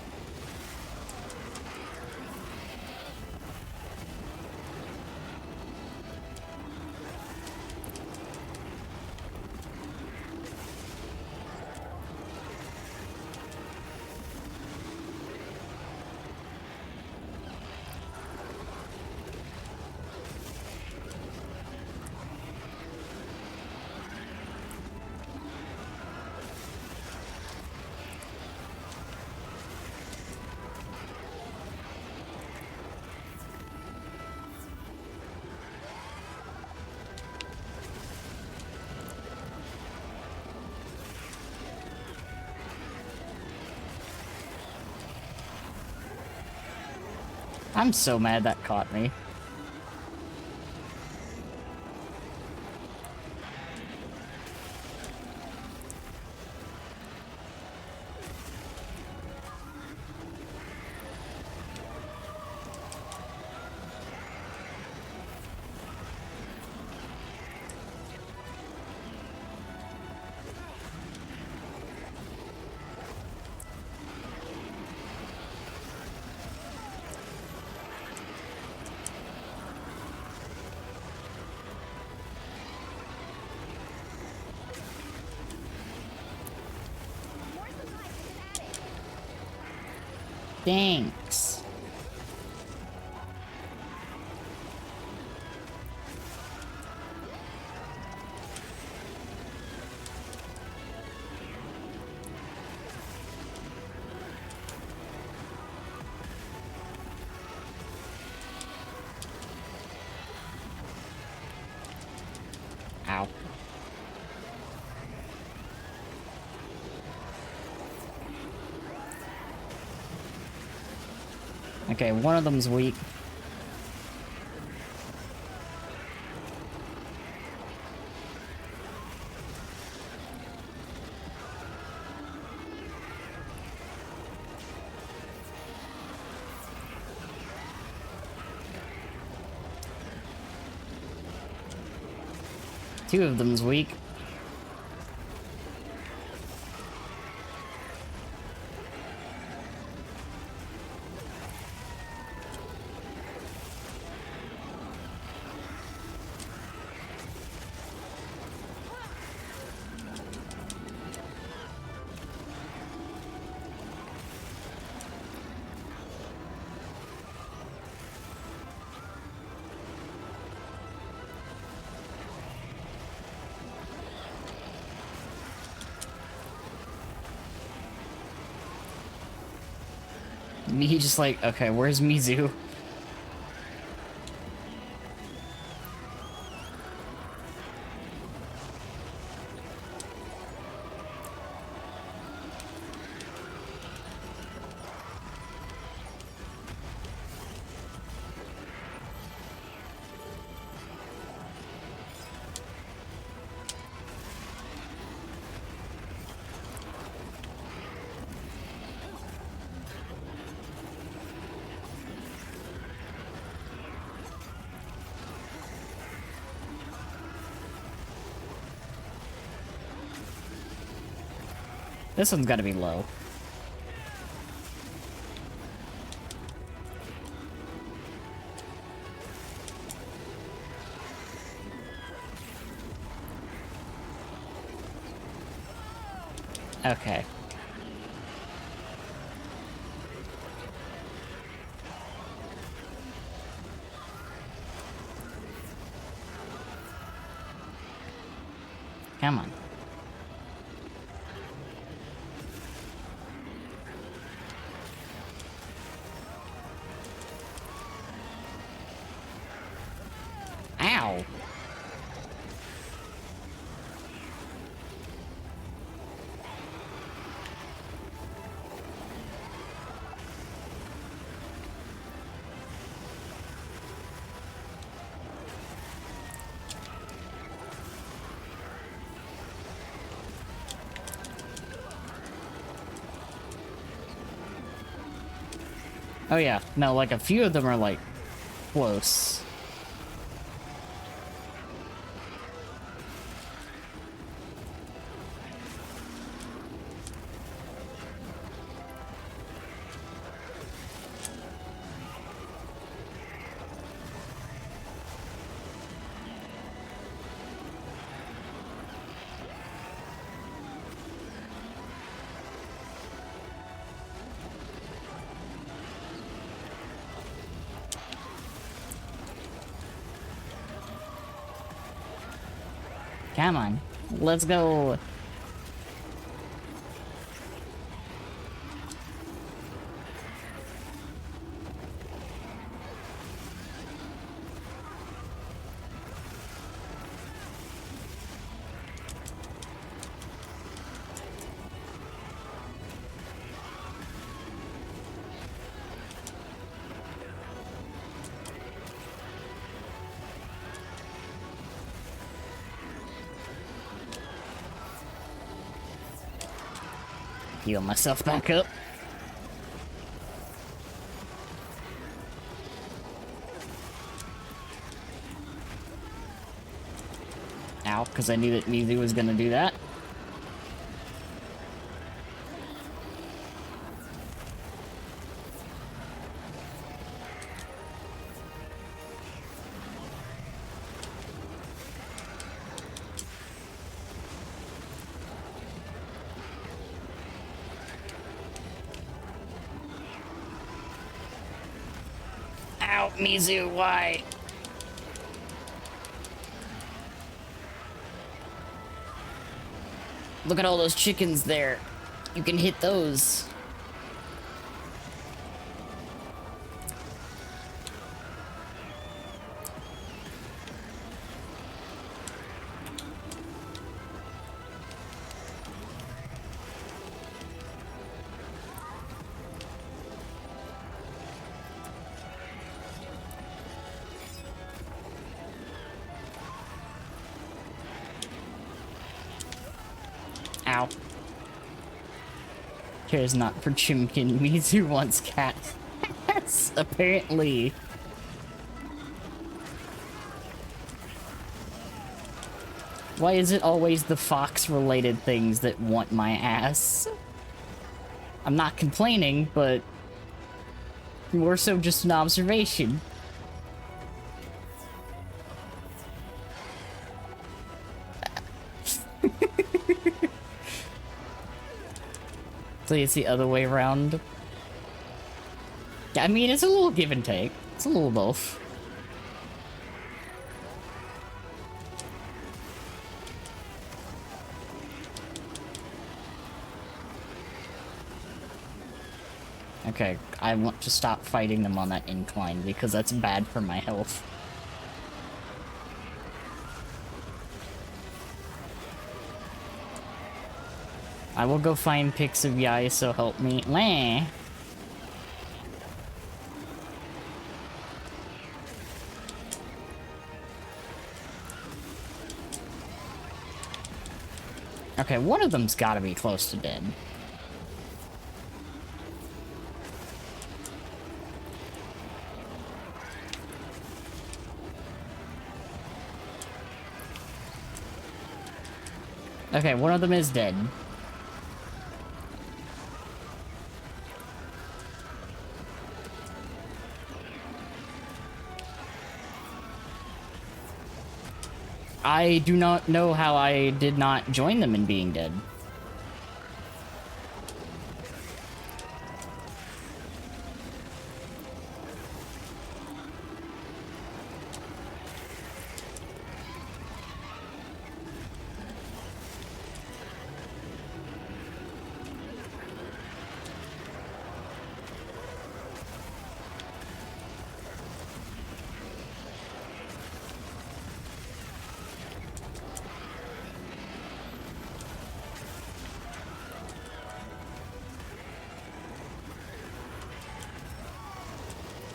I'm so mad that caught me. Thanks. Ow. Okay, one of them's weak. Two of them's weak. He just like, okay, where's Mizu? This one's gotta be low. Okay. Come on. Ow! Oh yeah, no, like a few of them are like close. Come on, let's go. Heal myself back up. Ow, because I knew that Mizu was gonna do that. Ow, Mizu, why? Look at all those chickens there. You can hit those. Ow. Cares not for Chimkin. Mizu wants cat. Apparently. Why is it always the fox-related things that want my ass? I'm not complaining, but more so just an observation. So it's the other way around. I mean, it's a little give and take. It's a little both. Okay, I want to stop fighting them on that incline because that's bad for my health. I will go find pics of Yai, so help me. Meh. Okay, one of them's gotta be close to dead. Okay, one of them is dead. I do not know how I did not join them in being dead.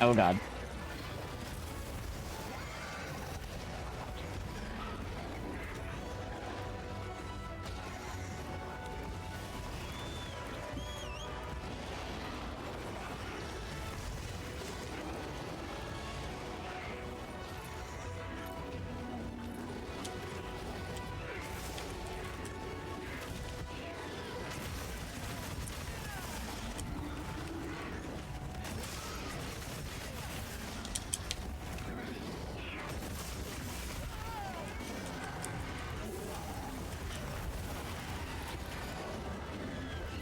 Oh god.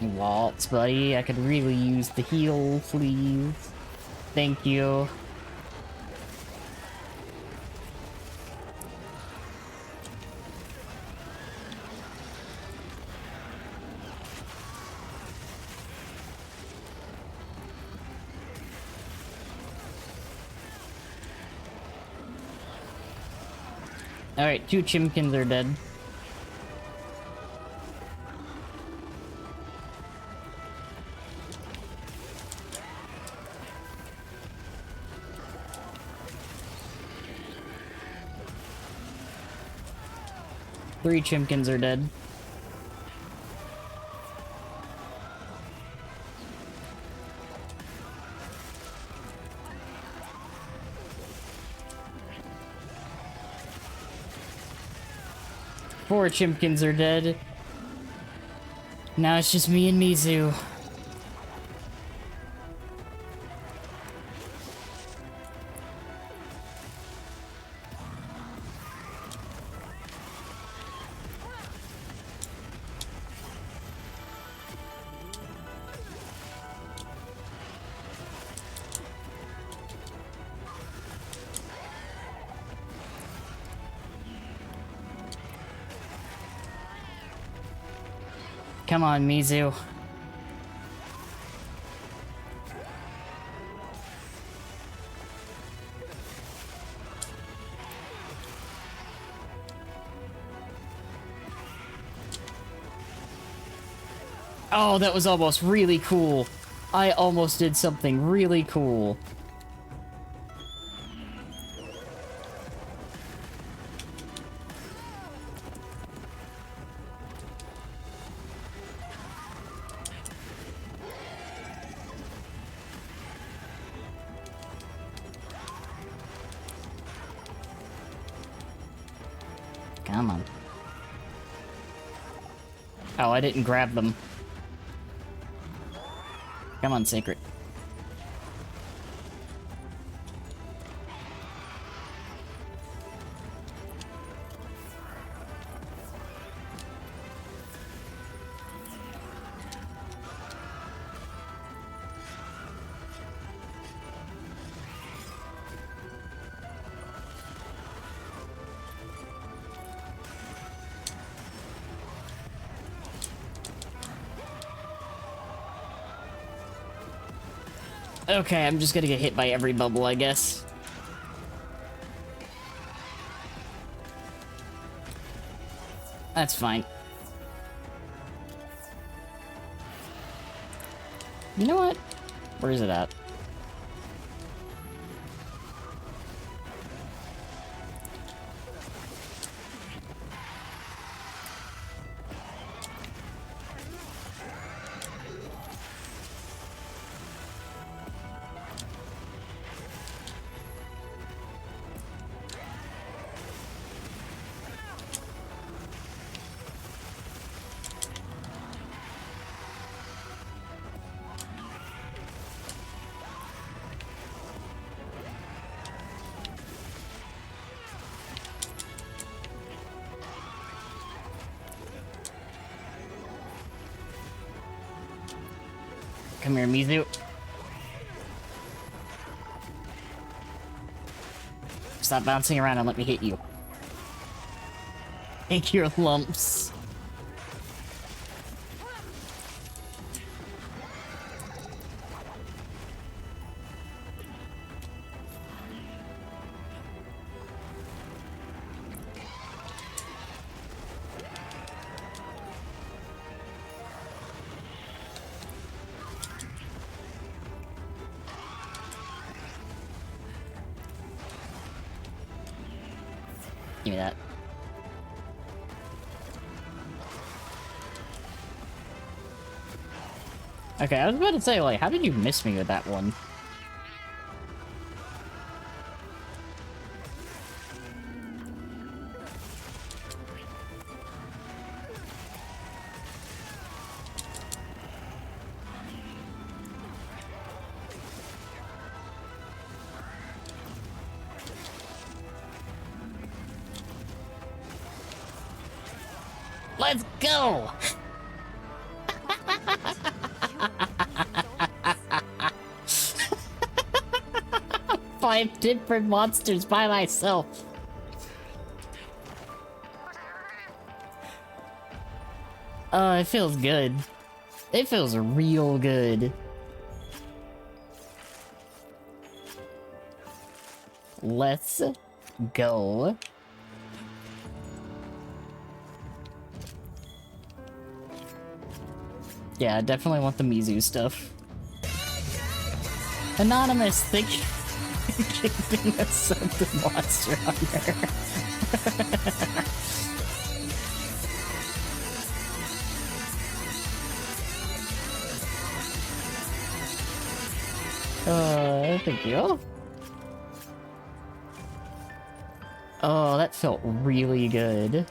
Waltz, buddy. I could really use the heal, please. Thank you. Alright, 2 chimkins are dead. Three chimkins are dead. Four chimkins are dead. Now it's just me and Mizu. Come on, Mizu. Oh, that was almost really cool. I almost did something really cool. Come on. Oh, I didn't grab them. Come on, Sacred. Okay, I'm just gonna get hit by every bubble, I guess. That's fine. You know what? Where is it at? Come here, Mizu. Stop bouncing around and let me hit you. Take your lumps. Give me that. Okay, I was about to say, like, how did you miss me with that one? Let's go! 5 different monsters by myself. Oh, it feels good. It feels real good. Let's go. Yeah, I definitely want the Mizu stuff. Anonymous, thank you for giving us something monster hunter. Thank you. Oh, that felt really good.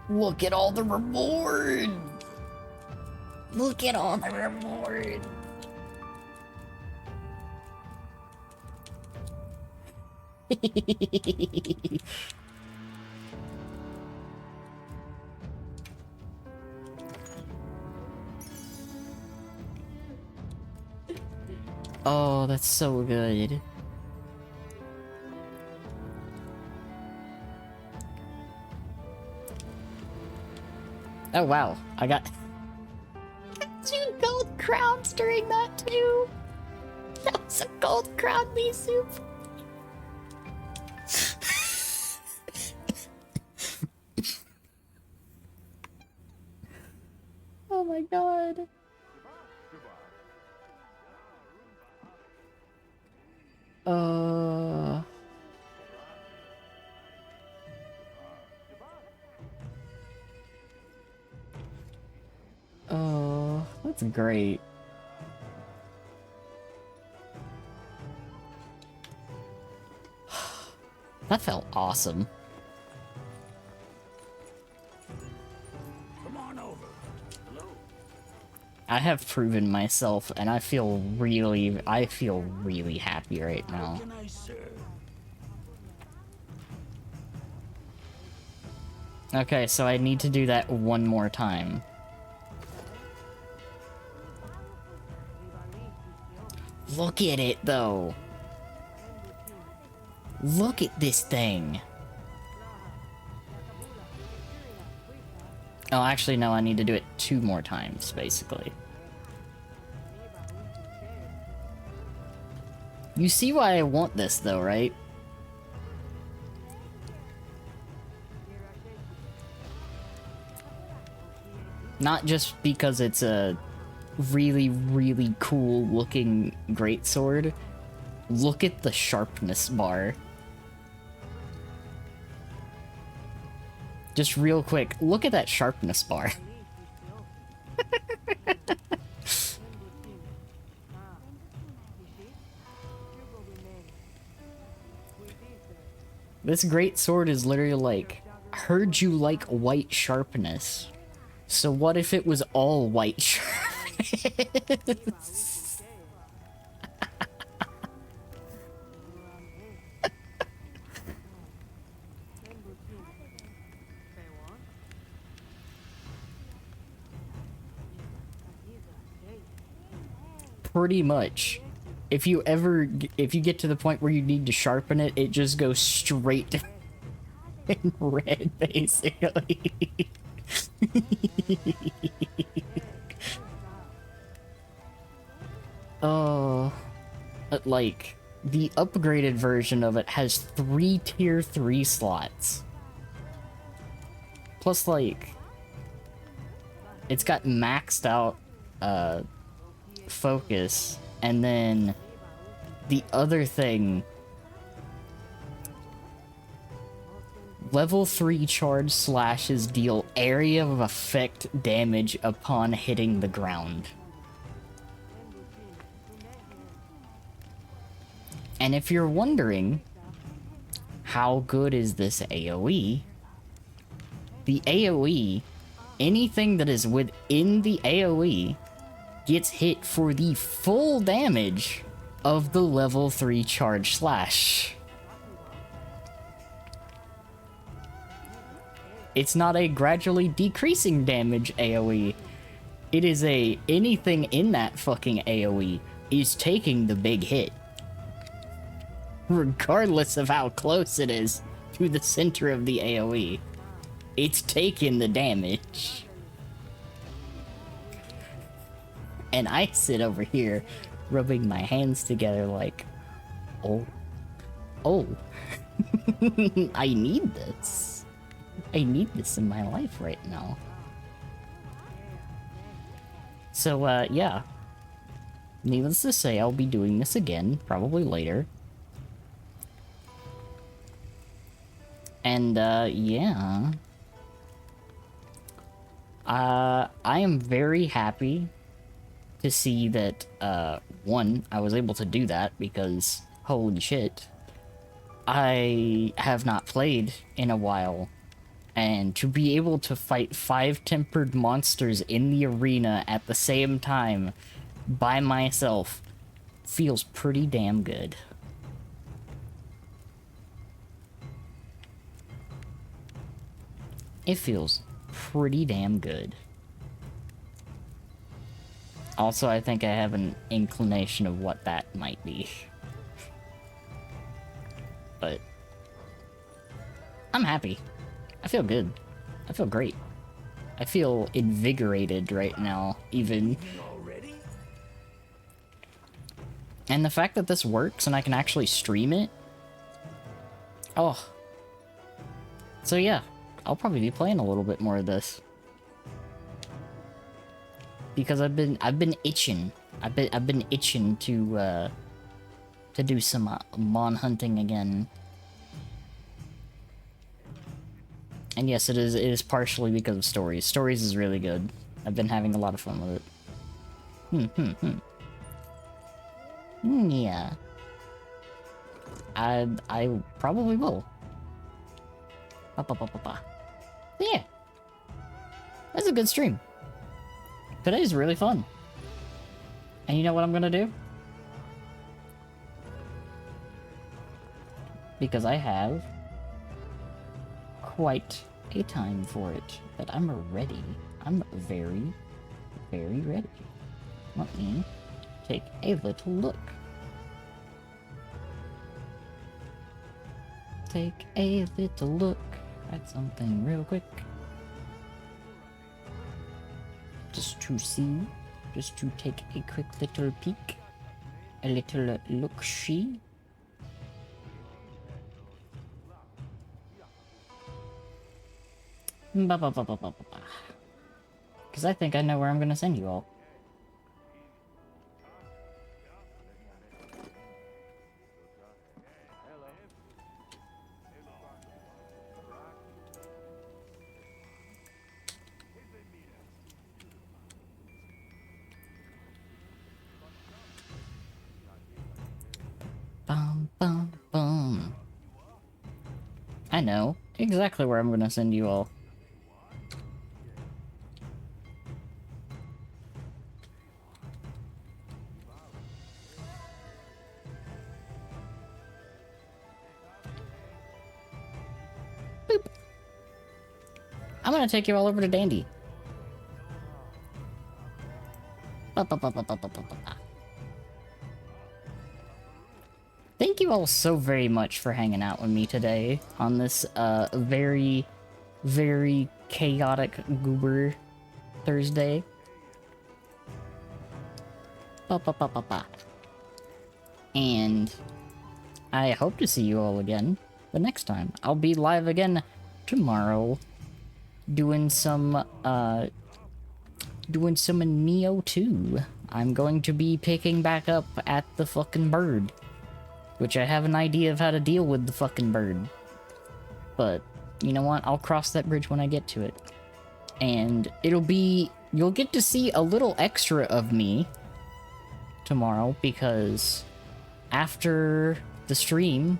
Look at all the reward! Look at all the reward! Oh, that's so good. Oh wow, I got 2 gold crowns during that too. That was a gold crown me soup. Oh my god. Oh, that's great. That felt awesome. Come on over. Hello. I have proven myself and I feel really happy right now. Can I serve? Okay, so I need to do that one more time. Look at it, though. Look at this thing. Oh, actually, no, I need to do it 2 more times, basically. You see why I want this, though, right? Not just because it's a really cool looking greatsword. Look at the sharpness bar. Just real quick, look at that sharpness bar. This greatsword is literally like, heard you like white sharpness. So what if it was all white sharpness? Pretty much. If you get to the point where you need to sharpen it, it just goes straight in red, basically. Oh, but like, the upgraded version of it has 3 tier 3 slots. Plus, like, it's got maxed out, focus, and then the other thing, level 3 charge slashes deal area of effect damage upon hitting the ground. And if you're wondering, how good is this AoE? The AoE, anything that is within the AoE gets hit for the full damage of the level 3 charge slash. It's not a gradually decreasing damage AoE. It is a anything in that fucking AoE is taking the big hit. Regardless of how close it is to the center of the AoE. It's taking the damage. And I sit over here rubbing my hands together like, oh, I need this. I need this in my life right now. So, yeah. Needless to say, I'll be doing this again, probably later. And, yeah. I am very happy to see that, one, I was able to do that because, holy shit, I have not played in a while. And to be able to fight 5 tempered monsters in the arena at the same time by myself feels pretty damn good. It feels pretty damn good. Also, I think I have an inclination of what that might be. But I'm happy. I feel good. I feel great. I feel invigorated right now, even. And the fact that this works and I can actually stream it. Oh. So yeah, I'll probably be playing a little bit more of this. Because I've been itching. I've been itching to do some mon hunting again. And yes, it is partially because of stories. Stories is really good. I've been having a lot of fun with it. Yeah. I probably will. Yeah. That's a good stream. Today's really fun. And you know what I'm gonna do? Because I have quite a time for it, but I'm ready. I'm very, very ready. Let me take a little look. Take a little look at something real quick. Just to see, just to take a quick little peek. A little look-see. Because I think I know where I'm going to send you all. Bum, bum, bum. I know exactly where I'm going to send you all. Boop. I'm gonna take you all over to Dandy. Thank you all so very much for hanging out with me today on this very, very chaotic Goober Thursday. And I hope to see you all again the next time. I'll be live again tomorrow doing some Neo 2. I'm going to be picking back up at the fucking bird, which I have an idea of how to deal with the fucking bird. But you know what? I'll cross that bridge when I get to it. And you'll get to see a little extra of me tomorrow, because after the stream,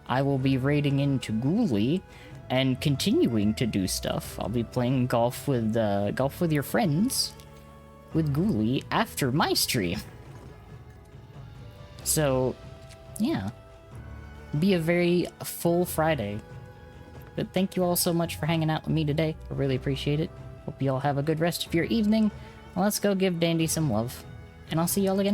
I will be raiding into Ghoulie and continuing to do stuff. I'll be playing golf with your friends with Ghoulie after my stream. So, yeah. Be a very full Friday. But thank you all so much for hanging out with me today. I really appreciate it. Hope you all have a good rest of your evening. Let's go give Dandy some love. And I'll see y'all again.